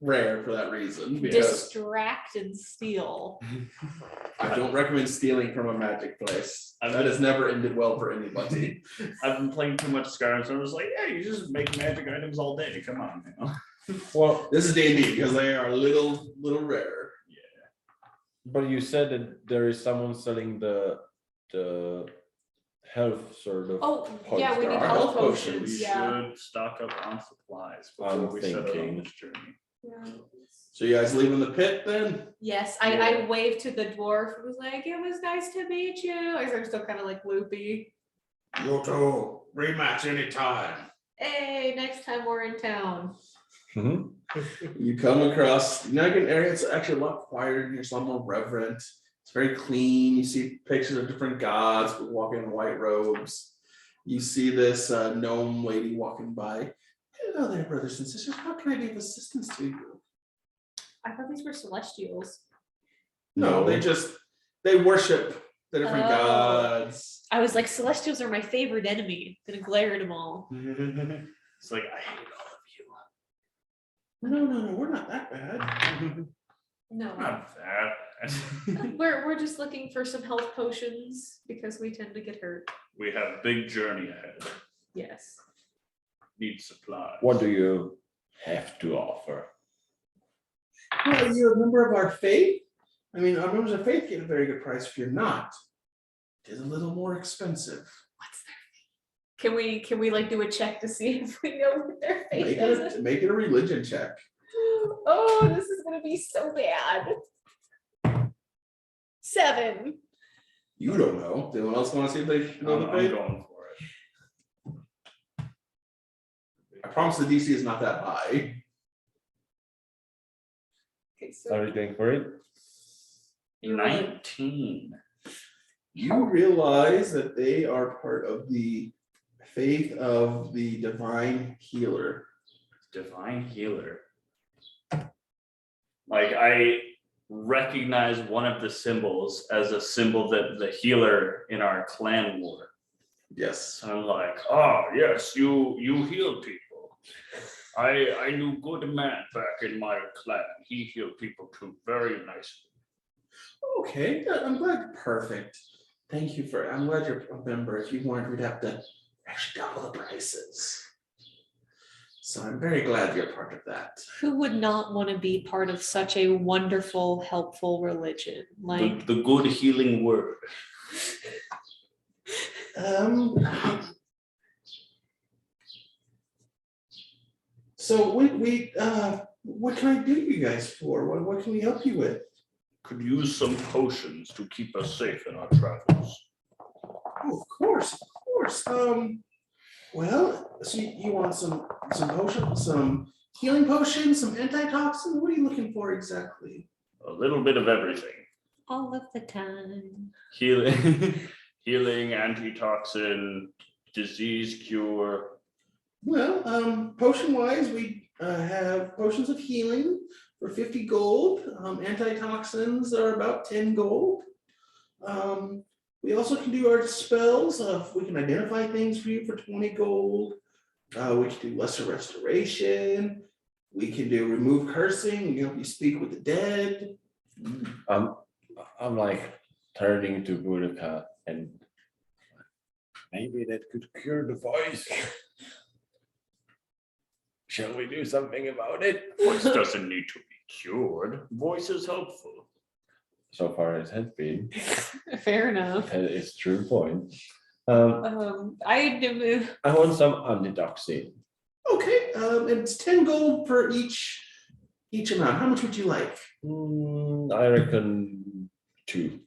rare for that reason. Because distract and steal? I don't recommend stealing from a magic place. That has never ended well for anybody. I've been playing too much Skyrim, so I was like, yeah, you just make magic items all day. Come on, you know. Well, This is D&D because they are a little rare. but you said that there is someone selling the health sort of. Oh, yeah, we There need are health health potions. potions. We Yeah. should stock up on supplies I'm before we set out on thinking. this journey. Yeah. So you guys leaving the pit then? Yes, I waved to the dwarf who was like, it was nice to meet you. I'm still kind of like loopy. You too. Rematch anytime. Hey, next time we're in town. Mhm. You come across, you know, like an area that's actually a lot quieter and it's a lot more reverent. It's very clean. You see pictures of different gods walking in white robes. You see this gnome lady walking by. Hello there, brothers and sisters. How can I be of assistance to you? I thought these were celestials. No, No. they worship the different Oh. gods. I was like, celestials are my favorite enemy. Gonna glare at them all. It's like I hate all No, we're not that bad. of you. No. Not that. We're just looking for some health potions because we tend to get hurt. We have a big journey ahead. Yes. Need supplies. What do you have to offer? Well, you're a member of our faith. I mean, our members of faith get a very good price. If you're not, it is a little more expensive. Can we like do a check to see if we know what their fate is? Make it a religion check. Oh, this is gonna be so bad. 7. You don't know. Does anyone else want to see if they know the I'm faith? going for it. I promise the DC is not that high. Okay, so Are you going for it? you roll it. 19. You realize that they are part of the faith of the divine healer. Divine healer. Like I recognize one of the symbols as a symbol that the healer in our clan wore. Yes. So I'm like, oh yes, you heal people. I knew good man back in my clan. He healed people too, very nicely. Okay, I'm glad. Perfect. Thank you for. I'm glad you're a member. If you weren't, we'd have to actually double the prices. So I'm very glad you're part of that. Who would not want to be part of such a wonderful, helpful religion? Like, The good healing word. So what can I do you guys for? What can we help you with? Could use some potions to keep us safe in our travels. Oh, of course. Well, so you want some potions, some healing potions, some antitoxin? What are you looking for exactly? A little bit of everything. all of the time. Healing, antitoxin, disease cure. Well, potion wise, we have potions of healing for 50 gold. Antitoxins are about 10 gold. We also can do our spells. We can identify things for you for 20 gold. We can do lesser restoration. We can do remove cursing. We can help you speak with the dead. I'm like turning to Boudica and maybe that could cure the voice. Shall we do something about it? Voice doesn't need to be cured. Voice is helpful. so far it has been. Fair enough. It's true point. I do. I want some antitoxin. Okay, it's 10 gold for each amount. How much would you like? I reckon 2.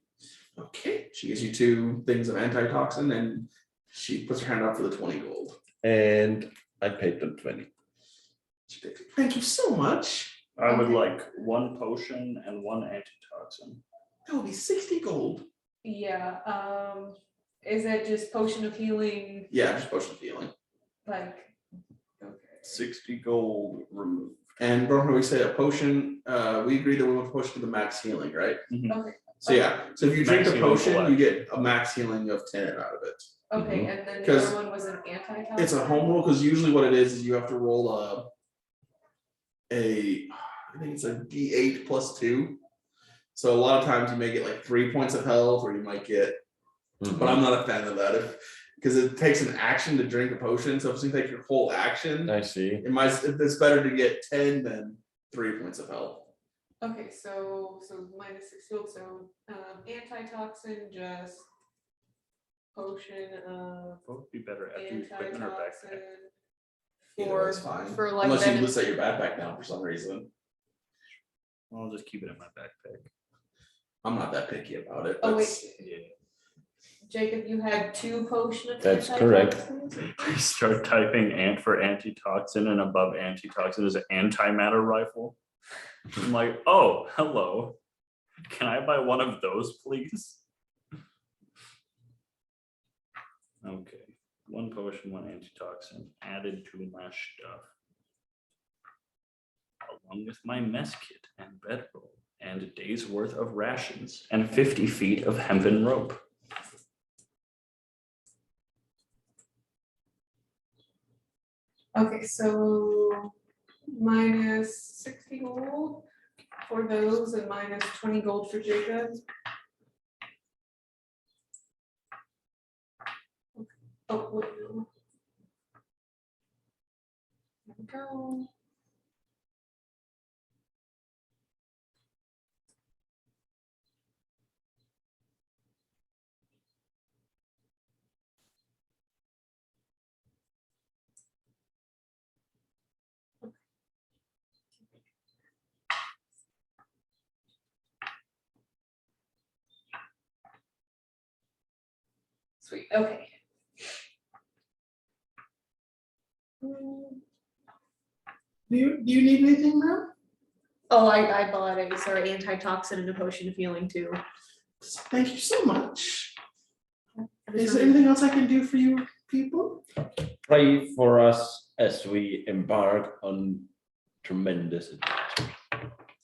Okay, she gives you 2 things of antitoxin, and she puts her hand out for the 20 gold. And I paid them 20. Thank you so much. I would Okay. like 1 potion and 1 antitoxin. That will be 60 gold. Yeah. Is it just potion of healing? Yeah, just potion of healing. Like. Okay. 60 gold removed. And remember, we say a potion. We agreed that we want a potion to the max healing, right? Okay. So yeah. So if you drink Max a healing potion, for you get a max healing of 10 out of it. Okay, and then the 'Cause other one was an antitoxin? It's a home rule because usually what it is you have to roll I think it's a D8 plus 2. So a lot of times you may get like 3 points of health, or you might get, but I'm not a fan of that because it takes an action to drink a potion. So if you take your whole action, I see. it's better to get 10 than 3 points of health. Okay, so minus 6 gold, so antitoxin, just potion of What would be better after your equipment or backpack? antitoxin. Either way is fine. For like Unless you venom- list out your backpack down for some reason. I'll just keep it in my backpack. I'm not that picky about it. Oh, wait. That's- Yeah. Jacob, you had 2 potion of That's correct. antitoxins? I start typing ant for antitoxin, and above antitoxin is an antimatter rifle. I'm like, oh, hello. Can I buy one of those, please? Okay, 1 potion, 1 antitoxin added to my stuff. Along with my mess kit and bedroll and a day's worth of rations and 50 feet of hempen rope. Okay, so minus 60 gold for those and minus 20 gold for Jacob. Oh, wait, no. There we go. Sweet, okay. Do you need anything, ma'am? Oh, I bought a, sorry, antitoxin and a potion of healing too. Thank you so much. Is there anything else I can do for you people? Pray for us as we embark on tremendous adventure.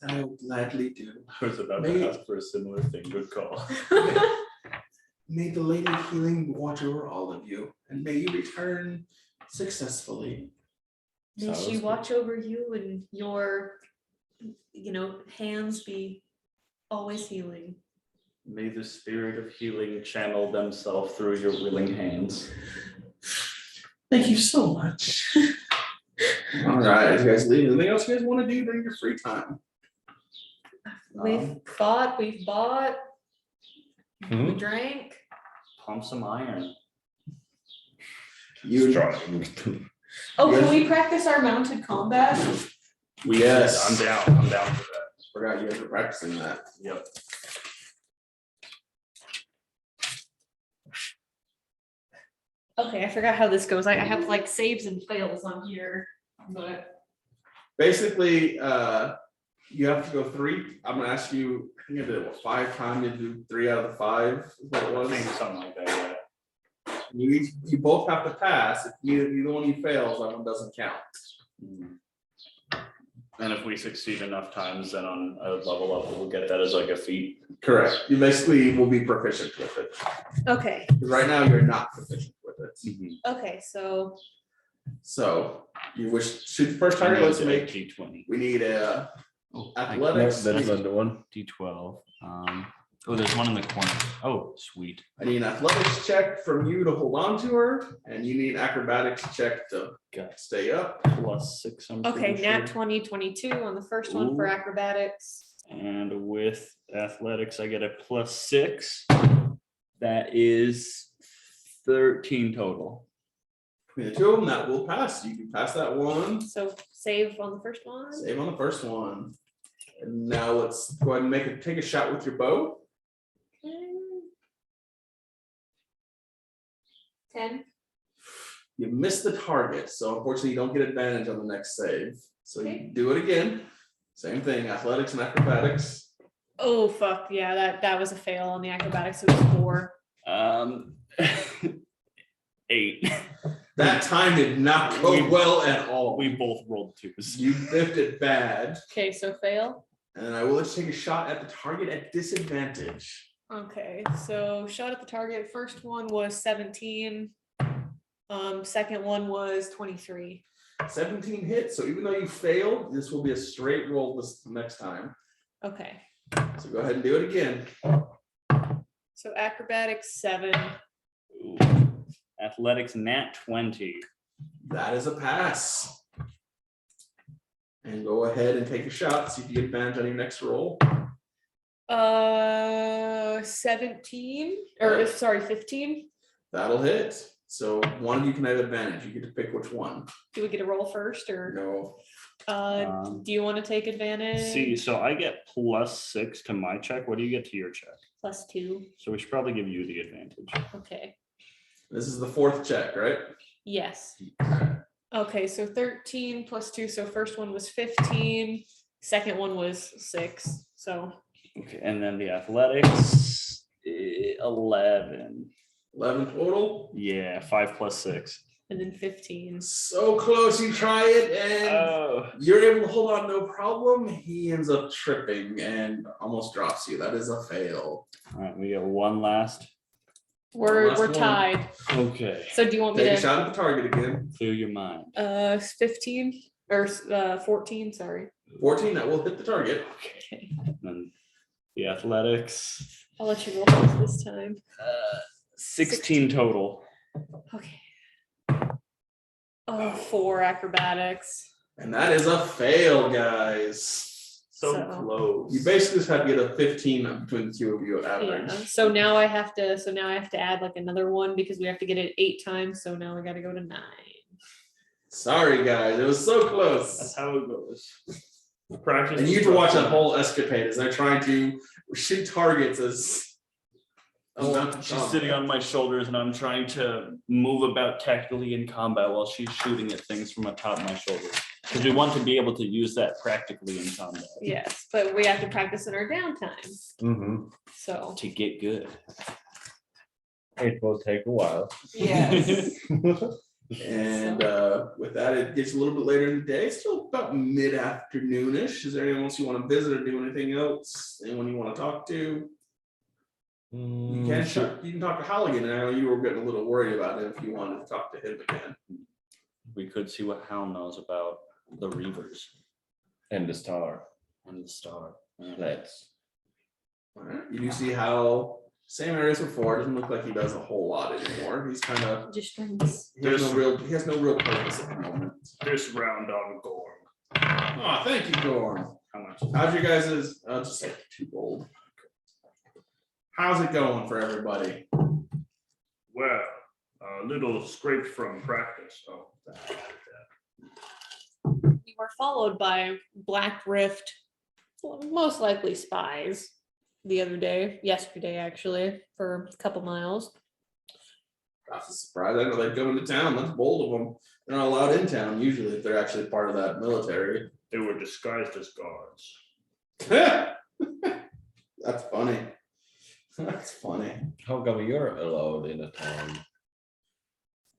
I will gladly do. I was about Maybe- to ask for a similar thing. Good call. May the Lady of Healing watch over all of you, and may you return successfully. May Sounds she good. watch over you and your, hands be always healing. May the spirit of healing channel themselves through your willing hands. Thank you so much. All right, you guys leave. Anything else you guys want to do during your free time? We've fought, we've bought, we Mhm. drank. Pump some iron. You Oh, Yes. can we practice our mounted combat? Yes. I'm down. I'm down for that. forgot you guys were practicing that. Yep. Okay, I forgot how this goes. I have like saves and fails on here, but. Basically, you have to go 3. I'm gonna ask you, I think I did it, 5 times, you do 3 out of the 5, is what it I was. think something like that. You both have to pass. If either one of you fails, that one doesn't count. Yeah. And if we succeed enough times, then on a level up, we'll get that as like a feat. Correct. You basically will be proficient with it. Okay, 'Cause right now, you're not proficient with it. okay, so So you wish, shoot the first target, let's make, D20. we need a Oh, No, athletics. that's not the one. D12. Oh, there's one in the corner. Oh, sweet. I need an athletics check from you to hold on to her, and you need acrobatics check to stay up. +6. I'm okay, pretty nat sure. 20, 22 on the first one for Ooh. acrobatics. And with athletics, I get a +6. That is 13 total. Between the two of them, that will pass. You can pass that one. So save on the first one. Save on the first one. And now let's go ahead and take a shot with your bow. 10. You missed the target, so unfortunately you don't get advantage on the next save. So you Okay. do it again. Same thing, athletics and acrobatics. Oh fuck yeah, that was a fail on the acrobatics. It was 4. 8. That time did not go well at all. We both rolled 2s. You biffed it bad. Okay, so fail. And I will let you take a shot at the target at disadvantage. Okay, so shot at the target. First one was 17. Second one was 23. 17 hits, so even though you failed, this will be a straight roll this next time. Okay, So go ahead and do it again. so acrobatics 7. Ooh. Athletics nat 20. That is a pass. And go ahead and take a shot, see if you get advantage on your next roll. 17 or sorry, 15. That'll hit. So one of you can have advantage. You get to pick which one. Do we get a roll first or No. do you want to take advantage? See, so I get +6 to my check. What do you get to your check? +2. So we should probably give you the advantage. Okay. This is the fourth check, right? Yes. Okay, so 13 + 2. So first one was 15. Second one was 6. So Okay, and then the athletics 11. 11 total. Yeah, 5 + 6. and then 15. So close, you try it, and Oh, you're able to hold on no problem. He ends up tripping and almost drops you. That is a fail. all right. We got one last. We're last one. tied. Okay, So do you want me Take a to shot at the target again. clear your mind. 15 or 14, sorry. 14, that will hit the target. Okay. And then the athletics I'll let you roll first this time. 16 total. Okay. Oh, 4 acrobatics. And that is a fail, guys. So So- close. You basically just have to get a 15 between the two of you at average. Yeah. So now I have to add like another one because we have to get it 8 times. So now we got to go to 9. Sorry, guys. It was so That's close. how it goes. Practice. And you get to watch that whole escapade as they're trying to shoot targets as. She's sitting on my shoulders and I'm trying to move about tactically in combat while she's shooting at things from atop my shoulders. Because we want to be able to use that practically in combat Yes, but we have to practice in our downtime. Mhm. So to get good. It will take a while. yes. And with that, it gets a little bit later in the day, still about mid-afternoonish. Is there anyone else you want to visit or do anything else? Anyone you want to talk to? You can you can talk to Halligan. And I know you were getting a little worried about it if you wanted to talk to him again. We could see what Hal knows about the Reavers And the star. and the star. Let's. All right. You do see how same area as before. Doesn't look like he does a whole lot anymore. He's kind of Just drinks. he has no real purpose at the moment. This round on Gorm. Oh, thank you, Gorm. How much? How's your guys'? I'll just say 2 gold. How's it going for everybody? Well, a little scraped from practice. So We were followed by Black Rift, most likely spies, yesterday actually, for a couple miles. That's a surprise. I know they'd go into town. That's bold of them. They're not allowed in town usually if they're actually part of that military. they were disguised as guards. That's funny. That's funny. How come you're allowed in a town?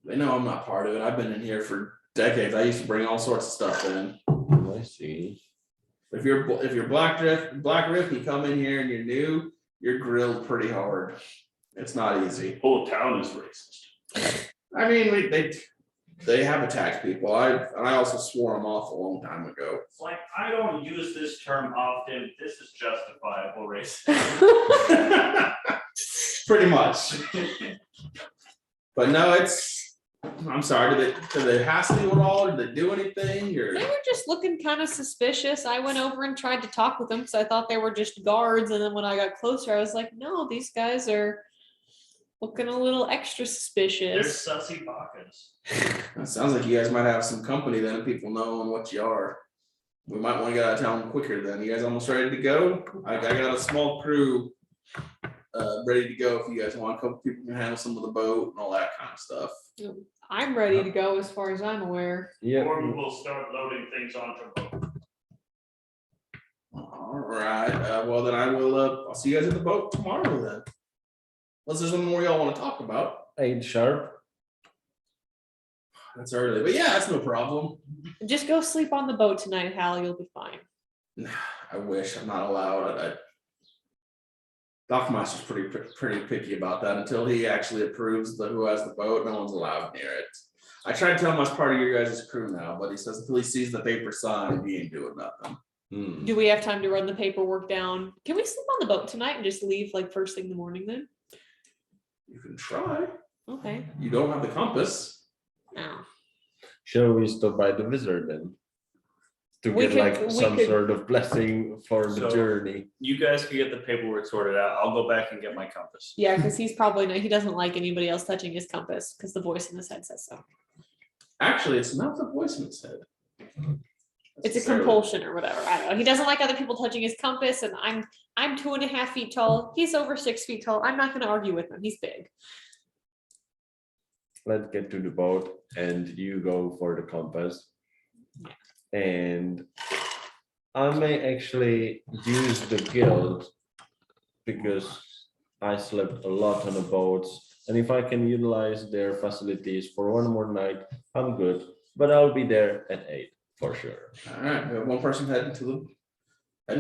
They know I'm not part of it. I've been in here for decades. I used to bring all sorts of stuff in. I see. If you're Black Rift, you come in here and you're new, you're grilled pretty hard. It's not easy. Whole town is racist. I mean, they have attacked people. I also swore them off a long time ago. It's like I don't use this term often. This is justifiable racism. Pretty much. But no, it's I'm sorry, did they hassle you at all? Did they do anything? Or They were just looking kind of suspicious. I went over and tried to talk with them because I thought they were just guards. And then when I got closer, I was like, no, these guys are looking a little extra They're suspicious. sussy pockets. it sounds like you guys might have some company then, people knowing what you are. We might want to get out of town quicker then. You guys almost ready to go? I got a small crew ready to go if you guys want. A couple people can handle some of the boat and all that kind of stuff. I'm ready to go as far as I'm aware. Yeah. Or we will start loading things onto boat. All right. Well, then I will. I'll see you guys at the boat tomorrow then. Unless there's one more y'all want to talk about. 8 sharp. That's early, but yeah, that's no problem. Just go sleep on the boat tonight, Hal. You'll be fine. I wish I'm not allowed. Dockmaster's pretty picky about that. Until he actually approves who has the boat, no one's allowed near it. I tried to tell him I was part of your guys' crew now, but he says until he sees the paper signed, he ain't doing nothing. Do we have time to run the paperwork down? Can we sleep on the boat tonight and just leave like first thing in the morning then? You can try. Okay. You don't have the compass. No. Shall we stop by the wizard then? To We get could- like we some could- sort of blessing for the So- journey. You guys can get the paperwork sorted out. I'll go back and get my compass. Yeah, because he's probably not, he doesn't like anybody else touching his compass because the voice in his head says so. Actually, it's not the voice in his head. It's a compulsion or whatever. I don't know. He doesn't like other people touching his compass, and I'm 2.5 feet tall. He's over 6 feet tall. I'm not gonna argue with him. He's big. Let's get to the boat and you go for the compass. And I may actually use the guild because I slept a lot on the boats. And if I can utilize their facilities for one more night, I'm good. But I'll be there at 8 for sure. All right, we have one person heading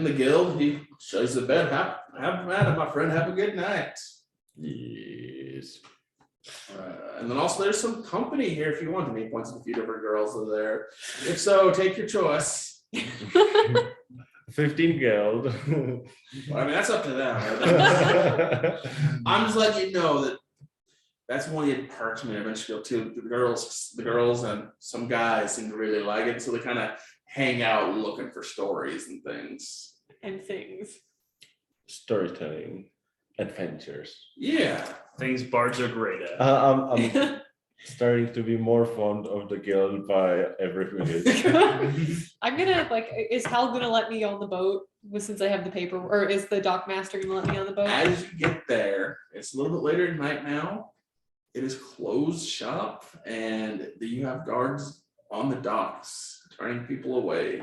the guild. He shows the bed. Have at it, my friend. Have a good night. Yes. And then also there's some company here if you want to. He points at a few different girls that are there. If so, take your choice. 15 guild. Well, I mean, that's up to them. I'm just letting you know that's one of the perks in Adventure too. The girls and some guys seem to really like it, so they kind of hang out looking for stories and things. And things. Storytelling, adventures. Yeah. Things bards are great at. I'm starting to be more fond of the guild by every minute. I'm gonna is Hal gonna let me on the boat since I have the paper, or is the dock master gonna let me on the boat? As you get there, it's a little bit later at night now. It is closed shop, and you have guards on the docks turning people away.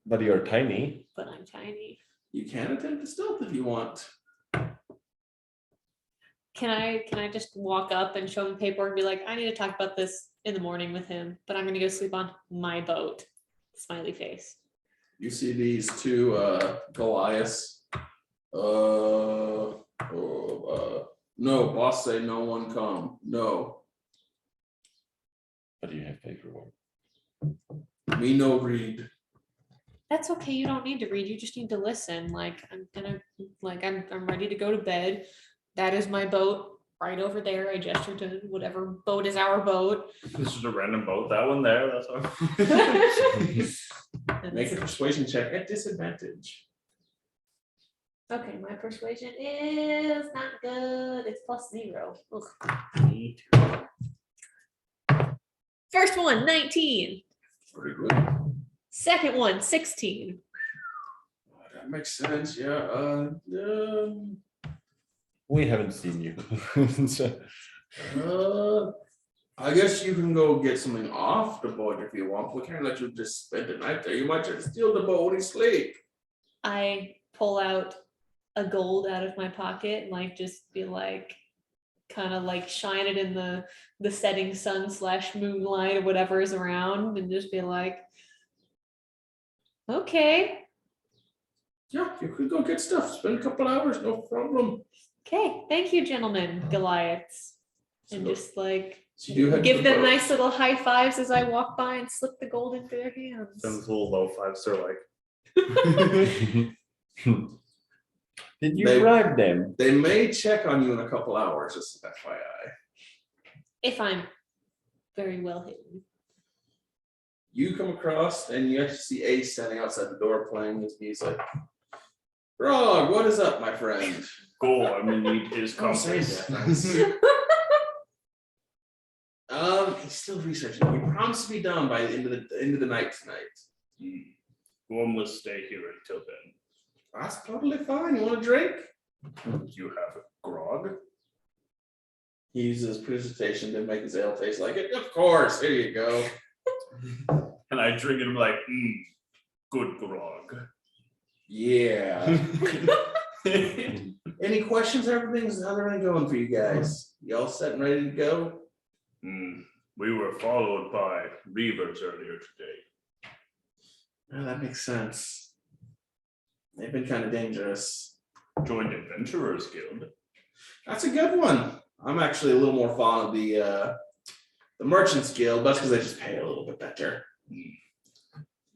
But you're tiny. But I'm tiny. You can attempt to stealth if you want. Can I just walk up and show him paper and be like, I need to talk about this in the morning with him, but I'm gonna go sleep on my boat. Smiley face. You see these two Goliaths. No, boss say no one come. No, But you have paperwork. me no read. That's okay. You don't need to read. You just need to listen. I'm ready to go to bed. That is my boat right over there. I gestured to whatever boat is our boat. This is a random boat. That one there. That's all. Make a persuasion check at disadvantage. Okay, my persuasion is not good. It's +0. Ugh. Me too. First one, 19. Pretty good. Second one, 16. That makes sense. Yeah. We haven't seen you. I guess you can go get something off the boat if you want. We can't let you just spend the night there. You might try to steal the boat when you sleep. I pull out a gold out of my pocket and just be kind of shine it in the setting sun / moonlight or whatever is around and just be like, okay. Yeah, you could go get stuff. Spend a couple hours, no problem. Okay, thank you, gentlemen, Goliaths. And So- just So you do head to give the them boat. nice little high fives as I walk by and slip the gold into their hands. Those little low fives are like. Did you They- bribe them? They may check on you in a couple hours, just FYI. If I'm very well hidden. You come across and you actually see Ace standing outside the door playing his music. Grog, what is up, my friend? Gorm need his Oh, same compass. difference. He's still researching. He promised to be done by the end of the night tonight. Gorm will stay here until then. That's totally fine. You want a drink? You have a grog? He uses precipitation to make his ale taste like it. Of course. Here you go. And I drink it. I'm like, good grog. Yeah. Any questions? How's everything going for you guys? Y'all set and ready to go? We were followed by reavers earlier today. Oh, that makes sense. They've been kind of dangerous. Joined Adventurers Guild. That's a good one. I'm actually a little more fond of the Merchants Guild, but that's because they just pay a little bit better.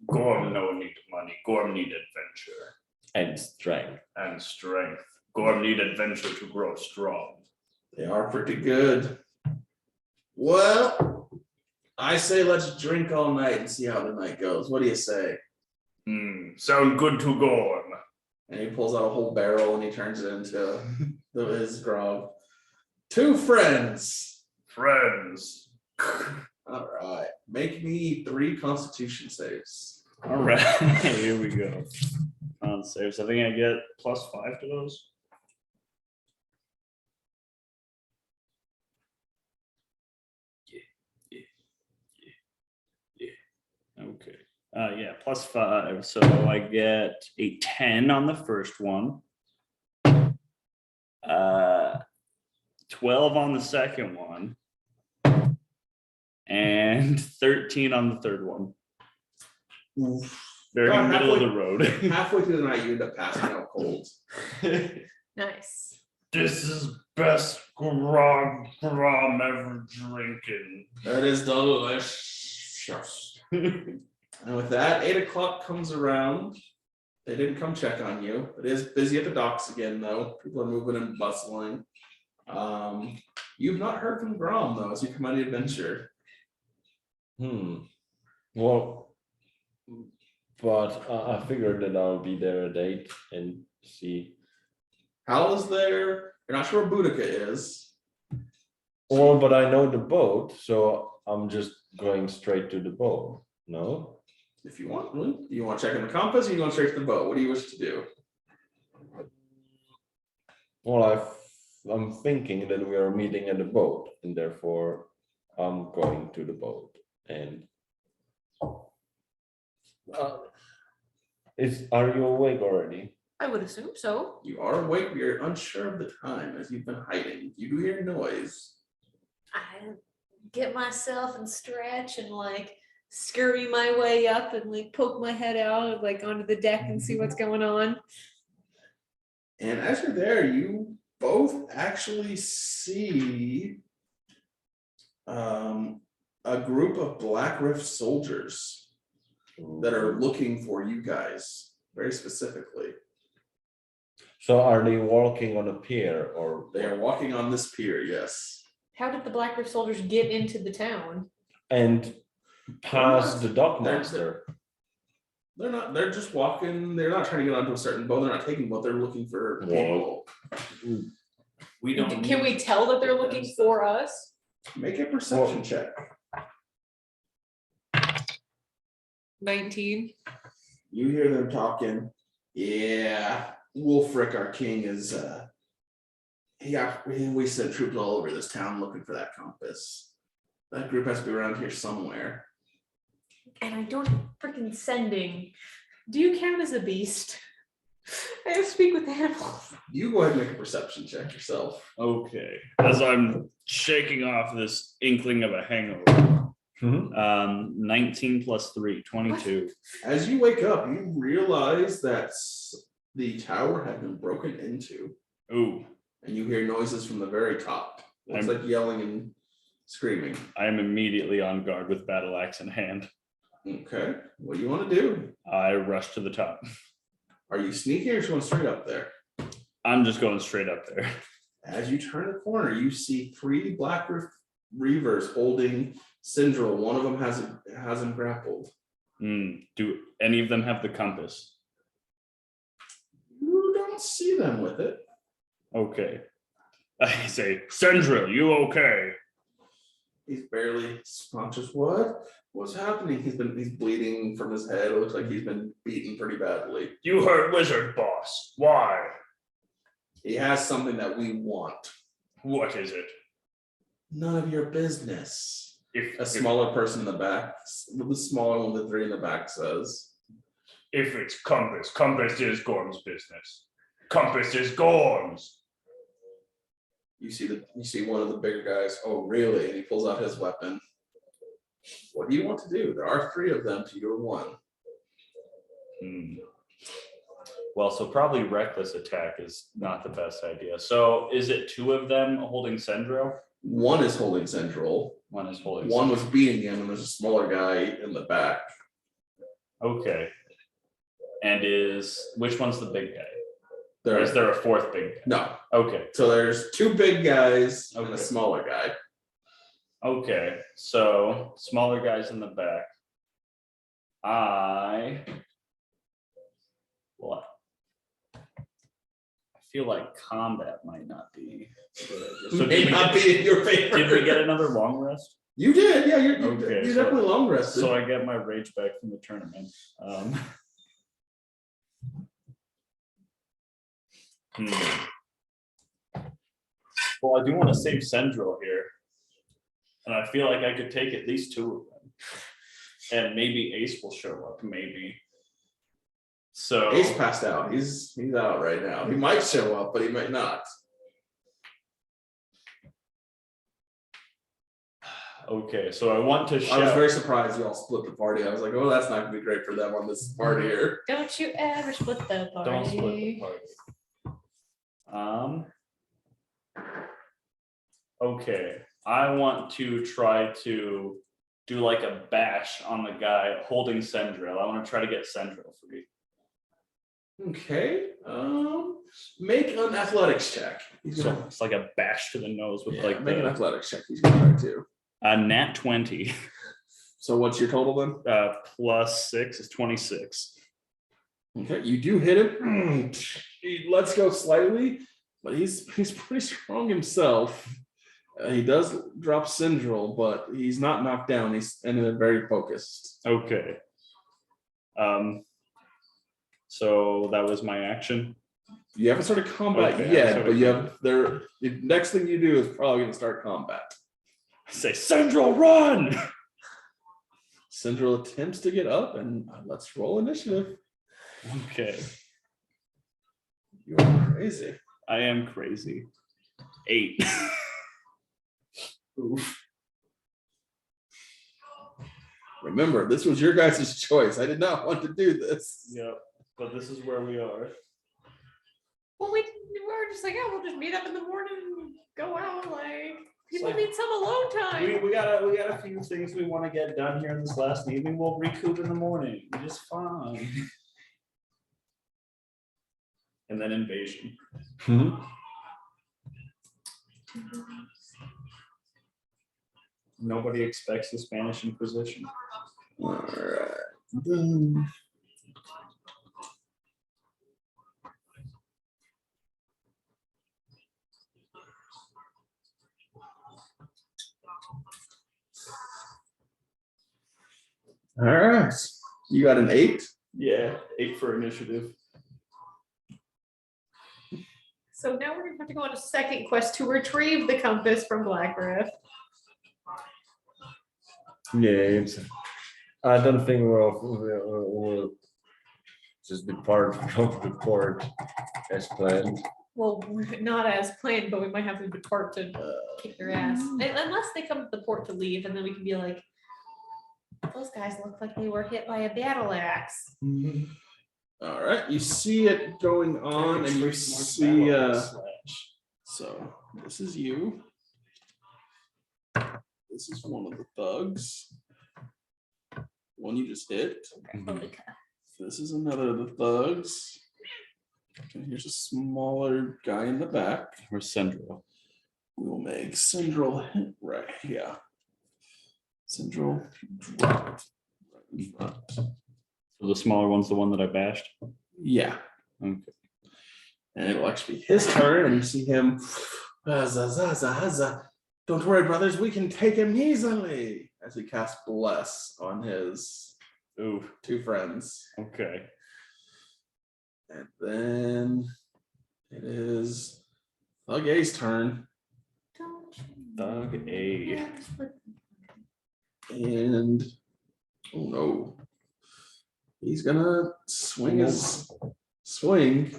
Gorm no need money. Gorm need adventure. And strength. And strength. Gorm need adventure to grow strong. They are pretty good. Well, I say let's drink all night and see how the night goes. What do you say? Sound good to Gorm. And he pulls out a whole barrel and he turns it into his grog. 2 friends. Friends. All right. Make me 3 Constitution saves. All right, here we go. On saves. I think I get +5 to those. Yeah. Okay. Yeah, +5. So I get a 10 on the first one. 12 on the second one. And 13 on the third one. Very About middle of halfway- the road. Halfway through the night, you end up passing out cold. Nice. This is best grog I'm ever drinking. That is delicious. And with that, 8 o'clock comes around. They didn't come check on you. It is busy at the docks again, though. People are moving and bustling. You've not heard from Grom, though, as you come on the adventure. Well, but I figured that I'll be there at 8 and see. Hal is there. You're not sure where Boudica is. Well, but I know the boat, so I'm just going straight to the boat. No? If you want, really. You want to check on the compass or you want straight to the boat? What do you wish to do? Well, I'm thinking that we are meeting at the boat, and therefore I'm going to the boat. And are you awake already? I would assume so. You are awake, but you're unsure of the time as you've been hiding. You do hear noise. I get myself and stretch and like scurry my way up and like poke my head out like onto the deck and see what's going on. And as you're there, you both actually see a group of Black Rift soldiers that are looking for you guys very specifically. So are they walking on a pier or They are walking on this pier, yes. How did the Black Rift soldiers get into the town? and past the dockmaster? They're just walking, they're not trying to get onto a certain boat, they're not taking a boat, they're looking for people. We don't. Can we tell that they're looking for us? Make a perception check. 19. You hear them talking. Yeah, Wolfric, our king, is we sent troops all over this town looking for that compass. That group has to be around here somewhere. And I don't freaking sending. Do you count as a beast? I have to speak with animals. You go ahead and make a perception check yourself. Okay. As I'm shaking off this inkling of a hangover. 19 + 3, 22. As you wake up, you realize that the tower had been broken into, Ooh, and you hear noises from the very top. Looks like yelling and screaming. I am immediately on guard with battle axe in hand. Okay, what do you want to do? I rush to the top. Are you sneaking or just going straight up there? I'm just going straight up there. As you turn the corner, you see 3 Black Rift Reavers holding Syndrome. One of them has him grappled. Do any of them have the compass? You don't see them with it. Okay. I say, Sandra, you okay? He's barely conscious. What's happening? He's bleeding from his head. It looks like he's been beaten pretty badly. You heard Wizard Boss. Why? He has something that we want. What is it? None of your business. If A smaller person in the back, the smaller one of the three in the back says. If it's Compass, Compass is Gorm's business. Compass is Gorm's. You see one of the bigger guys. Oh, really? And he pulls out his weapon. What do you want to do? There are three of them to your one. Well, so probably reckless attack is not the best idea. So is it two of them holding Sendro? One is holding Central. One is holding. One was beating him, and there's a smaller guy in the back. Okay. And which one's the big guy? Or There is there a fourth big guy? no. Okay. So there's two big guys and Okay. a smaller guy. Okay. So smaller guys in the back. I feel like combat might not be. a good idea. So May not be in your favor. did we get another long rest? You did, yeah. You're Okay, you're so- definitely long rested. So I get my rage back from the tournament. Well, I do want to save Sendril here. And I feel like I could take at least two of them. And maybe Ace will show up, maybe. So Ace passed out. He's out right now. He might show up, but he might not. okay, so I want to I was shout. very surprised you all split the party. I was like, oh, that's not gonna be great for them on this party here. Don't you ever split the party. Don't split the party. Okay, I want to try to do like a bash on the guy holding Sendril. I want to try to get Sendril free. Okay. Make an athletics check. He's So gonna it's like a bash to the nose with like make an the athletics check. He's gonna try to. a nat 20 So what's your total then? plus 6 is 26. Okay, you do hit him. He lets go slightly, but he's pretty strong himself. He does drop Syndril, but he's not knocked down. He's very focused. Okay. So that was my action. You haven't started combat Okay, I yet, started but you have there. The next thing you do is probably going to start combat. I say, Sendril, run! Syndril attempts to get up, and let's roll initiative. Okay. You're crazy. I am crazy. 8. Oof. Remember, this was your guys' choice. I did not want to do this. Yep. But this is where we are. Well, we were just like, oh, we'll just meet up in the morning and go out. Like, people like- need some alone time. We got a few things we want to get done here in this last evening. We'll recoup in the morning. Just fine. And then invasion. Nobody expects the Spanish Inquisition. All right. All right. You got an 8. Yeah, 8 for initiative. So now we're gonna have to go on a second quest to retrieve the compass from Black Rift. Yeah, I don't think we'll just depart from the port as planned. Well, not as planned, but we might have to depart to kick their ass. Unless they come to the port to leave, and then we can be like, those guys look like they were hit by a battle axe. All right. You see it going on, and you see. So this is you. This is one of the thugs. One you just hit. This is another of the thugs. And here's a smaller guy in the back. Where's Sendril? We'll make Central hit right. Yeah. Central drop. Right in front. So the smaller one's the one that I bashed. Yeah. Okay. And it'll actually be his turn, and you see him. Don't worry, brothers, we can take him easily. As he casts Bless on his Ooh. 2 friends. Okay. And then it is Thug A's turn. Thug A. And oh no. He's gonna swing his swing.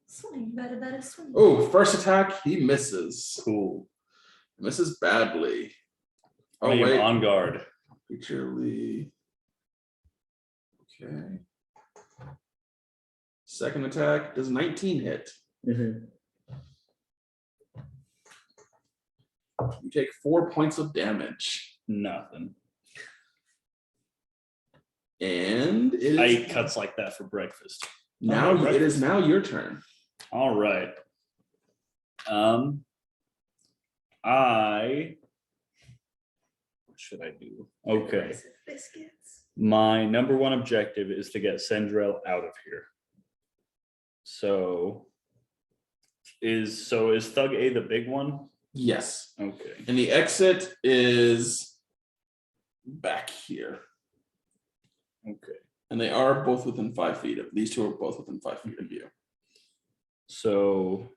Swing, better swing. Oh, first attack, he misses. Cool. Misses badly. I Oh am wait. on guard. Featurely. Okay. Second attack does 19 hit. You take 4 points of damage. Nothing. And it is I eat cuts like that for breakfast. now Oh, it is now your turn. All right. What should I do? Okay. Biscuits. My number one objective is to get Sendrel out of here. So is Thug A the big one? Yes. Okay. And the exit is back here. Okay. And they are both within 5 feet of these two are both within 5 feet of you. So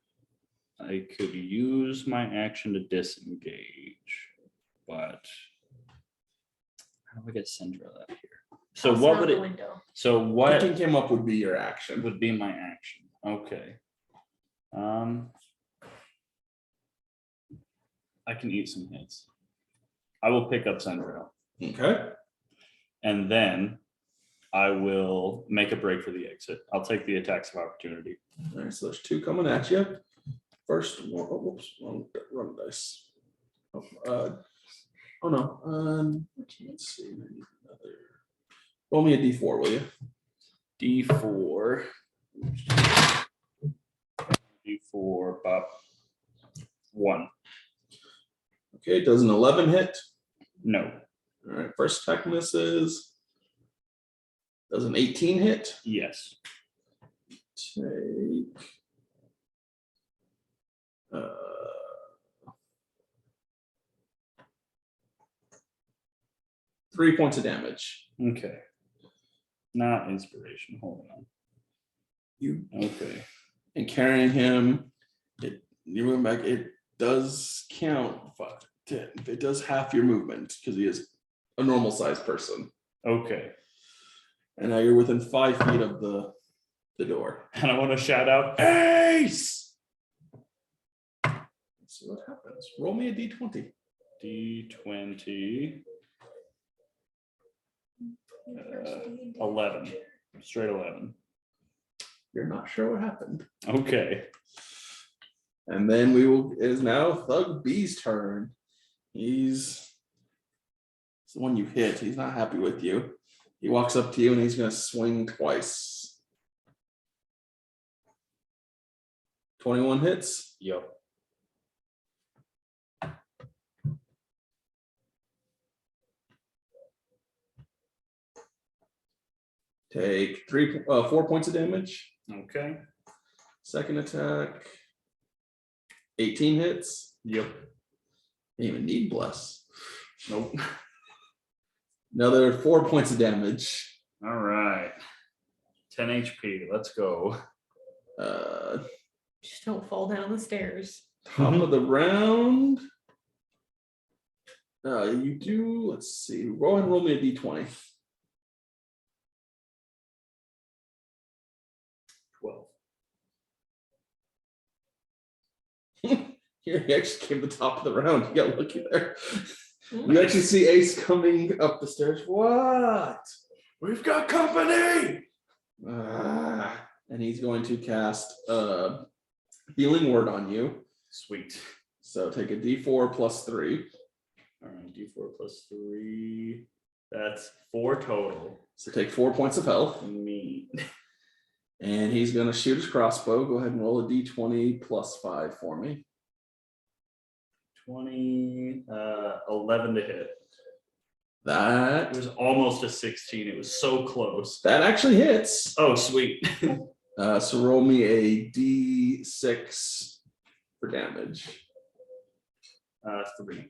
I could use my action to disengage, but how do I get Sendrel out of here? So Toss what out would the it? window. So what Picking him up would be your action. would be my action? Okay. I can eat some hits. I will pick up Sendrel, Okay. and then I will make a break for the exit. I'll take the attacks of opportunity. All right, so there's 2 coming at you. First one, oh, whoops, wrong dice. Oh no. Let's see. I need another. Roll me a d4, will you? D4. D4, Bob. 1. Okay, does an 11 hit? No. All right, first attack misses. Does an 18 hit? Yes. Take 3 points of damage. Okay. Not inspiration. Hold on. You Okay. and carrying him, you're moving back. It does count. Fuck. It does half your movement because he is a normal sized person. Okay. And now you're within 5 feet of the door. And I want to shout out, Ace! Let's see what happens. Roll me a d20. D20. 11. Straight 11. You're not sure what happened. Okay. And then it is now Thug B's turn. It's the one you hit. He's not happy with you. He walks up to you and he's going to swing twice. 21 hits. Yep. Take 4 points of damage. Okay. Second attack. 18 hits. Yep. Didn't even need bless. Nope. Another 4 points of damage. All right. 10 HP. Let's go. Just don't fall down the stairs. Top of the round. You do, let's see. Go ahead and roll me a d20. 12. Here, he actually came to the top of the round. You got lucky there. You actually see Ace coming up the stairs. What? We've got company. And he's going to cast Healing Word on you. Sweet. So take a d4 plus 3. All right. D4 plus 3. That's 4 total. So take 4 points of health. Me. And he's going to shoot his crossbow. Go ahead and roll a d20 plus 5 for me. 20, 11 to hit. It That was almost a 16. It was so close. actually hits. Oh, sweet. So roll me a d6 for damage. 3.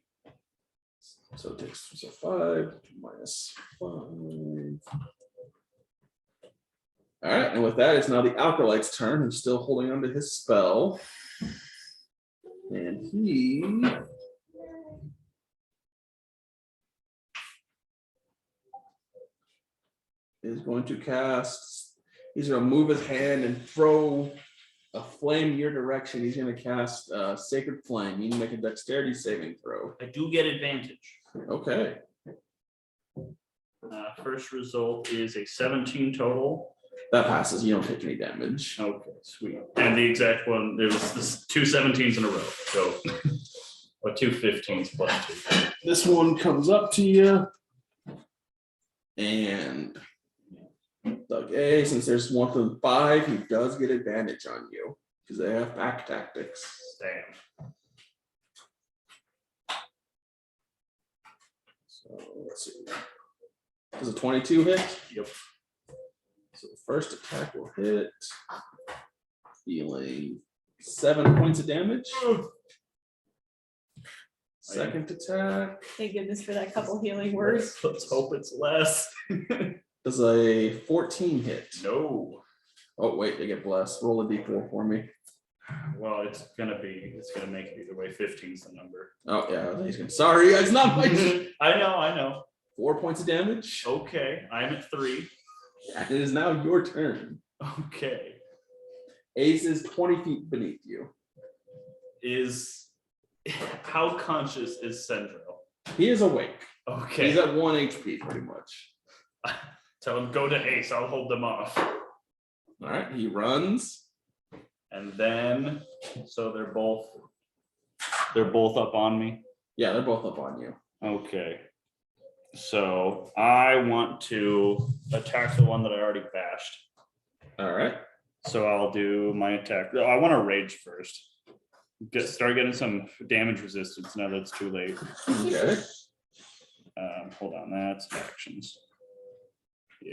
So it takes 5 minus 5. All right, and with that, it's now the Alkalite's turn. He's still holding on to his spell. And he is going to cast, he's going to move his hand and throw a flame your direction. He's going to cast Sacred Flame. You can make a dexterity saving throw. I do get advantage. Okay. First result is a 17 total. That passes. You don't take any damage. Okay, sweet. And the exact one, there was this 2 17s in a row. So, or 2 15s plus 2. This one comes up to you. And Doug A, since there's 1 through 5, he does get advantage on you because they have back tactics. Damn. So let's see. Does a 22 hit? Yep. So the first attack will hit, dealing 7 points of damage. Second attack Thank goodness for that couple healing words. Let's hope it's less. does a 14 hit. No. Oh wait, they get blessed. Roll a d4 for me. Well, it's gonna make it either way. 15's the number. Oh yeah, he's gonna. Sorry, it's not my. I know. 4 points of damage. Okay, I'm at 3. It is now your turn. Okay. Ace is 20 feet beneath you. How conscious is Sendro? He is awake. Okay. He's at 1 HP pretty much. Tell him go to Ace. I'll hold them off. All right, he runs. And then, so they're both up on me. Yeah, they're both up on you. Okay. So I want to attack the one that I already bashed. All right. So I'll do my attack. I want to rage first. Start getting some damage resistance now that it's too late. Okay. Hold on, that's actions. Yeah.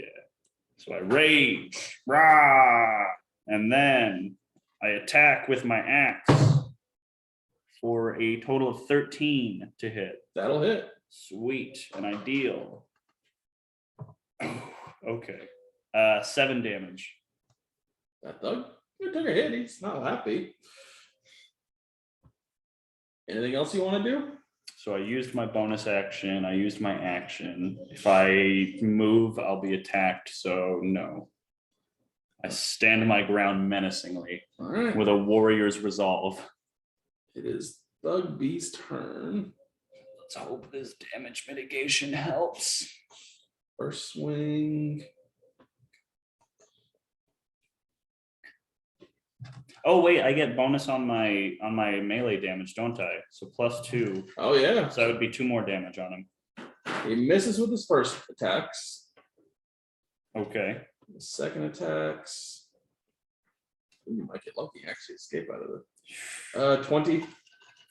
So I rage, rah, and then I attack with my axe for a total of 13 to hit. That'll hit. Sweet, and I deal. Okay, 7 damage. That Doug, you took a hit. He's not happy. Anything else you want to do? So I used my bonus action. I used my action. If I move, I'll be attacked. So no. I stand my ground menacingly All right. with a warrior's resolve. It is Doug B's turn. Let's hope this damage mitigation helps. First swing. Oh wait, I get bonus on my melee damage, don't I? So +2. Oh yeah. So that would be 2 more damage on him. He misses with his first attacks. Okay. The second attacks. Ooh, you might get lucky. Actually, escape out of it. 20.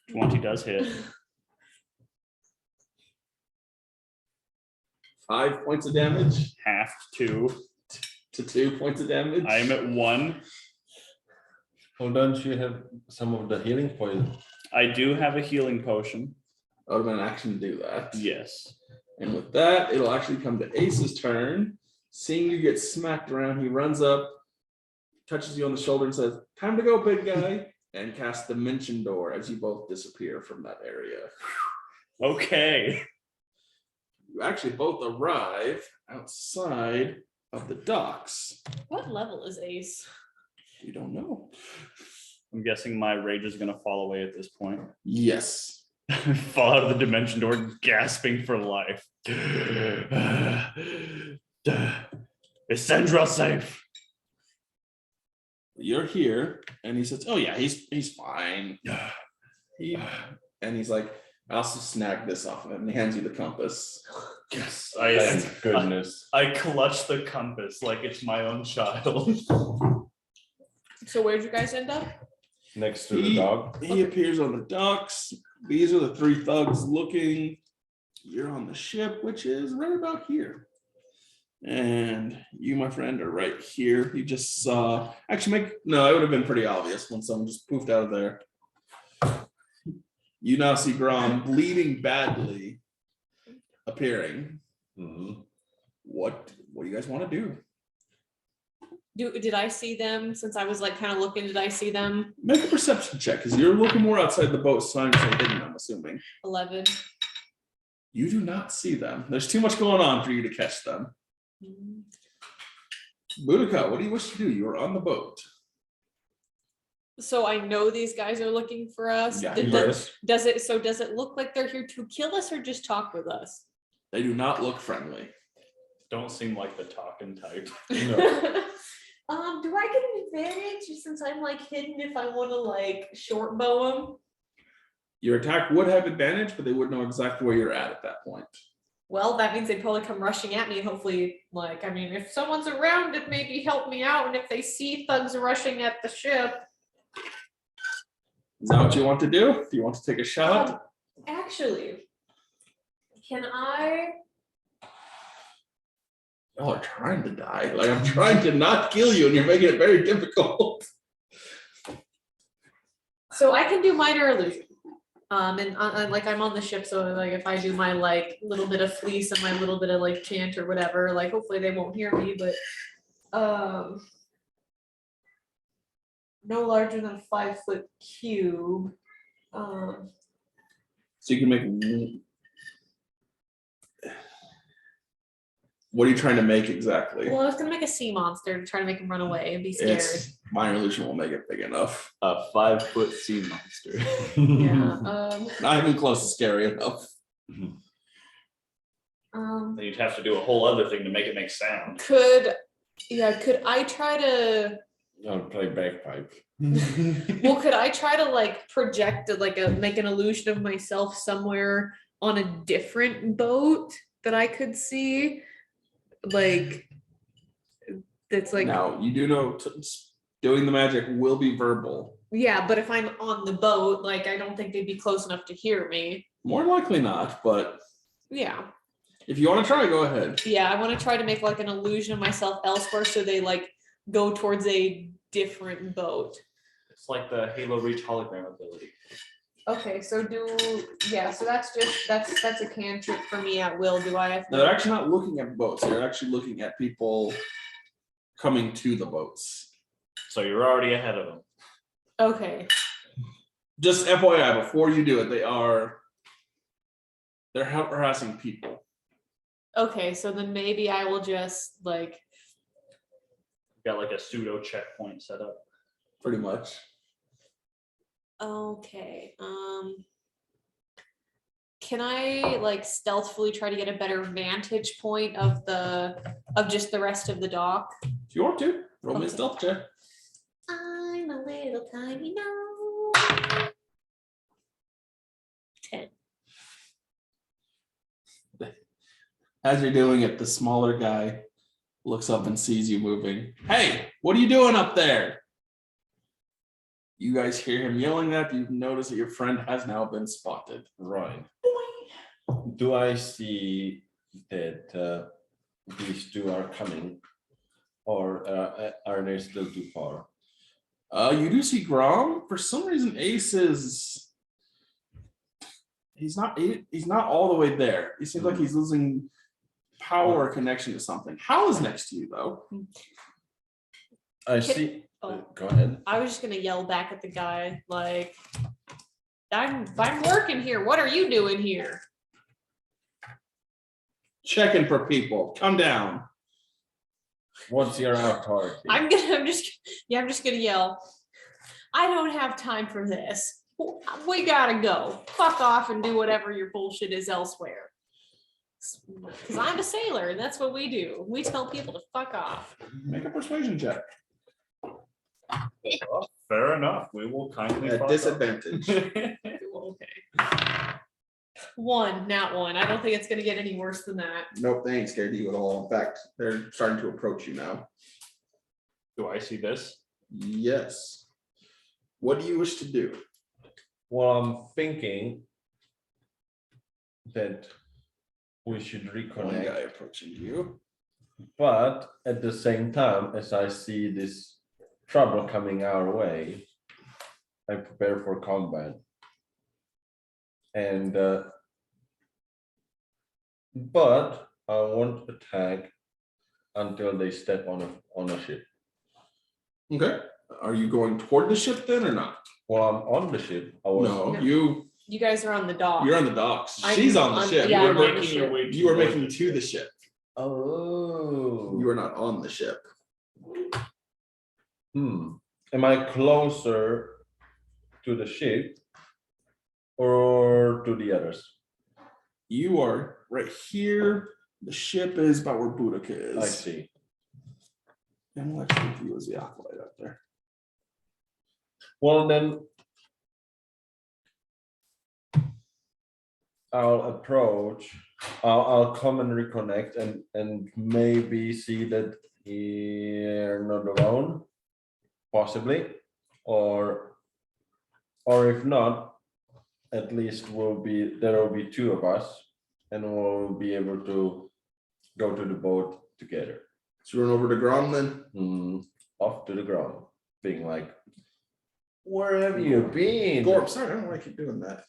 20 does hit. 5 points of damage Half 2. to 2 points of damage. I'm at 1. Oh, don't you have some of the healing poison? I do have a healing potion. That would have been an action to do that. Yes. And with that, it'll actually come to Ace's turn. Seeing you get smacked around, he runs up, touches you on the shoulder and says, "Time to go, big guy," and casts Dimension Door as you both disappear from that area. Okay. You actually both arrive outside of the docks. What level is Ace? You don't know. I'm guessing my rage is going to fall away at this point. Yes. Fall out of the dimension door, gasping for life. Is Sandra safe? You're here, and he says, "Oh yeah, he's fine." And he's like, "I also snagged this off of him." And he hands you the compass. Yes. Thank goodness. I clutch the compass like it's my own child. So where'd you guys end up? Next to the dog. He appears on the docks. these are the three thugs looking. You're on the ship, which is right about here. And you, my friend, are right here. You just saw, actually no, it would have been pretty obvious when someone just poofed out of there. You now see Grom bleeding badly appearing. Mhm. What do you guys want to do? Did I see them since I was like kind of looking? Did I see them? Make a perception check, because you're looking more outside the boat, so I'm so hidden, I'm assuming. 11. You do not see them. There's too much going on for you to catch them. Boudica, what do you wish to do? You are on the boat. So I know these guys are looking for us. Yeah, Does it look like they're here to kill us or just talk with us? They do not look friendly. Don't seem like the talking type. Do I get an advantage since I'm like hidden if I want to like short bow them? Your attack would have advantage, but they would know exactly where you're at that point. Well, that means they'd probably come rushing at me and hopefully, like, I mean, if someone's around it, maybe help me out. And if they see thugs rushing at the ship. Is that what you want to do? Do you want to take a shot? Actually, can I? Y'all are trying to die. Like, I'm trying to not kill you, and you're making it very difficult. So I can do minor illusion. And like I'm on the ship, so like if I do my like little bit of fleece and my little bit of like chant or whatever, like hopefully they won't hear me, but no larger than a 5-foot cube. So you can make. What are you trying to make exactly? Well, I was gonna make a sea monster to try to make him run away and be scared. It's minor illusion will make it big enough. A 5-foot sea monster. Yeah. Not even close to scary enough. Then you'd have to do a whole other thing to make it make sound. Could I try to? I'll play bagpipe. Well, could I try to like project make an illusion of myself somewhere on a different boat that I could see? Like that's like Now you do know doing the magic will be verbal. yeah, but if I'm on the boat, like I don't think they'd be close enough to hear me. More likely not, but Yeah. if you want to try, go ahead. Yeah, I want to try to make like an illusion of myself elsewhere so they like go towards a different boat. It's like the Halo Reach hologram ability. Okay, so so that's a cantrip for me at will. Do I have No, they're actually not looking at boats. They're actually looking at people coming to the boats. So you're already ahead of them. Okay. Just FYI, before you do it, they're harassing people. Okay, so then maybe I will just like Got like a pseudo checkpoint set up. Pretty much. okay. Can I like stealthily try to get a better vantage point of just the rest of the dock? If you want to, roll me a Okay. stealth check. I'm a little tiny gnome. 10. As you're doing it, the smaller guy looks up and sees you moving. Hey, what are you doing up there? You guys hear him yelling that. You notice that your friend has now been spotted. Right. Do I see that these two are coming, or are they still too far? You do see Grom. For some reason, Ace is. He's not all the way there. He seems like he's losing power or connection to something. Hal is next to you though. I Can- see. oh. Go ahead. I was just gonna yell back at the guy, like, I'm working here. What are you doing here? Checking for people. Come down. What's your authority? I'm just gonna yell. I don't have time for this. We gotta go. Fuck off and do whatever your bullshit is elsewhere. Because I'm a sailor, and that's what we do. We tell people to fuck off. Make a persuasion check. Well, fair enough. We will kindly At fuck disadvantage. Okay. Not one. I don't think it's gonna get any worse than that. Nope, they ain't scared of you at all. In fact, they're starting to approach you now. Do I see this? Yes. What do you wish to do? Well, I'm thinking that we should One reconnect. guy approaching you. But at the same time, as I see this trouble coming our way, I prepare for combat. And but I won't attack until they step on a ship. Okay. Are you going toward the ship then or not? While I'm on the ship, I was No, No. you You guys are on the dock. you're on the docks. I'm She's on the ship. yeah, You I'm were on the making, ship. you were making to the ship. oh. You are not on the ship. Am I closer to the ship or to the others? You are right here. The ship is about where Boudica is. I see. And we'll actually view as the acolyte up there. Well, then I'll approach. I'll come and reconnect and maybe see that you're not alone, possibly, or if not, at least there will be two of us, and we'll be able to go to the boat together. So run over to Grom then. Off to the ground, being like, where have you been? Gorm, sorry, I don't know why I keep doing that.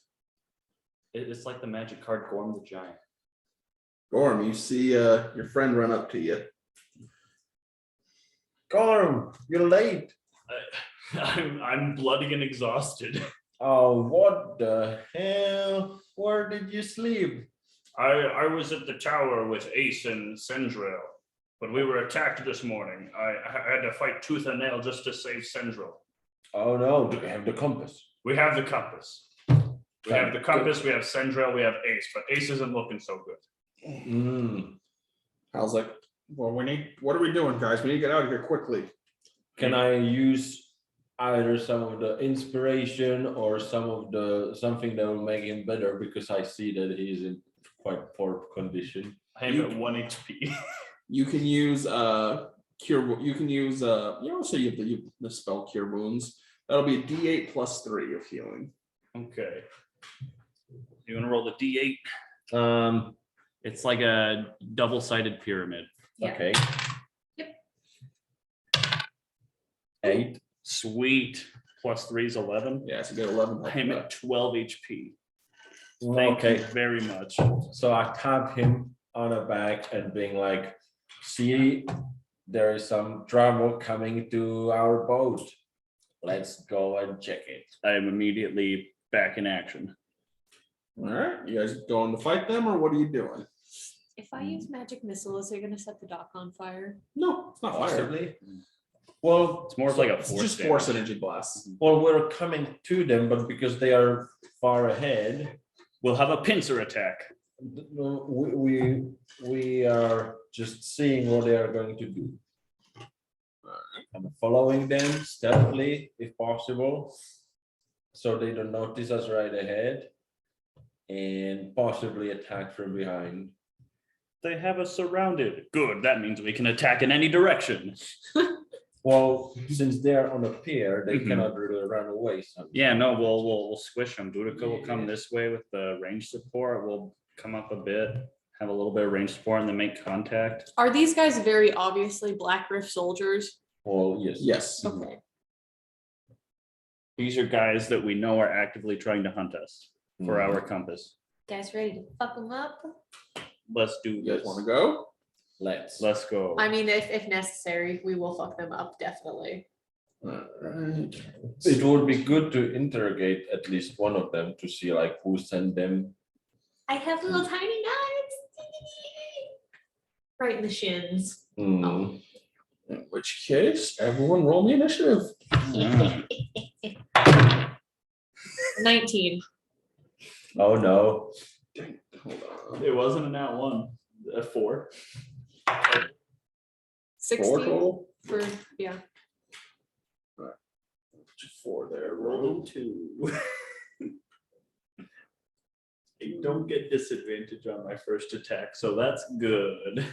It's like the magic card Gorm the Giant. Gorm, you see your friend run up to you. Gorm, you're late. I'm bloody and exhausted. Oh, what the hell? Where did you sleep? I was at the tower with Ace and Sendril, but we were attacked this morning. I had to fight tooth and nail just to save Sendril. Oh no, do we have the compass? We have the compass. We have the compass, we have Sendril, we have Ace, but Ace isn't looking so good. Hal's like, well, what are we doing, guys? We need to get out of here quickly. Can I use either some of the inspiration or something that will make him better, because I see that he's in quite poor condition? I am at 1 HP. You can use cure. You can use you also you have the spell cure wounds. That'll be a D8 plus 3 of healing. Okay. You wanna roll the D8? It's like a double-sided pyramid. Yeah. Okay. Yep. 8. Sweet. Plus 3 is 11. Yeah, so you get 11. I am at 12 HP. Thank Okay. you very much. So I tap him on the back and being like, see, there is some trouble coming to our boat. Let's go and check it. I am immediately back in action. All right, you guys going to fight them, or what are you doing? If I use magic missile, is it gonna set the dock on fire? No, it's not fire. Possibly. Well, It's more of like a It's force just damage. force energy blast. we're coming to them, but because they are far ahead, We'll have a pincer attack. we are just seeing what they are going to do. I'm following them stealthily if possible, so they don't notice us right ahead, and possibly attack from behind. They have us surrounded. Good, that means we can attack in any direction. Well, since they're on a pier, they Mhm. cannot really run away. Yeah, no, we'll squish them. Boudica will come this way with the range support. We'll come up a bit, have a little bit of range support, and then make contact. Are these guys very obviously Black Rift soldiers? Well, yes. Yes. Okay. These are guys that we know are actively trying to hunt us for our compass. Guys ready to fuck them up? Let's do You guys this. want to go? Let's go. I mean, if necessary, we will fuck them up, definitely. All right. It would be good to interrogate at least one of them to see like who sent them. I have little tiny knives. Right in the shins. Hmm. In which case, everyone roll me initiative. Ah. 19. Oh no. Hold on. It wasn't an at one, a 4. 16 total? for, yeah. 4 there. Rolled Roll. a 2. I don't get disadvantage on my first attack, so that's good.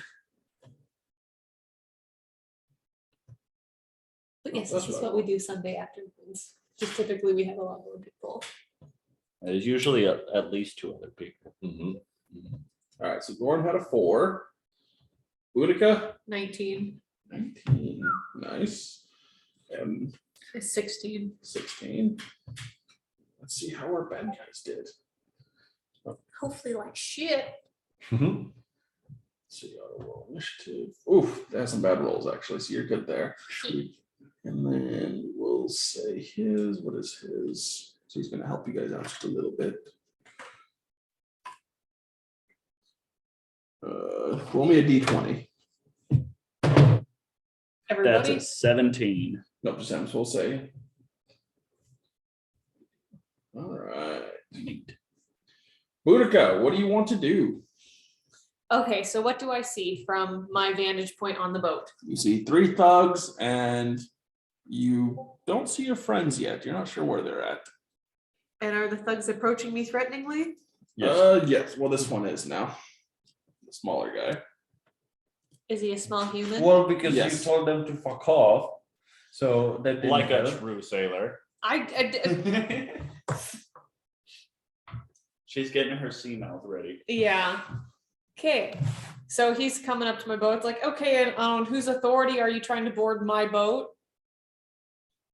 But yes, That's this is what I what we do Sunday afternoons. Just typically we have a lot more people. There's usually at least 2 other people. Mhm. All right, so Gordon had a 4. Boudica, 19. 19. Nice. And 16. 16. Let's see how our bad guys did. Hopefully like shit. Let's see, auto roll initiative. Oof, that's some bad rolls actually. So you're good there. And then we'll say his. What is his? So he's going to help you guys out just a little bit. Roll me a d20. That's Everybody. a 17. Nope, just M's. We'll say. All right. Boudica, what do you want to do? Okay, so what do I see from my vantage point on the boat? You see 3 thugs, and you don't see your friends yet. You're not sure where they're at. And are the thugs approaching me threateningly? Yes. Well, this one is now. The smaller guy. Is he a small human? Well, because Yes. you told them to fuck off, so that didn't Like a help. true sailor. I She's getting her sea mouth ready. yeah. Okay. So he's coming up to my boat. It's like, okay, and on whose authority are you trying to board my boat?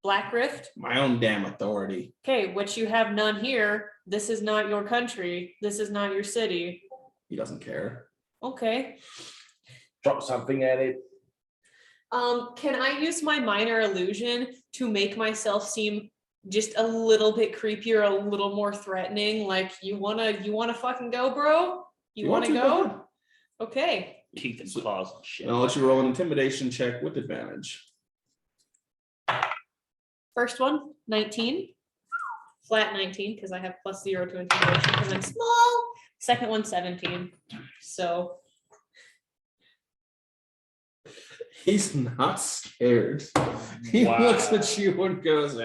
Black Rift? My own damn authority. Okay, which you have none here. This is not your country. This is not your city. He doesn't care. Okay. Drop something at it. Can I use my minor illusion to make myself seem just a little bit creepier, a little more threatening? Like, you wanna fucking go, bro? You wanna go? ahead. Okay. Teeth and claws and shit. And I'll let you roll an intimidation check with advantage. First one, 19. Flat 19, because I have +0 to intimidation because I'm small. Second one, 17. So He's not scared. He Wow. looks at you and goes,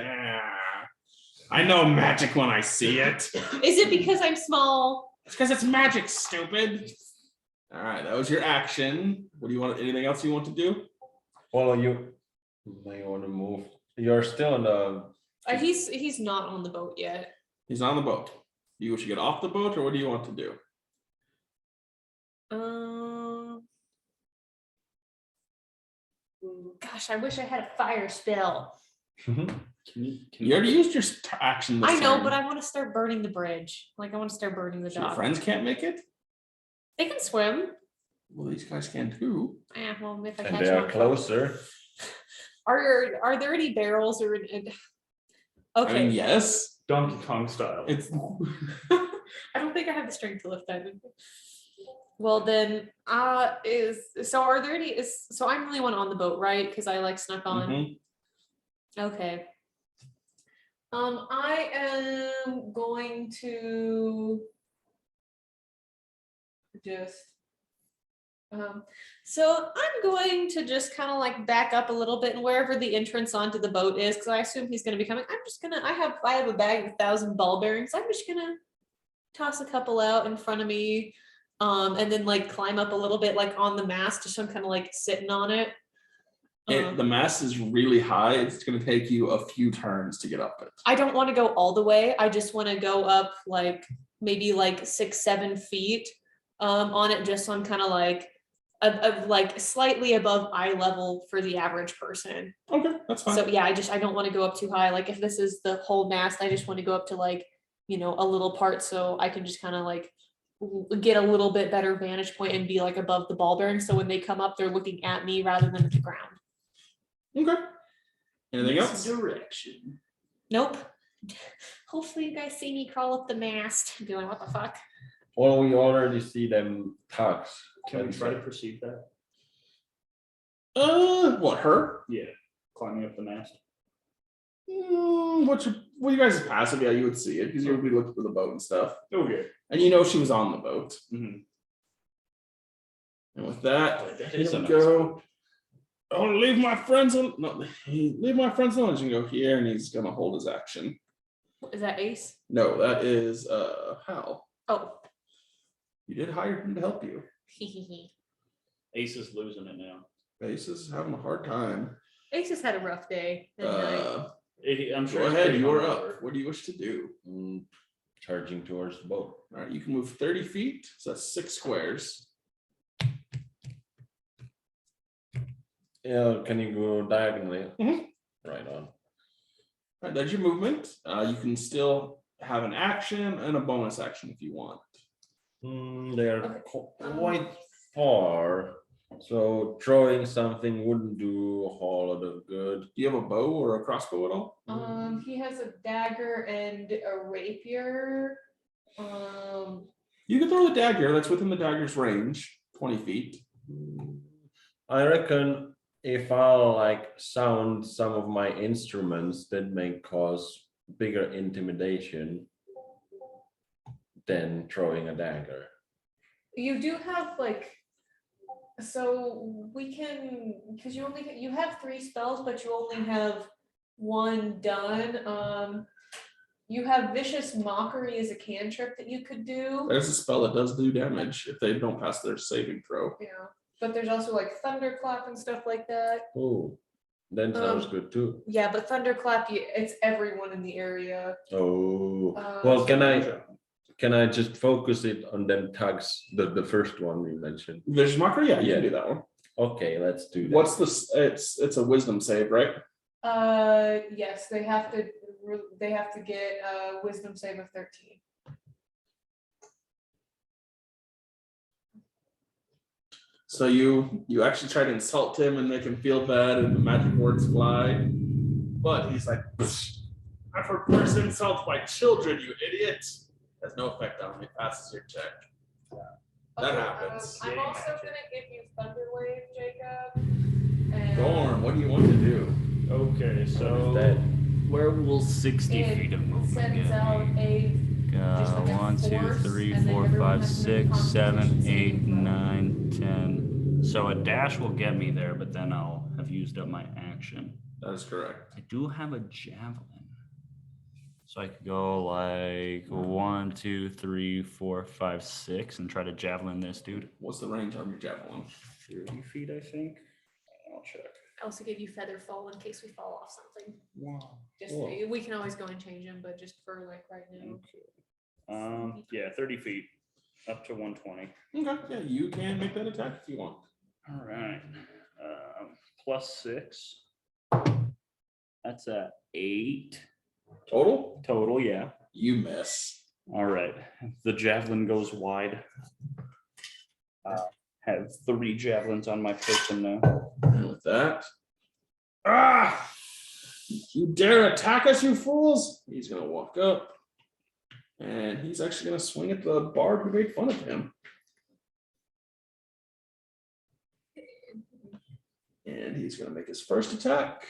I know magic when I see it. is it because I'm small? It's because it's magic, stupid. All right, that was your action. What do you want? Anything else you want to do? Well, you may want to move. You're still in the. He's not on the boat yet. He's on the boat. You should get off the boat, or what do you want to do? Gosh, I wish I had a fire spell. You already used your action. This I know, turn. but I want to start burning the bridge. Like, I want to start burning the So your dock. friends can't make it. They can swim. Well, these guys can too. Yeah, well, if I And catch they are one. closer. Are there any barrels or? Okay. I mean, yes. Donkey Kong style. It's I don't think I have the strength to lift that. Well then, are there any? So I'm the only one on the boat, right? Because I like snuck on. Mhm. Okay. I am going to just. So I'm going to just kind of like back up a little bit, and wherever the entrance onto the boat is, because I assume he's going to be coming. I have a bag of 1,000 ball bearings. I'm just gonna toss a couple out in front of me, and then like climb up a little bit, like on the mast, just so I'm kind of like sitting on it. the mast is really high. It's going to take you a few turns to get up it. I don't want to go all the way. I just want to go up like maybe like 6-7 feet on it, just so I'm kind of like like slightly above eye level for the average person. Okay, that's fine. So yeah, I don't want to go up too high. Like if this is the whole mast, I just want to go up to like, a little part so I can just kind of like get a little bit better vantage point and be like above the ball bearing. So when they come up, they're looking at me rather than at the ground. Okay. Anything else? Direction. Nope. Hopefully you guys see me crawl up the mast and be like, what the fuck? Well, we already see them tugs. Can we try to perceive that? What, her? Yeah. Climbing up the mast. What you guys' passive? Yeah, you would see it because you would be looking for the boat and stuff. Okay. And she was on the boat. Mm-hmm. And with that, That here is a we nice go. Oh, leave my friends alone. No, leave my friends alone. You can go here, and he's gonna hold his action. Is that Ace? No, that is Hal. Oh. You did hire him to help you. Ace is losing it now. Ace is having a hard time. Ace has had a rough day. and night. I'm sure Go he's ahead, pretty you are hungover. up. What do you wish to do? charging towards the boat. All right, you can move 30 feet, so that's 6 squares. Yeah, can you go diagonally? Mhm. Right on. All right, that's your movement. You can still have an action and a bonus action if you want. They're Okay. quite far, so throwing something wouldn't do a whole lot of good. Do you have a bow or a crossbow at all? He has a dagger and a rapier. You can throw the dagger. That's within the dagger's range, 20 feet. I reckon if I'll like sound some of my instruments, that may cause bigger intimidation than throwing a dagger. You do have like, so we can, because you have 3 spells, but you only have 1 done. You have vicious mockery as a cantrip that you could do. There's a spell that does do damage if they don't pass their saving throw. Yeah, but there's also like thunderclap and stuff like that. Oh, that sounds good too. Yeah, but thunderclap, it's everyone in the area. Oh, Uh, well, can I just focus it on them tags, the first one we mentioned? Vicious mockery, yeah, you Yeah. can do that one. Okay, let's do that. What's this? It's a wisdom save, right? Yes, they have to get a wisdom save of 13. So you actually try to insult him and make him feel bad, and the magic words fly. But he's like, I've heard worse insults by children, you idiot. Has no effect on me. Passes your check. That happens. I'm Yeah, also magic. gonna give you Thunder Wave, Jacob. And Gorm, what do you want to do? Okay, so that? Where will 60 it feet of movement sends get out me? a just like a 1, 2, force, 3, and then 4, everyone 5, has to make a 6, 7, Constitution 8, saving throw. 9, 10. So a dash will get me there, but then I'll have used up my action. That is correct. I do have a javelin. So I could go like 1, 2, 3, 4, 5, 6 and try to javelin this dude. What's the range on your javelin? 30 feet, I think. I'll check. I also gave you feather fall in case we fall off something. Wow. Just Whoa. we can always go and change them, but just for like right now. yeah, 30 feet up to 120. Okay, yeah, you can make that attack if you want. All right. +6. That's a 8 Total? total. Yeah. You miss. All right. The javelin goes wide. Have 3 javelins on my person now. And with that, you dare attack us, you fools! He's gonna walk up, and he's actually gonna swing at the bard who made fun of him. And he's gonna make his first attack.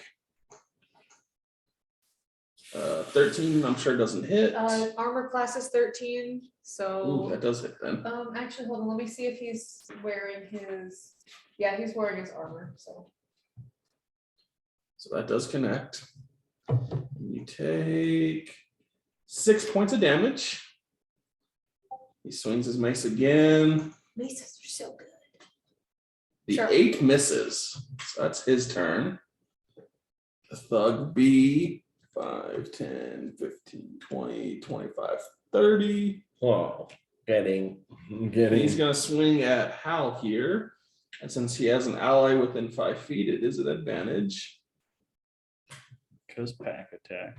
13, I'm sure doesn't hit. Armor class is 13, so. Ooh, that does hit then. Actually, hold on, let me see if he's wearing his, yeah, he's wearing his armor, so. So that does connect. You take 6 points of damage. He swings his mace again. Maces are so good. The Sure. 8 misses. So that's his turn. The thug B, 5, 10, 15, 20, 25, 30. Wow, getting. He's going to swing at Hal here. And since he has an ally within 5 feet, it is an advantage. Because pack attack.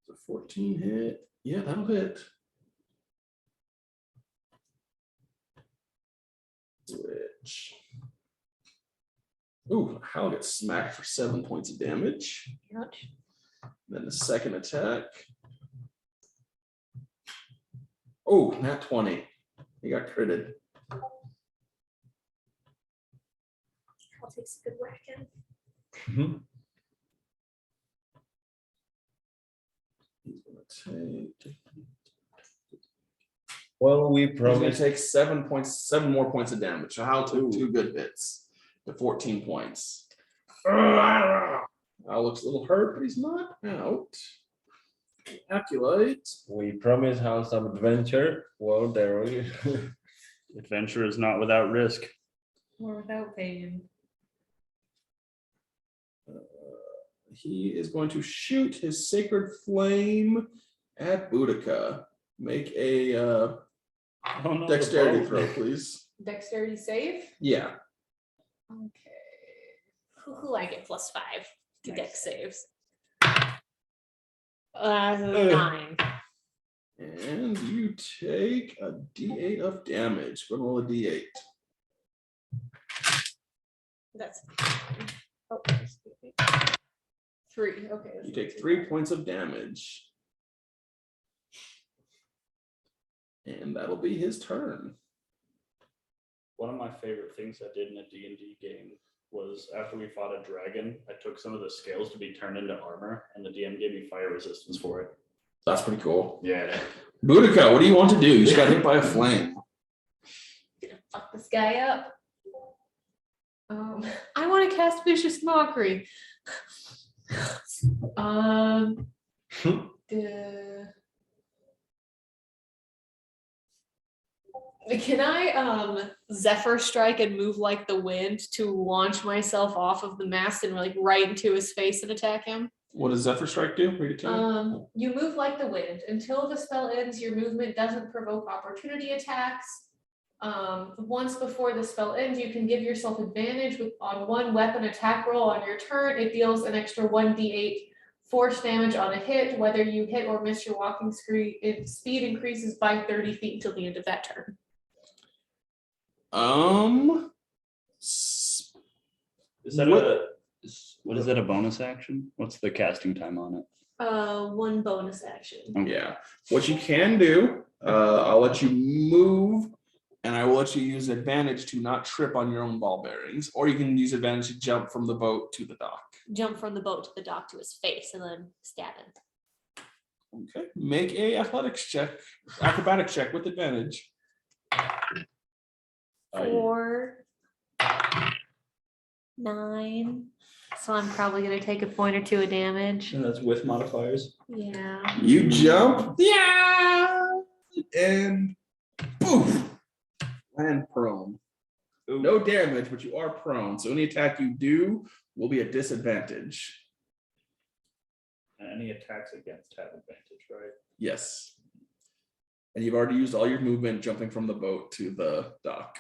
So 14 hit. Yeah, that'll hit. Which. Ooh, Hal gets smacked for 7 points of damage. Ouch. Then the second attack. Oh, nat 20. He got critted. I'll take some good whacking. He's gonna take. Well, we He's gonna promised. take 7 more points of damage. So Hal took 2 good hits to 14 points. Hal looks a little hurt, but he's not out. Acolyte. We promised Hal some adventure. Well, there we go. Adventure is not without risk. Or without pain. he is going to shoot his sacred flame at Boudica. Make a Oh, no, the dexterity boat. throw, please. Dexterity save. Yeah. Okay. Hoo-hoo, I get +5 to Nice. dex saves. 9. And you take a d8 of damage. Go and roll a d8. That's oh, 3. Okay. You take 3 points of damage. And that'll be his turn. One of my favorite things I did in a D&D game was after we fought a dragon, I took some of the scales to be turned into armor, and the DM gave me fire resistance for it. That's pretty cool. Yeah. Boudica, what do you want to do? You just got hit by a flame. Gonna fuck this guy up. I want to cast vicious mockery. Can I Zephyr strike and move like the wind to launch myself off of the mast and like right into his face and attack him? What does Zephyr Strike do? Read it to me. You move like the wind. Until the spell ends, your movement doesn't provoke opportunity attacks. Once before the spell ends, you can give yourself advantage on one weapon attack roll on your turn. It deals an extra 1d8 force damage on a hit. Whether you hit or miss, your walking speed increases by 30 feet until the end of that turn. S- Is that What is that, a bonus action? What's the casting time on it? 1 bonus action. Yeah. What you can do, I'll let you move, and I will let you use advantage to not trip on your own ball bearings, or you can use advantage to jump from the boat to the dock. Jump from the boat to the dock to his face and then stab him. Okay. Make a acrobatics check with advantage. 4, 9. So I'm probably gonna take a point or 2 of damage. And that's with modifiers. Yeah. You jump, yeah, and boom, land prone. No damage, but you are prone. So any attack you do will be a disadvantage. And any attacks against have advantage, right? Yes. And you've already used all your movement jumping from the boat to the dock.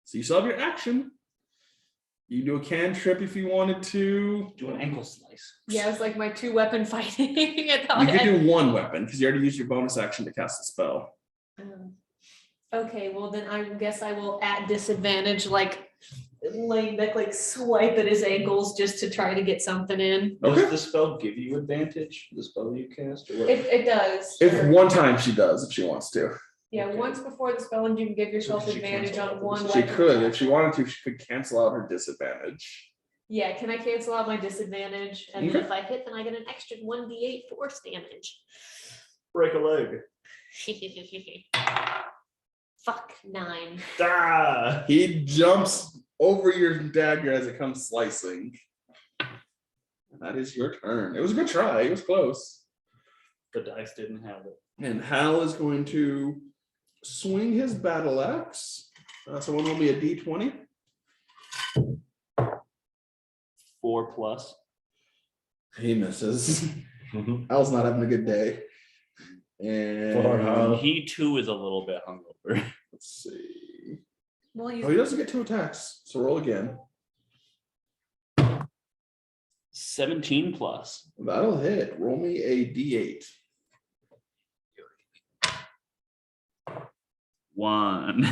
So you still have your action. You do a cantrip if you wanted to. Do an ankle slice. Yeah, it's like my 2-weapon fighting. I thought You could do one weapon because you already used your bonus action to cast a spell. Okay, well then I guess I will at disadvantage, like laying back, like swipe at his ankles just to try to get something in. Okay. Does the spell give you advantage? The spell you cast? Or what? It does. If one time she does, if she wants to. Yeah, Okay. once before the spell and you can give yourself She advantage cancel on out one the She weapon could, attack. if she wanted to, she could cancel out her disadvantage. Yeah, can I cancel out my disadvantage? And then Okay. if I hit, then I get an extra 1d8 force damage. Break a leg. Fuck, 9. Ah! He jumps over your dagger as it comes slicing. And that is your turn. It was a good try. It was close. The dice didn't have it. And Hal is going to swing his battle axe. So one will be a d20. 4 plus. He misses. Hal's not having a good day. Poor And Hal. He too is a little bit hungover. let's see. Well, Oh, he doesn't get 2 attacks. So roll again. 17 plus. That'll hit. Roll me a d8. 1.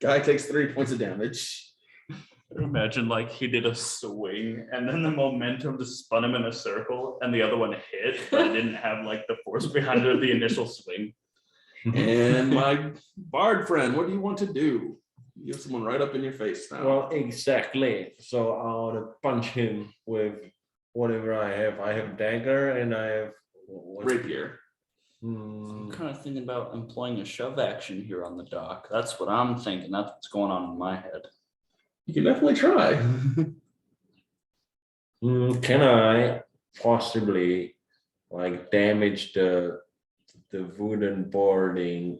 Guy takes 3 points of damage. Imagine like he did a swing and then the momentum just spun him in a circle and the other one hit, but it didn't have like the force behind it of the initial swing. And my bard friend, what do you want to do? You have someone right up in your face now. Well, exactly. So I want to punch him with whatever I have. I have dagger and I have Rapier. I'm kind of thinking about employing a shove action here on the dock. That's what I'm thinking. That's what's going on in my head. You can definitely try. Can I possibly like damage the wooden boarding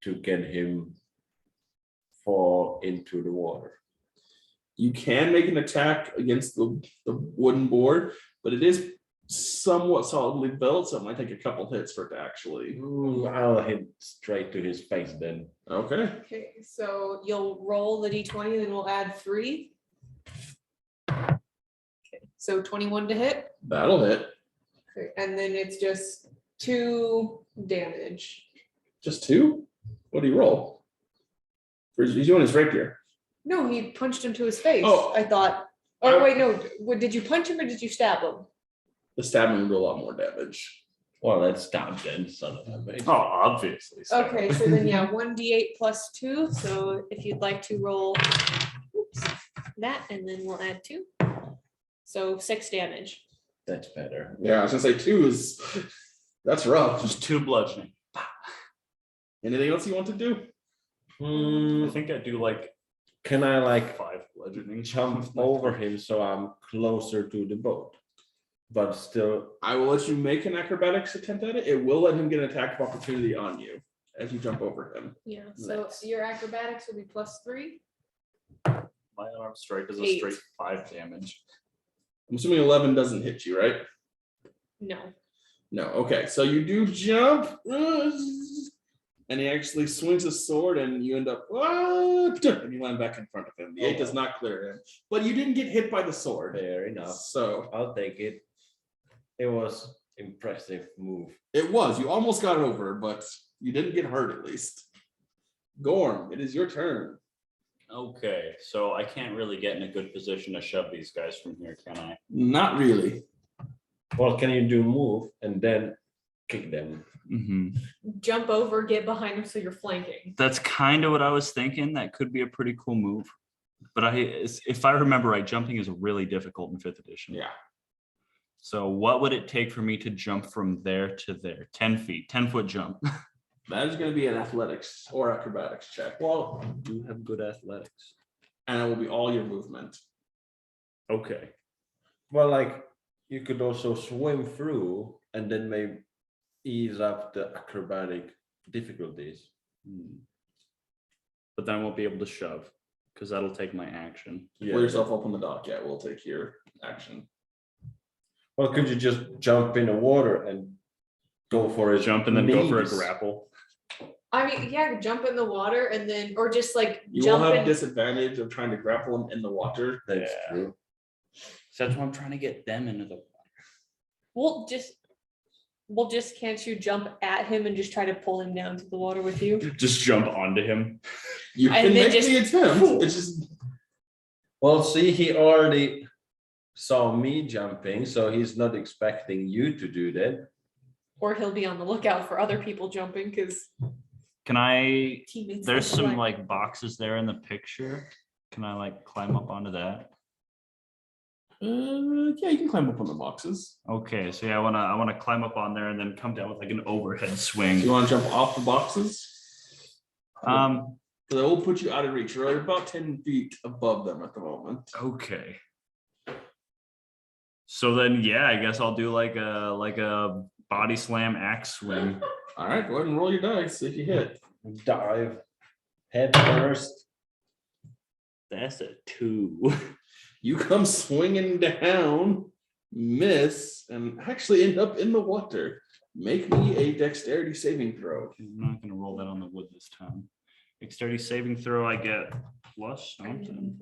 to get him fall into the water? You can make an attack against the wooden board, but it is somewhat solidly built, so it might take a couple hits for it to actually. Ooh, I'll hit straight to his face then. Okay. Okay, so you'll roll the d20, then we'll add 3. Okay, so 21 to hit. That'll hit. Okay, and then it's just 2 damage. Just 2? What do you roll? He's doing his rapier. No, he punched him to his face. Oh. I thought. Oh wait, no. Did you punch him or did you stab him? The stabbing will do a lot more damage. Well, let's stab then, son of a bitch. Oh, obviously. so. Okay, so then yeah, 1d8 plus 2. So if you'd like to roll that, and then we'll add 2. So 6 damage. That's better. Yeah, I was gonna say 2 is that's rough. Just 2 bludgeoning. Anything else you want to do? I think I do like Can I like 5 bludgeoning. jump over him so I'm closer to the boat? But still, I will let you make an acrobatics attempt at it. It will let him get an attack of opportunity on you as you jump over him. Yeah. So Nice. your acrobatics will be plus 3. My arm strike is a 8. straight 5 damage. I'm assuming 11 doesn't hit you, right? No. No. Okay, so you do jump, and he actually swings his sword, and you end up, and you land back in front of him. The 8 does not clear him, but you didn't get hit by the sword. fair enough. So I'll take it. It was impressive move. it was. You almost got over, but you didn't get hurt at least. Gorm, it is your turn. Okay, so I can't really get in a good position to shove these guys from here, can I? Not really. Well, can you do move and then kick them? Mm-hmm. Jump over, get behind him so you're flanking. That's kind of what I was thinking. That could be a pretty cool move. But if I remember right, jumping is really difficult in 5th edition. Yeah. So what would it take for me to jump from there to there? 10 feet, 10-foot jump. That is going to be an athletics or acrobatics check. Well, I do have good athletics. And it will be all your movement. Okay. Well, like you could also swim through and then maybe ease up the acrobatic difficulties. But then I won't be able to shove because that'll take my action. Pull yourself up on the dock. Yeah, we'll take your action. Well, could you just jump in the water and go for a Jump and then go for a knees? grapple. I mean, yeah, jump in the water and then, or just like You jump will have in. disadvantage of trying to grapple him in the water. That's Yeah. true. So that's why I'm trying to get them into the Well, just can't you jump at him and just try to pull him down to the water with you? Just jump onto him. You And can then make just- the attempt. It's just Well, see, he already saw me jumping, so he's not expecting you to do that. Or he'll be on the lookout for other people jumping because Can I teammates. there's like some to like boxes there in the picture. Can I like climb up onto that? yeah, you can climb up on the boxes. Okay, so yeah, I wanna climb up on there and then come down with like an overhead swing. You want to jump off the boxes? Um, So that will put you out of reach. You're about 10 feet above them at the moment. okay. So then yeah, I guess I'll do like a body slam axe swing. All right, go ahead and roll your dice if you hit. Dive head first. That's a 2. You come swinging down, miss, and actually end up in the water. Make me a dexterity saving throw. I'm not gonna roll that on the wood this time. Dexterity saving throw, I get plus something.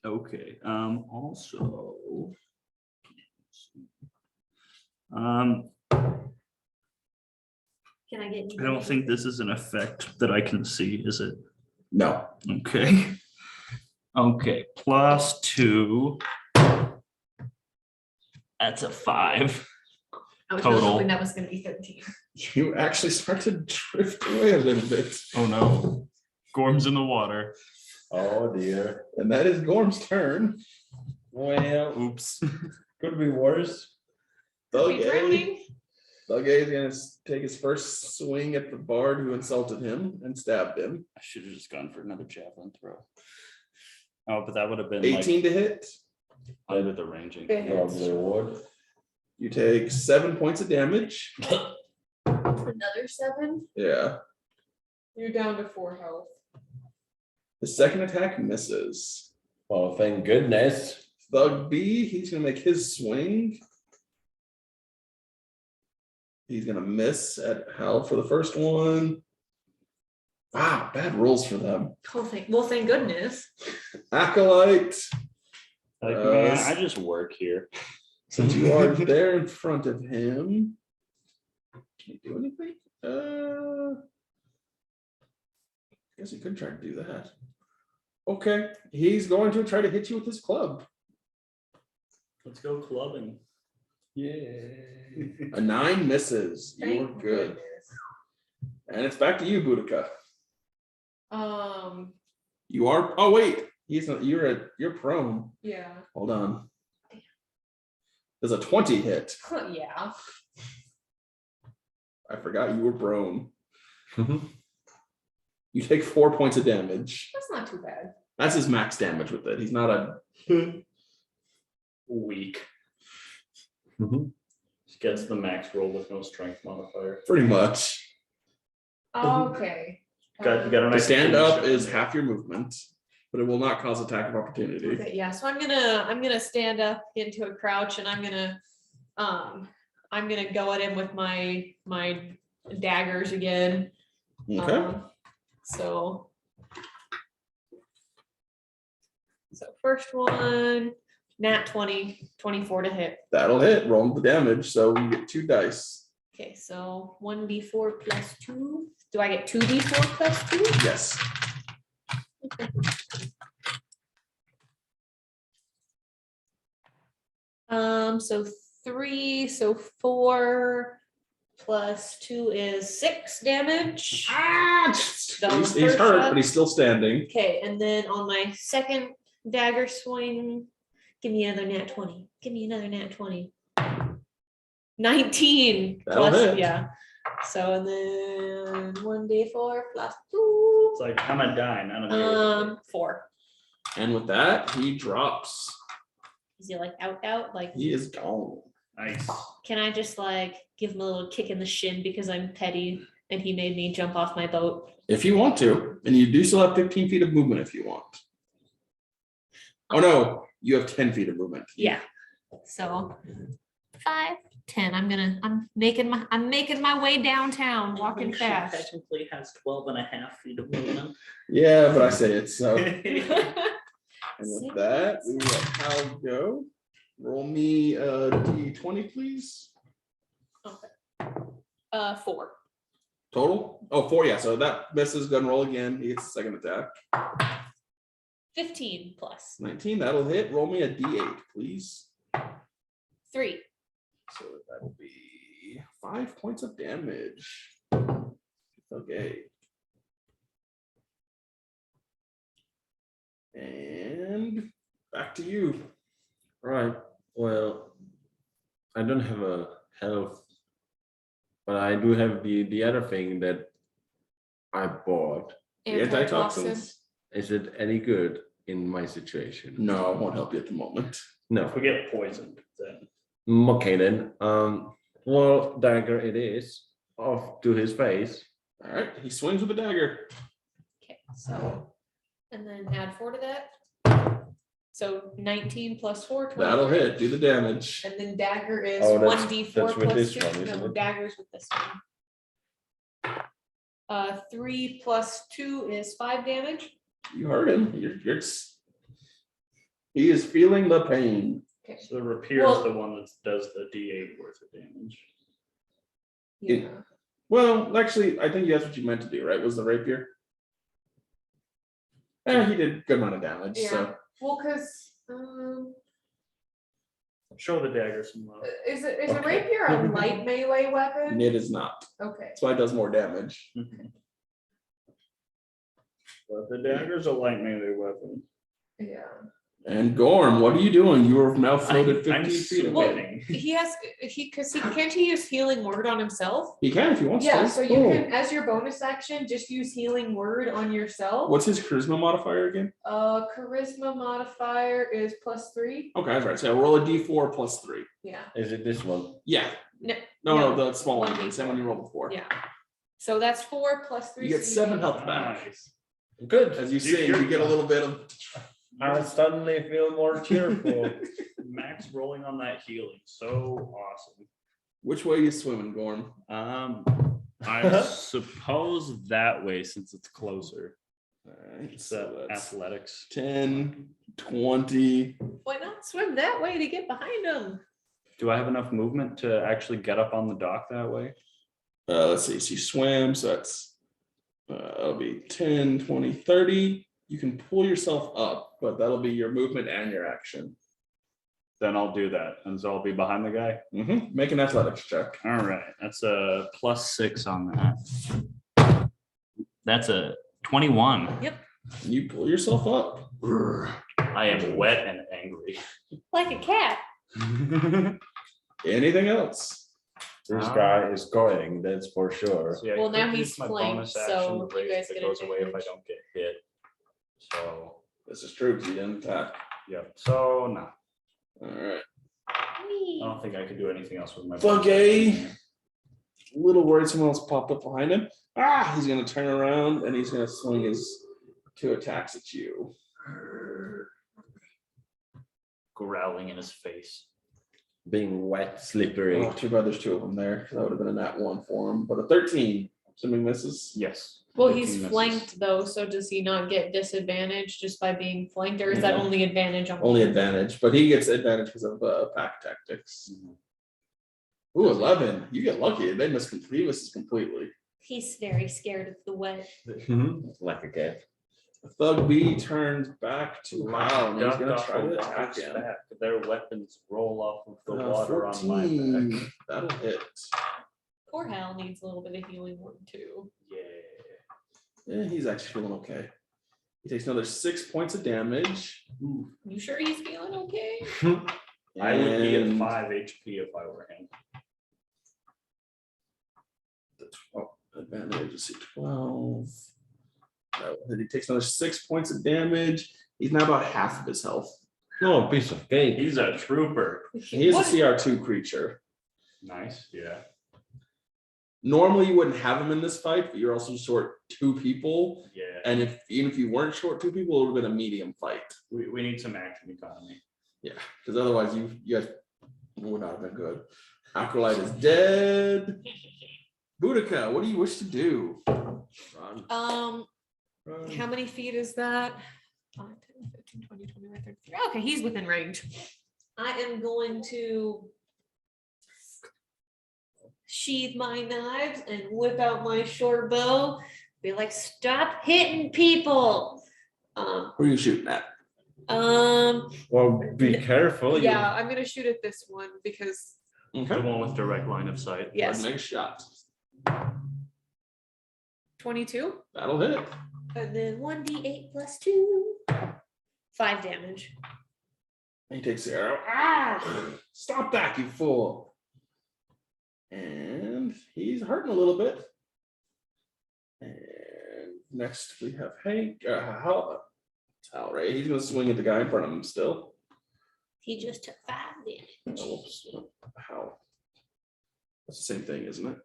Okay, also. Can I get? I don't think this is an effect that I can see, is it? No. Okay. Okay, +2. That's a 5. I was really total. hoping that was gonna be 13. You actually start to drift away a little bit. Oh no. Gorm's in the water. Oh dear. And that is Gorm's turn. Well, Oops. could be worse. Be Thugay drowning. is going to take his first swing at the bard who insulted him and stabbed him. I should have just gone for another javelin throw. Oh, but that would have been 18 to hit. like under the ranging. It hits. Probably would. You take 7 points of damage. Another 7. Yeah. You're down to 4 health. The second attack misses. Well, thank goodness. Thug B, he's gonna make his swing. He's gonna miss at hell for the first one. Wow, bad rolls for them. Oh, thank goodness. Acolyte, Like, man, I just work here. since you are there in front of him, can't do anything. I guess he could try to do that. Okay, he's going to try to hit you with his club. Let's go clubbing. Yeah. A 9 misses. You're Thank good. goodness. And it's back to you, Boudica. Um, You are. Oh wait, he's not. You're prone. yeah. Hold on. There's a 20 hit. Yeah. I forgot you were prone. You take 4 points of damage. That's not too bad. That's his max damage with it. He's not a Weak. Mhm. Just gets the max roll with no strength modifier. pretty much. Okay. Got a The nice stand up finish. is half your movement, but it will not cause attack of opportunity. Okay, yeah, so I'm gonna stand up into a crouch and I'm gonna go at him with my daggers again. Okay. So first one, nat 20, 24 to hit. That'll hit. Roll the damage. So you get 2 dice. Okay, so 1d4 plus 2. Do I get 2d4 plus 2? Yes. So 3, so 4 plus 2 is 6 damage. That was He's first hurt, shot. but he's still standing. Okay, and then on my second dagger swing, give me another nat 20. Give me another nat 20. 19 That'll plus, hit. yeah. So and then 1d4 plus 2. It's like I'm a die, not a 4. And with that, he drops. Is he like out? Like, He is gone. Nice. can I just like give him a little kick in the shin because I'm petty and he made me jump off my boat? If you want to, and you do still have 15 feet of movement if you want. Oh no, you have 10 feet of movement. Yeah. So 5, 10. I'm making my way downtown, walking fast. Technically has 12 and a half feet of movement. Yeah, but I say it so. And Six. with that, we will let Hal go. Roll me a d20, please. Okay. 4. Total? Oh, 4, yeah. So that misses, gun roll again. He gets the second attack. 15 plus 19, that'll hit. Roll me a d8, please. 3. So that'll be 5 points of damage. Okay. And back to you. Right. Well, I don't have a health, but I do have the other thing that I bought. The antitoxins. Is it any good in my situation? No, it won't help you at the moment. No. If we get poisoned, then Okay then. Well, dagger it is off to his face. All right, he swings with a dagger. Okay, so and then add 4 to that. So 19 plus 4, 23. That'll hit. Do the damage. And then dagger is Oh, that's- 1d4 that's with plus this 2. one, isn't No, it? daggers with this one. 3 plus 2 is 5 damage. You heard him. He is feeling the pain. Okay. so the rapier Well- is the one that does the D8 worth of damage. It- Yeah. Well, actually, I think that's what you meant to do, right? Was the rapier? He did a good amount of damage. Yeah. So Well, because Show the dagger some love. is a Okay. rapier a light melee weapon? it is not. Okay. That's why it does more damage. But the dagger's a light melee weapon. Yeah. And Gorm, what are you doing? You are now floated I'm 15 feet away. Well, submitting. Can't he use healing word on himself? He can if he wants Yeah, to. so you Oh. can, as your bonus action, just use healing word on yourself. What's his charisma modifier again? Charisma modifier is +3. Okay, that's right. So roll a d4 plus 3. Yeah. Is it this one? Yeah. No, No, the small One one. d4. Same one you rolled before. Yeah. So that's 4 plus 3. You get so 7 health back. Nice. Good. As you Dude, sing, you're- you get a little bit of. I suddenly feel more cheerful. Max rolling on that healing, so awesome. Which way you swimming, Gorm? I suppose that way since it's closer. All right, It's so that's athletics. 10, 20. Why not swim that way to get behind him? Do I have enough movement to actually get up on the dock that way? Let's see. So you swim, so that's that'll be 10, 20, 30. You can pull yourself up, but that'll be your movement and your action. Then I'll do that, and so I'll be behind the guy. Make an athletics check. All right, that's a +6 on that. That's a 21. Yep. You pull yourself up. I am wet and angry. Like a cat. Anything else? This guy is going, that's for sure. So, yeah, I Well, now could he's use my flanked, bonus so action you to raise guys that get goes away if I advantage. don't get hit. So, This is true because you didn't attack. yep. So no, All right. I don't think I could do anything else with my. Funky. Little worried someone else popped up behind him. He's gonna turn around and he's gonna swing his 2 attacks at you. Growling in his face. Being wet, slippery. Oh, too bad there's 2 of them there. That would have been a nat 1 for him. But a 13, assuming misses. Yes. Well, 15 he's misses. flanked though, so does he not get disadvantage just by being flanked, or is that Mhm. only advantage on? Only advantage, but he gets advantage because of pack tactics. Mhm. Ooh, 11. You get lucky. They misses completely. He's very scared of the wet. Like a cat. Thug B turns back to Mal and he's Duck gonna off try a to attack rock's him. back. Their weapons roll off of the water on my 14. back. That'll hit. Poor Hal needs a little bit of healing one too. Yeah. Yeah, he's actually feeling okay. He takes another 6 points of damage. You sure he's feeling okay? I would be at And 5 HP if I were him. advantage, let's see, 12. Then he takes another 6 points of damage. He's now about half of his health. No, piece of cake. He's a trooper. He is a What- CR2 creature. Nice. Yeah. Normally you wouldn't have him in this fight, but you're also short 2 people. Yeah. And even if you weren't short 2 people, it would have been a medium fight. We need some action economy. Yeah, because otherwise you guys would not have been good. Acolyte is dead. Boudica, what do you wish to do? Run, Run. How many feet is that? 5, 10, 15, 20, 21, 33. Okay, he's within range. I am going to sheath my knives and whip out my short bow. Be like, stop hitting people. Who are you shooting at? Well, be careful. you- Yeah, I'm gonna shoot at this one because Okay. The one with direct line of sight. yes, Make a shot. 22, That'll hit. And then 1d8 plus 2. 5 damage. He takes the arrow. Stop that, you fool. And he's hurting a little bit. And next we have Hank. Hal, right? He's gonna swing at the guy in front of him still. He just took 5 damage. Whoops. How? That's the same thing, isn't it?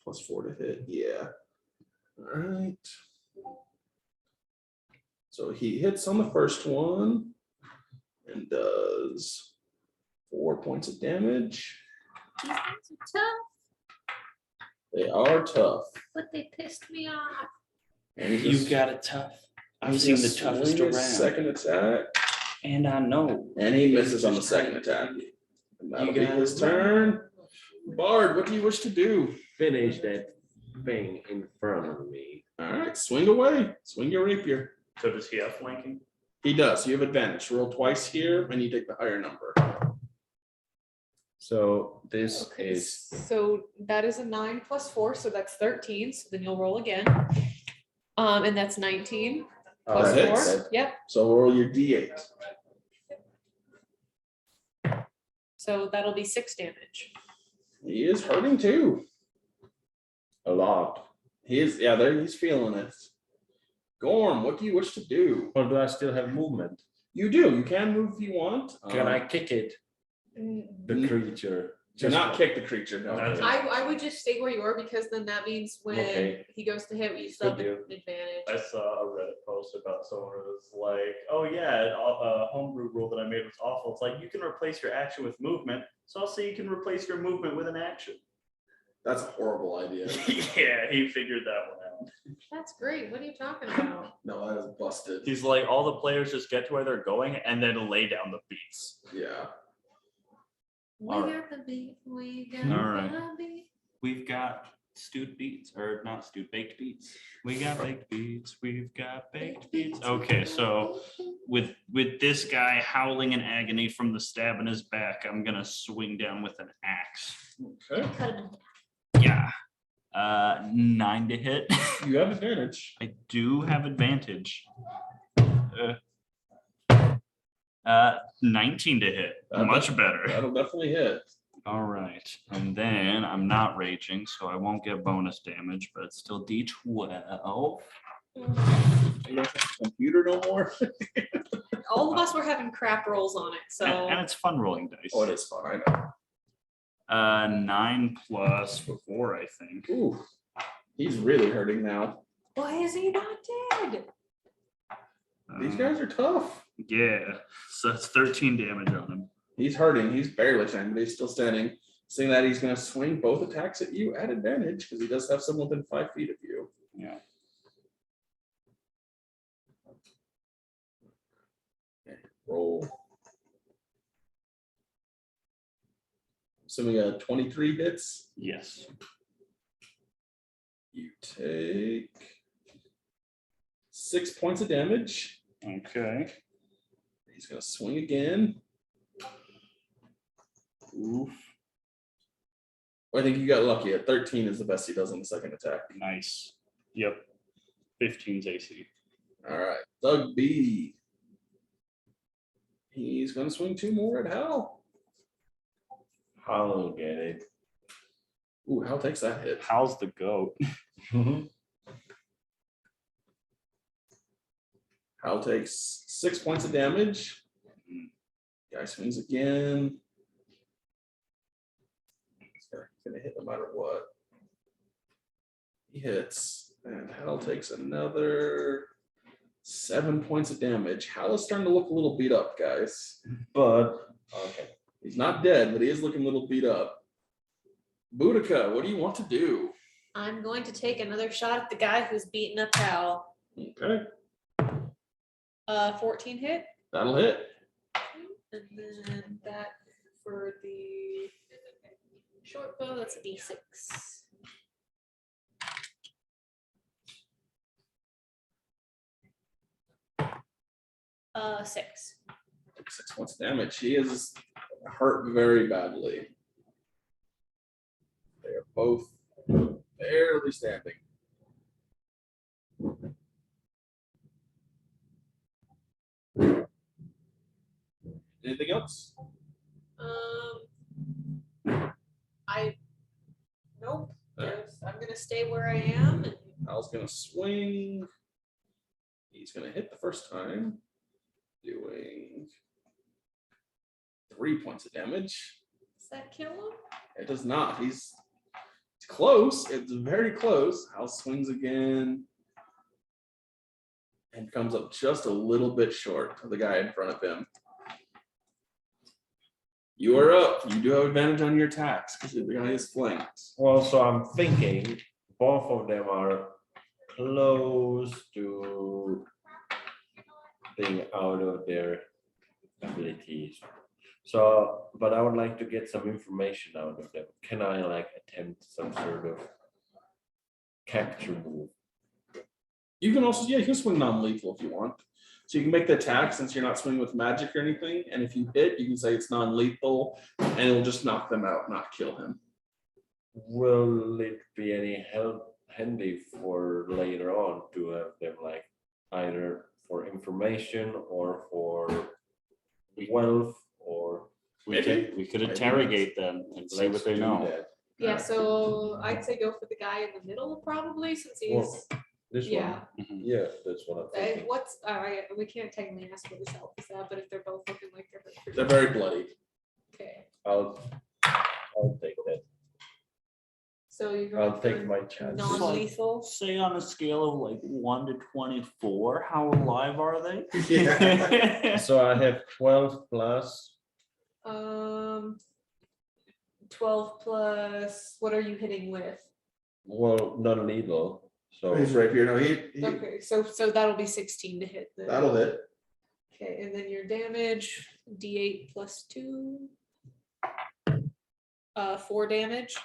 +4 to hit. Yeah. All right. So he hits on the first one and does 4 points of damage. These guys are tough, They are tough. but they pissed me off. And he's You just- got it tough. I've he's seen the gonna toughest swing his around. Second attack, And I know. and he misses on the second attack. And that'll be got his it. turn. Bard, what do you wish to do? Finish that thing in front of me. All right, swing away. Swing your rapier. So does he have flanking? He does. You have advantage. Roll twice here, and you take the higher number. So this Okay, is so that is a 9 plus 4, so that's 13. So then you'll roll again. And that's 19 plus that 4. hits. Yep. So roll your d8. So that'll be 6 damage. He is hurting too. a lot. He is, yeah, there he's feeling it. Gorm, what do you wish to do? Or do I still have movement? You do. You can move if you want. Can I kick it, Mm, the creature? Do not kick the creature. No. That's- I would just stay where you are because then that means when Okay. he goes to hit, you still have Good an advantage. I saw a Reddit post about someone who was like, "Oh yeah, a homebrew rule that I made was awful. It's like you can replace your action with movement, so I'll say you can replace your movement with an action." That's a horrible idea. Yeah, he figured that one out. That's great. What are you talking about? No, that is busted. He's like, all the players just get to where they're going and then lay down the beats. Yeah. We All right. got the beat. We got All right. the beat. We've got stewed beets, or not stewed, baked beets. We got baked beets. We've got baked beets. Okay, so with this guy howling in agony from the stab in his back, I'm gonna swing down with an axe. Okay. Cut him. Yeah. 9 to hit. You have advantage. I do have advantage. 19 to hit. Much better. That'll definitely hit. All right. And then I'm not raging, so I won't get bonus damage, but it's still D12. You don't have a computer no more. All of us were having crap rolls on it, so And it's fun rolling dice. Oh, it is fun. I know. 9 plus 4, I think. Ooh, he's really hurting now. why is he not dead? These guys are tough. Yeah. So it's 13 damage on him. He's hurting. He's barely standing, but he's still standing. Seeing that, he's going to swing both attacks at you at advantage because he does have someone within 5 feet of you. Yeah. Okay, roll. Assuming a 23 hits, Yes. you take 6 points of damage. Okay. He's going to swing again. Oof. I think you got lucky. At 13 is the best he does on the second attack. Nice. Yep. 15's AC. All right, Doug B. He's going to swing 2 more at Hal. I'll get it. Ooh, Hal takes that hit. How's the goat? Hal takes 6 points of damage. Guy swings again. He's gonna hit no matter what. He hits, and Hal takes another 7 points of damage. Hal is starting to look a little beat up, guys. But okay. He's not dead, but he is looking a little beat up. Boudica, what do you want to do? I'm going to take another shot at the guy who's beating up Hal. Okay, 14 hit. that'll hit. And then that for the short bow, that's a D6. 6. 6 points of damage. He is hurt very badly. They are both barely standing. Anything else? Nope. Alright. I'm gonna stay where I am. And Al's gonna swing. He's gonna hit the first time, doing 3 points of damage. does that kill him? It does not. He's close. It's very close. Al swings again and comes up just a little bit short of the guy in front of him. You are up. You do have advantage on your attacks because the guy is flanked. Well, so I'm thinking both of them are close to being out of their abilities. So, but I would like to get some information out of them. Can I like attempt some sort of capture move? You can also, yeah, you can swing non-lethal if you want. So you can make the attack since you're not swinging with magic or anything. And if you hit, you can say it's non-lethal and it'll just knock them out, not kill him. Will it be any help handy for later on to have them like either for information or for wealth or We could Maybe. interrogate them and see what let's they do know. that. Yeah, so I'd say go for the guy in the middle probably since he's Well, This yeah. one, yeah, that's what I'm thinking. What's all right? We can't technically ask what his health is at, but if they're both looking like they're hurt, They're very bloody. okay. I'll So you're I'll going take for my chance. non-lethal. Say on a scale of like 1 to 24, how alive are they? Yeah. So I have 12 plus. 12 plus, what are you hitting with? Well, non-lethal. So He's right here. No, Okay, so that'll be 16 to hit then. that'll hit. Okay, and then your damage, D8 plus 2. 4 damage.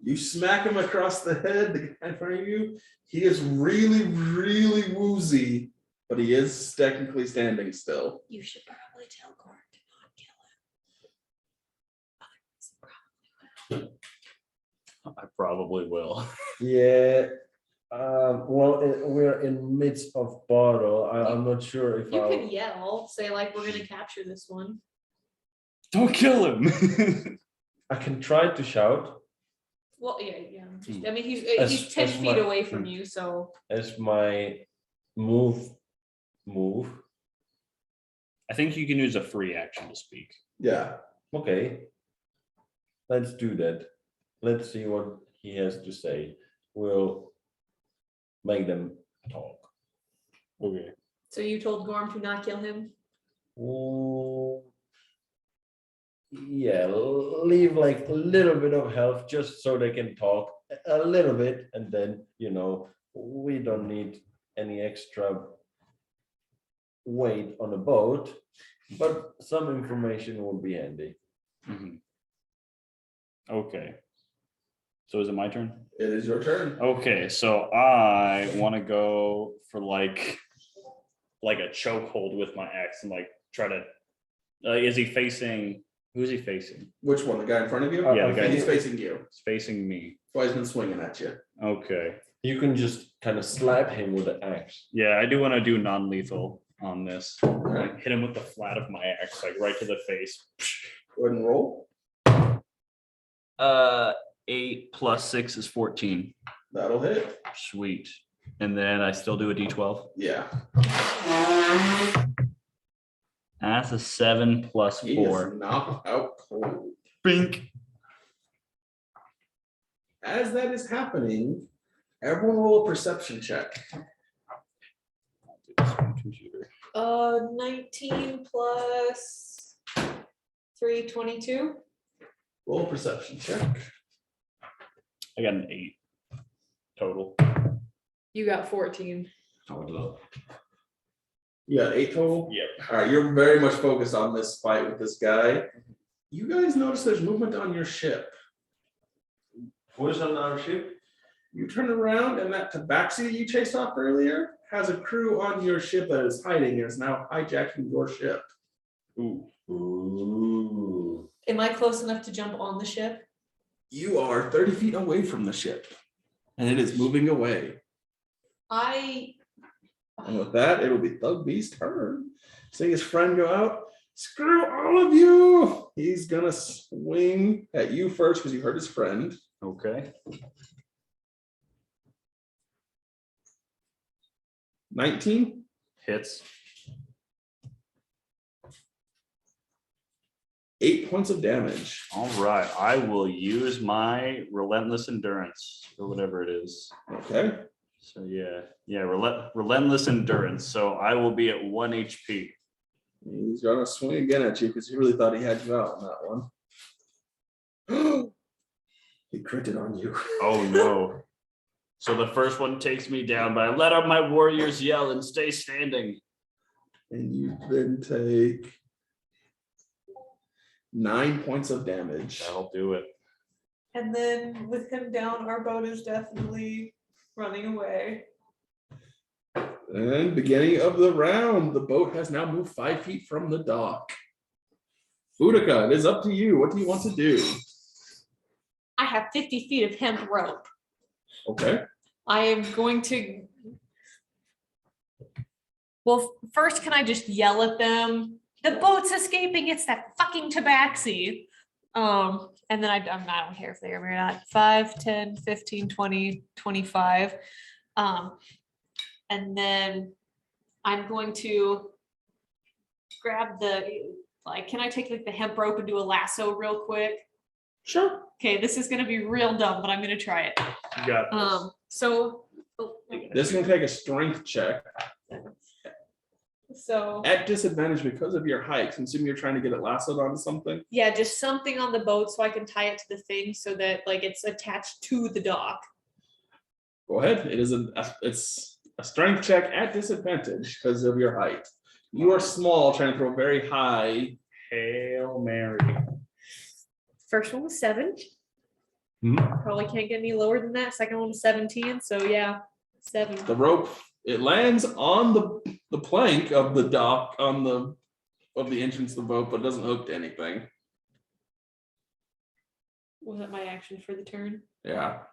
You smack him across the head, the guy in front of you. He is really, really woozy, but he is technically standing still. You should probably tell Gord to not kill him. I probably will. yeah. Well, we're in midst of battle. I'm not sure if You I'll. can yell, say like, we're gonna capture this one. Don't kill him. I can try to shout Well, yeah. I mean, he's As- 10 as feet my- away from you, so as my move. I think you can use a free action to speak. Yeah. Okay. Let's do that. Let's see what he has to say. We'll make them talk. Okay. so you told Gorm to not kill him. Ooh. Yeah, leave like a little bit of health just so they can talk a little bit, and then we don't need any extra weight on the boat, but some information will be handy. Mhm. Okay. So is it my turn? It is your turn. Okay, so I want to go for like a chokehold with my axe and like try to. Is he facing? Who's he facing? Which one? The guy in front of you? Yeah, the guy He's who- facing you. He's facing me. So he's been swinging at you. Okay. You can just kind of slap him with the axe. Yeah, I do want to do non-lethal on this. Alright. Like hit him with the flat of my axe, like right to the face. Go ahead and roll. 8 plus 6 is 14. That'll hit. Sweet. And then I still do a D12. Yeah. That's a 7 plus He 4. is knocked out cold. Bink. As that is happening, everyone roll a perception check. Computer. 19 plus 3, 22. Roll a perception check. I got an 8 total. You got 14. You got 8 total? Yep. All right, you're very much focused on this fight with this guy. You guys notice there's movement on your ship. Who's on our ship? You turn around and that tabaxi that you chased off earlier has a crew on your ship that is hiding and is now hijacking your ship. Ooh. Am I close enough to jump on the ship? You are 30 feet away from the ship and it is moving away. And with that, it'll be Thug B's turn. Seeing his friend go out, screw all of you. He's gonna swing at you first because you hurt his friend. Okay. 19. Hits. 8 points of damage. All right. I will use my relentless endurance or whatever it is. Okay. So yeah, relentless endurance. So I will be at 1 HP. He's gonna swing again at you because he really thought he had you out on that one. He critted on you. Oh no. So the first one takes me down, but I let out my warriors yell and stay standing. And you then take 9 points of damage. That'll do it. And then with him down, our boat is definitely running away. And beginning of the round, the boat has now moved 5 feet from the dock. Boudica, it is up to you. What do you want to do? I have 50 feet of hemp rope. Okay. I am going to. Well, first, can I just yell at them? The boat's escaping. It's that fucking tabaxi. And then I don't care if they hear me or not. 5, 10, 15, 20, 25. And then I'm going to grab can I take like the hemp rope and do a lasso real quick? Sure. Okay, this is gonna be real dumb, but I'm gonna try it. You got this. So. This is gonna take a strength check So, at disadvantage because of your height. I'm assuming you're trying to get it lassoed onto something. yeah, just something on the boat so I can tie it to the thing so that like it's attached to the dock. Go ahead. It's a strength check at disadvantage because of your height. You are small, trying to throw very high. Hail Mary. First one was 7. Mhm. Probably can't get any lower than that. Second one was 17. So yeah, 7. The rope, it lands on the plank of the dock of the entrance of the boat, but doesn't hook to anything. Was that my action for the turn? Yeah.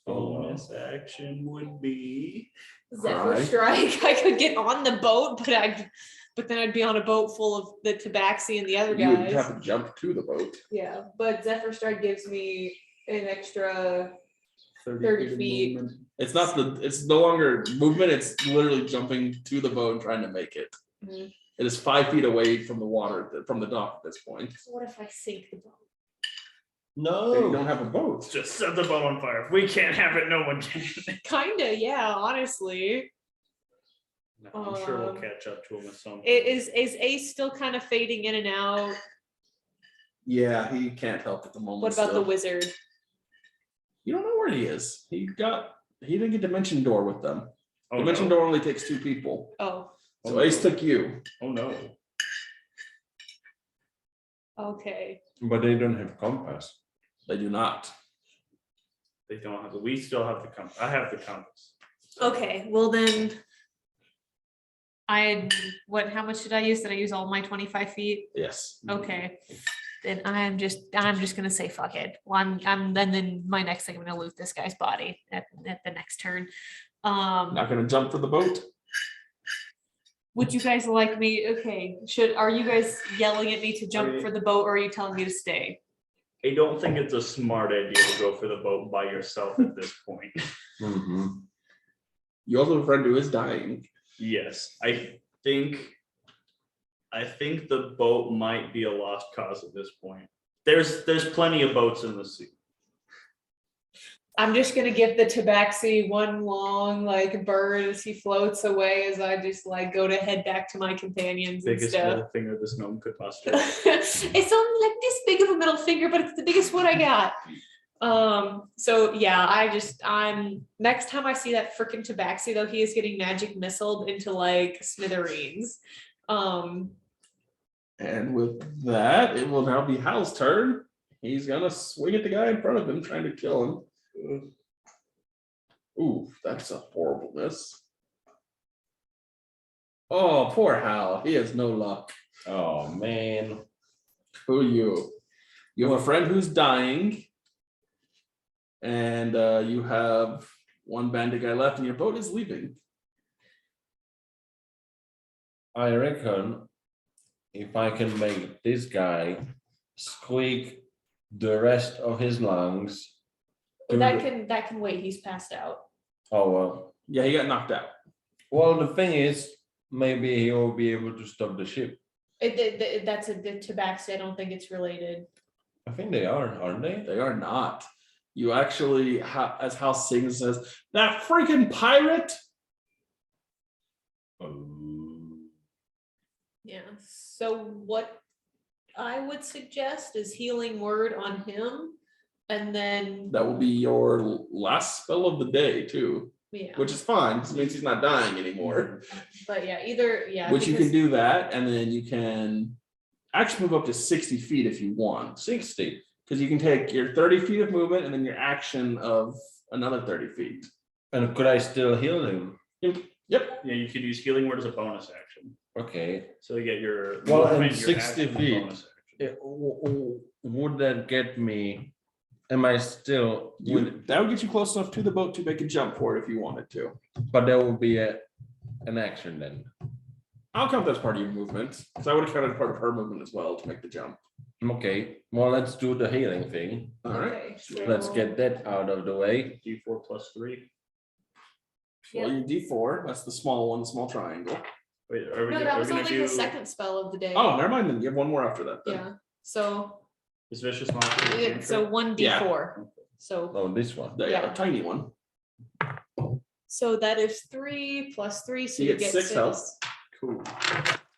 Bonus action would be. Zephyr Alright. strike. I could get on the boat, but then I'd be on a boat full of the tabaxi and the other You would guys. have to jump to the boat. Yeah, but Zephyr strike gives me an extra 30 of feet. movement. It's no longer movement, it's literally jumping to the boat and trying to make it. Mhm. It is 5 feet away from the water, from the dock at this point. So what if I sink the boat? No. You don't have a boat. Just set the boat on fire. If we can't have it, no one can. Kinda, yeah, honestly. No, I'm sure we'll Um, catch up to him with some. Is Ace still kind of fading in and out? Yeah, he can't help at the moment. What about the still. wizard? You don't know where he is. He didn't get dimension door with them. Oh, Dimension no. door only takes 2 people. Oh, So Ace took you. Oh no. okay. But they don't have compass. They do not. They don't have the. We still have the compass. I have the compass. Okay, well then. How much did I use? Did I use all my 25 feet? Yes. Okay. Then I'm just gonna say fuck it. Well, then my next thing I'm gonna loot this guy's body at the next turn. Not gonna jump for the boat. Would you guys like me? Okay, are you guys yelling at me to jump for the boat, or are you telling me to stay? I don't think it's a smart idea to go for the boat by yourself at this point. Mhm. You also have a friend who is dying. Yes, I think the boat might be a lost cause at this point. There's plenty of boats in the sea. I'm just gonna give the tabaxi one long like bird as he floats away as I just like go to head back to my companions and Biggest stuff. middle finger this gnome could muster. It's only like this big of a middle finger, but it's the biggest one I got. So yeah, I'm next time I see that freaking tabaxi though, he is getting magic missiled into like smithereens. And with that, it will now be Hal's turn. He's gonna swing at the guy in front of him, trying to kill him. Ooh, that's a horrible miss. Oh, poor Hal. He has no luck. Oh man. Who are you? You have a friend who's dying. And you have one bandit guy left, and your boat is leaving. I reckon if I can make this guy squeak the rest of his lungs. to That the- can wait, he's passed out. Oh well. Yeah, he got knocked out. Well, the thing is, maybe he will be able to stop the ship. That's the tabaxi, I don't think it's related. I think they are, aren't they? They are not. You actually, as Hal sings, says, "That freaking pirate." Yeah, so what I would suggest is healing word on him, and then, That will be your last spell of the day, too, yeah, which is fine. This means he's not dying anymore. but yeah, either, yeah. Which you because- can do that, and then you can actually move up to 60 feet if you want. 60. Because you can take your 30 feet of movement and then your action of another 30 feet. And could I still heal him? Yep. Yeah, you could use healing word as a bonus action. Okay. So you get your Well, movement, and your 60 action, feet. bonus action. Would that get me? Am I still? That would get you close enough to the boat to make a jump for it if you wanted to. But that would be an action then. I'll count that as part of your movement, because I would have counted part of her movement as well to make the jump. Okay. Well, let's do the healing thing. All right. Okay, Let's so- get that out of the way. D4 plus 3. Well, your D4, that's the small one, the small triangle. Wait, are we, No, are that we was gonna only do? the second spell of the day. Oh, never mind then. You have one more after that then. Yeah, so Is vicious monster? So 1d4. So Oh, this one. Yeah, Yeah. a tiny one. that is 3 plus 3, so You you get get 6 health. Cool.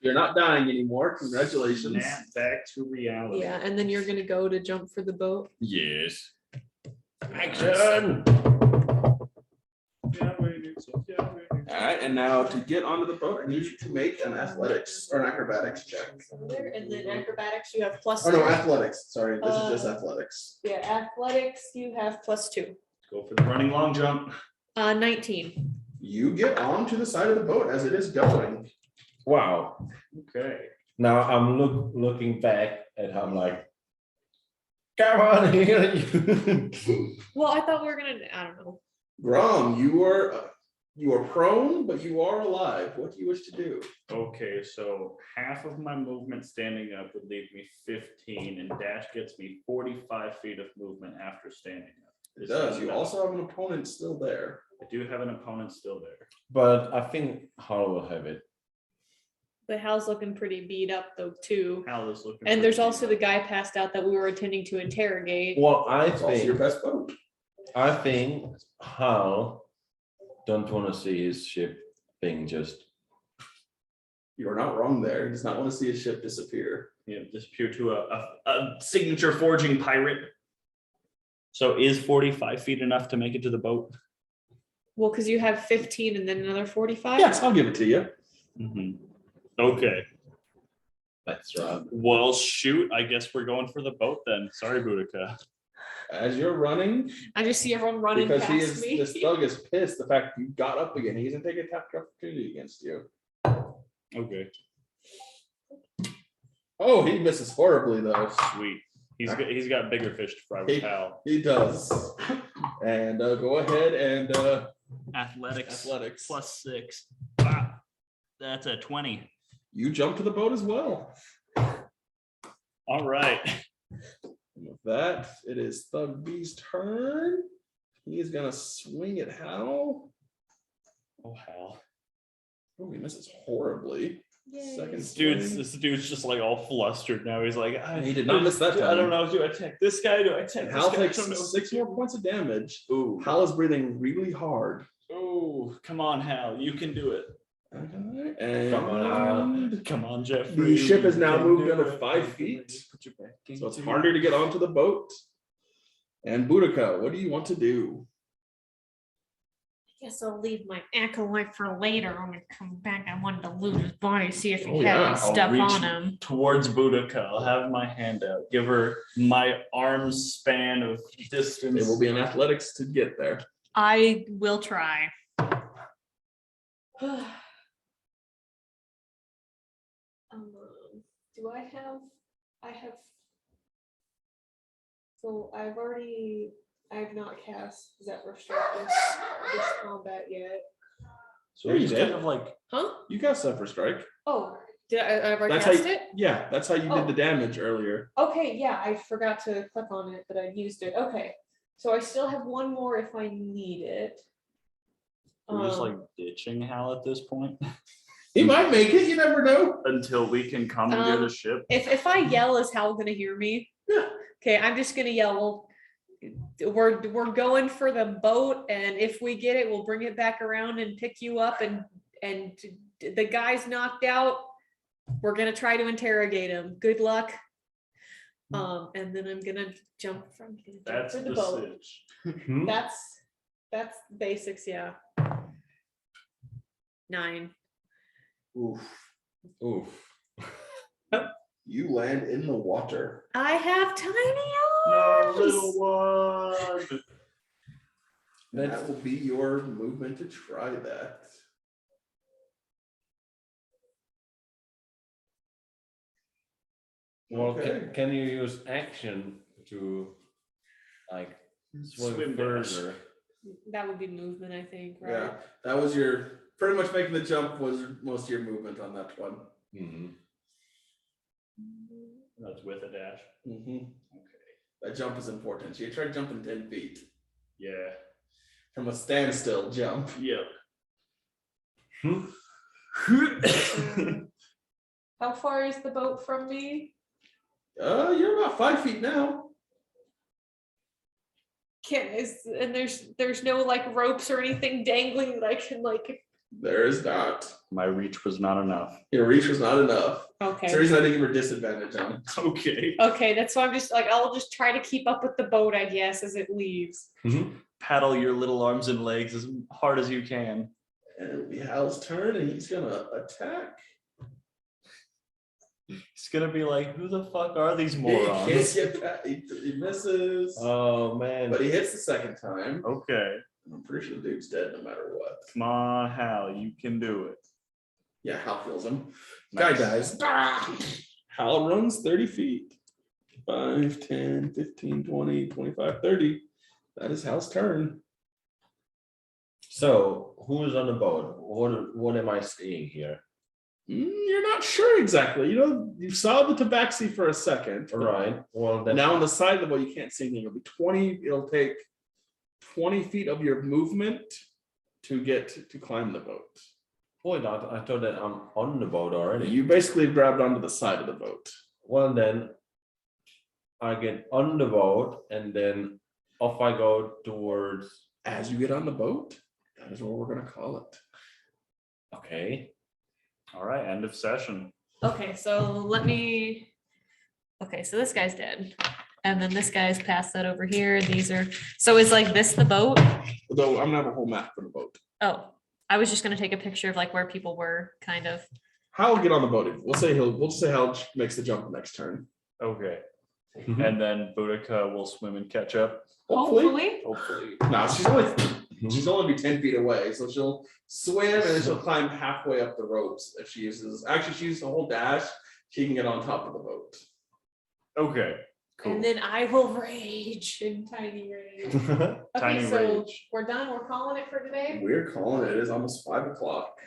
You're not dying anymore. Congratulations. Snap back to reality. Yeah, and then you're gonna go to jump for the boat. Yes. Action. All right, and now to get onto the boat, I need you to make an athletics or an acrobatics check. And then acrobatics, you have plus Oh no, 2. athletics. Sorry, this is just athletics. Yeah, athletics, you have plus 2. Go for the running long jump. 19. You get onto the side of the boat as it is going. Wow. Okay. Now I'm looking back and I'm like, come on here. You. Well, I thought we were gonna, I don't know. Grom, you are prone, but you are alive. What do you wish to do? Okay, so half of my movement standing up would leave me 15, and dash gets me 45 feet of movement after standing up. It Is does. that You enough? also have an opponent still there. I do have an opponent still there. But I think Hal will have it. But Hal's looking pretty beat up though too. Hal is looking. And there's pretty also the guy passed out that we were intending to interrogate. Well, I It's also your think best boat. Hal don't want to see his ship being just. You are not wrong there. He does not want to see his ship disappear. Yeah, disappear to a signature forging pirate. So is 45 feet enough to make it to the boat? Well, because you have 15 and then another 45. Yes, I'll give it to you. Mm-hmm. Okay. That's right. Well, shoot. I guess we're going for the boat then. Sorry, Boudica. As you're running, I just see everyone running because he past is, me. this thug is pissed the fact you got up again. He's gonna take a tactic opportunity against you. Okay. Oh, he misses horribly though. Sweet. He's got bigger fish to fry with Hal. He does. And go ahead and Athletics athletics. plus 6. Wow. That's a 20. You jump to the boat as well. All right. And with that, it is Thug B's turn. He is gonna swing at Hal. Oh, Hal. Oh, he misses horribly. Yay. Second This swing. dude's just like all flustered now. He's like, He did not miss that I don't time. know. Do I attack this guy? Do I attack And this Hal guy? I takes don't know. 6 more points of damage. Ooh. Hal is breathing really hard. Oh, come on, Hal. You can do it. Okay, and Come on, Come on, Jeffrey. the ship is You now can moved do another it. 5 feet. Put your back So it's into harder it. to get onto the boat. And Boudica, what do you want to do? Guess I'll leave my acolyte for later. I'm gonna come back. I wanted to loot his body, see if he Oh, had yeah, any I'll stuff reach on him. Towards Boudica. I'll have my hand out. Give her my arm span of distance. It will be an athletics to get there. I will try. Do I have. So I have not cast Zephyr Strike this combat yet. So Yeah, you he's did. kind of like, Huh? You got Zephyr Strike. Oh, did I ever That's how cast you- it? Yeah, that's how you Oh. did the damage earlier. Okay, yeah, I forgot to click on it, but I used it. Okay. So I still have one more if I need it. we're just like ditching Hal at this point He might make it, you never know. until we can commandeer the ship. If I yell, is Hal gonna hear me? Yeah. Okay, I'm just gonna yell. We're going for the boat, and if we get it, we'll bring it back around and pick you up. And the guy's knocked out. We're gonna try to interrogate him. Good luck. And then I'm gonna jump That's for the the boat. sitch. Hmm? That's basics, yeah. 9. Oof. Oof. You land in the water. I have tiny No, arms. little one. And that will be your movement to try that. Well, Okay. can you use action to like swim Swim dash. further? That would be movement, I think, right? Yeah, that was your pretty much making the jump was most of your movement on that one. Mhm. That's with a dash. Mm-hmm. Okay. That jump is important. So you try jumping 10 feet Yeah. from a standstill jump. Yep. How far is the boat from me? You're about 5 feet now. And there's no like ropes or anything dangling that I can like. There is not. My reach was not enough. Your reach was not enough. That's the Okay. reason I didn't give her disadvantage on. Okay. Okay, that's why I'm just like I'll just try to keep up with the boat, I guess, as it leaves. Paddle your little arms and legs as hard as you can. And it'll be Hal's turn, and he's gonna attack. It's gonna be like, who the fuck are these He can't morons? get that. He misses, Oh man. but he hits the second time. Okay, I'm pretty sure the dude's dead no matter what. come on, Hal, you can do it. Yeah, Hal kills him. Nice. Guy dies. Hal runs 30 feet. 5, 10, 15, 20, 25, 30. That is Hal's turn. So who's on the boat? What am I seeing here? You're not sure exactly. You saw the tabaxi for a second. Right. Well, then Now on the side of the boat, you can't see anything. It'll be 20. It'll take 20 feet of your movement to get to climb the boat. Wait, I thought that I'm on the boat already. You basically grabbed onto the side of the boat. Well, then I get on the boat and then off I go towards. As you get on the boat, that is what we're gonna call it. Okay. All right, end of session. Okay, so let me. Okay, so this guy's dead. And then this guy's passed that over here. These are, so is like this the boat? Although I'm gonna have a whole map for the boat. Oh, I was just gonna take a picture of like where people were, kind of. Hal will get on the boat. We'll just say Hal makes the jump next turn. Okay, Mhm. and then Boudica will swim and catch up. Hopefully. Hopefully. No, she's only be 10 feet away, so she'll swim and then she'll climb halfway up the ropes if she uses. Actually, she uses the whole dash. She can get on top of the boat. Okay, cool. And then I will rage in tiny rage. Okay, Tiny so rage. we're done. We're calling it for today. We're calling it. It is almost 5 o'clock.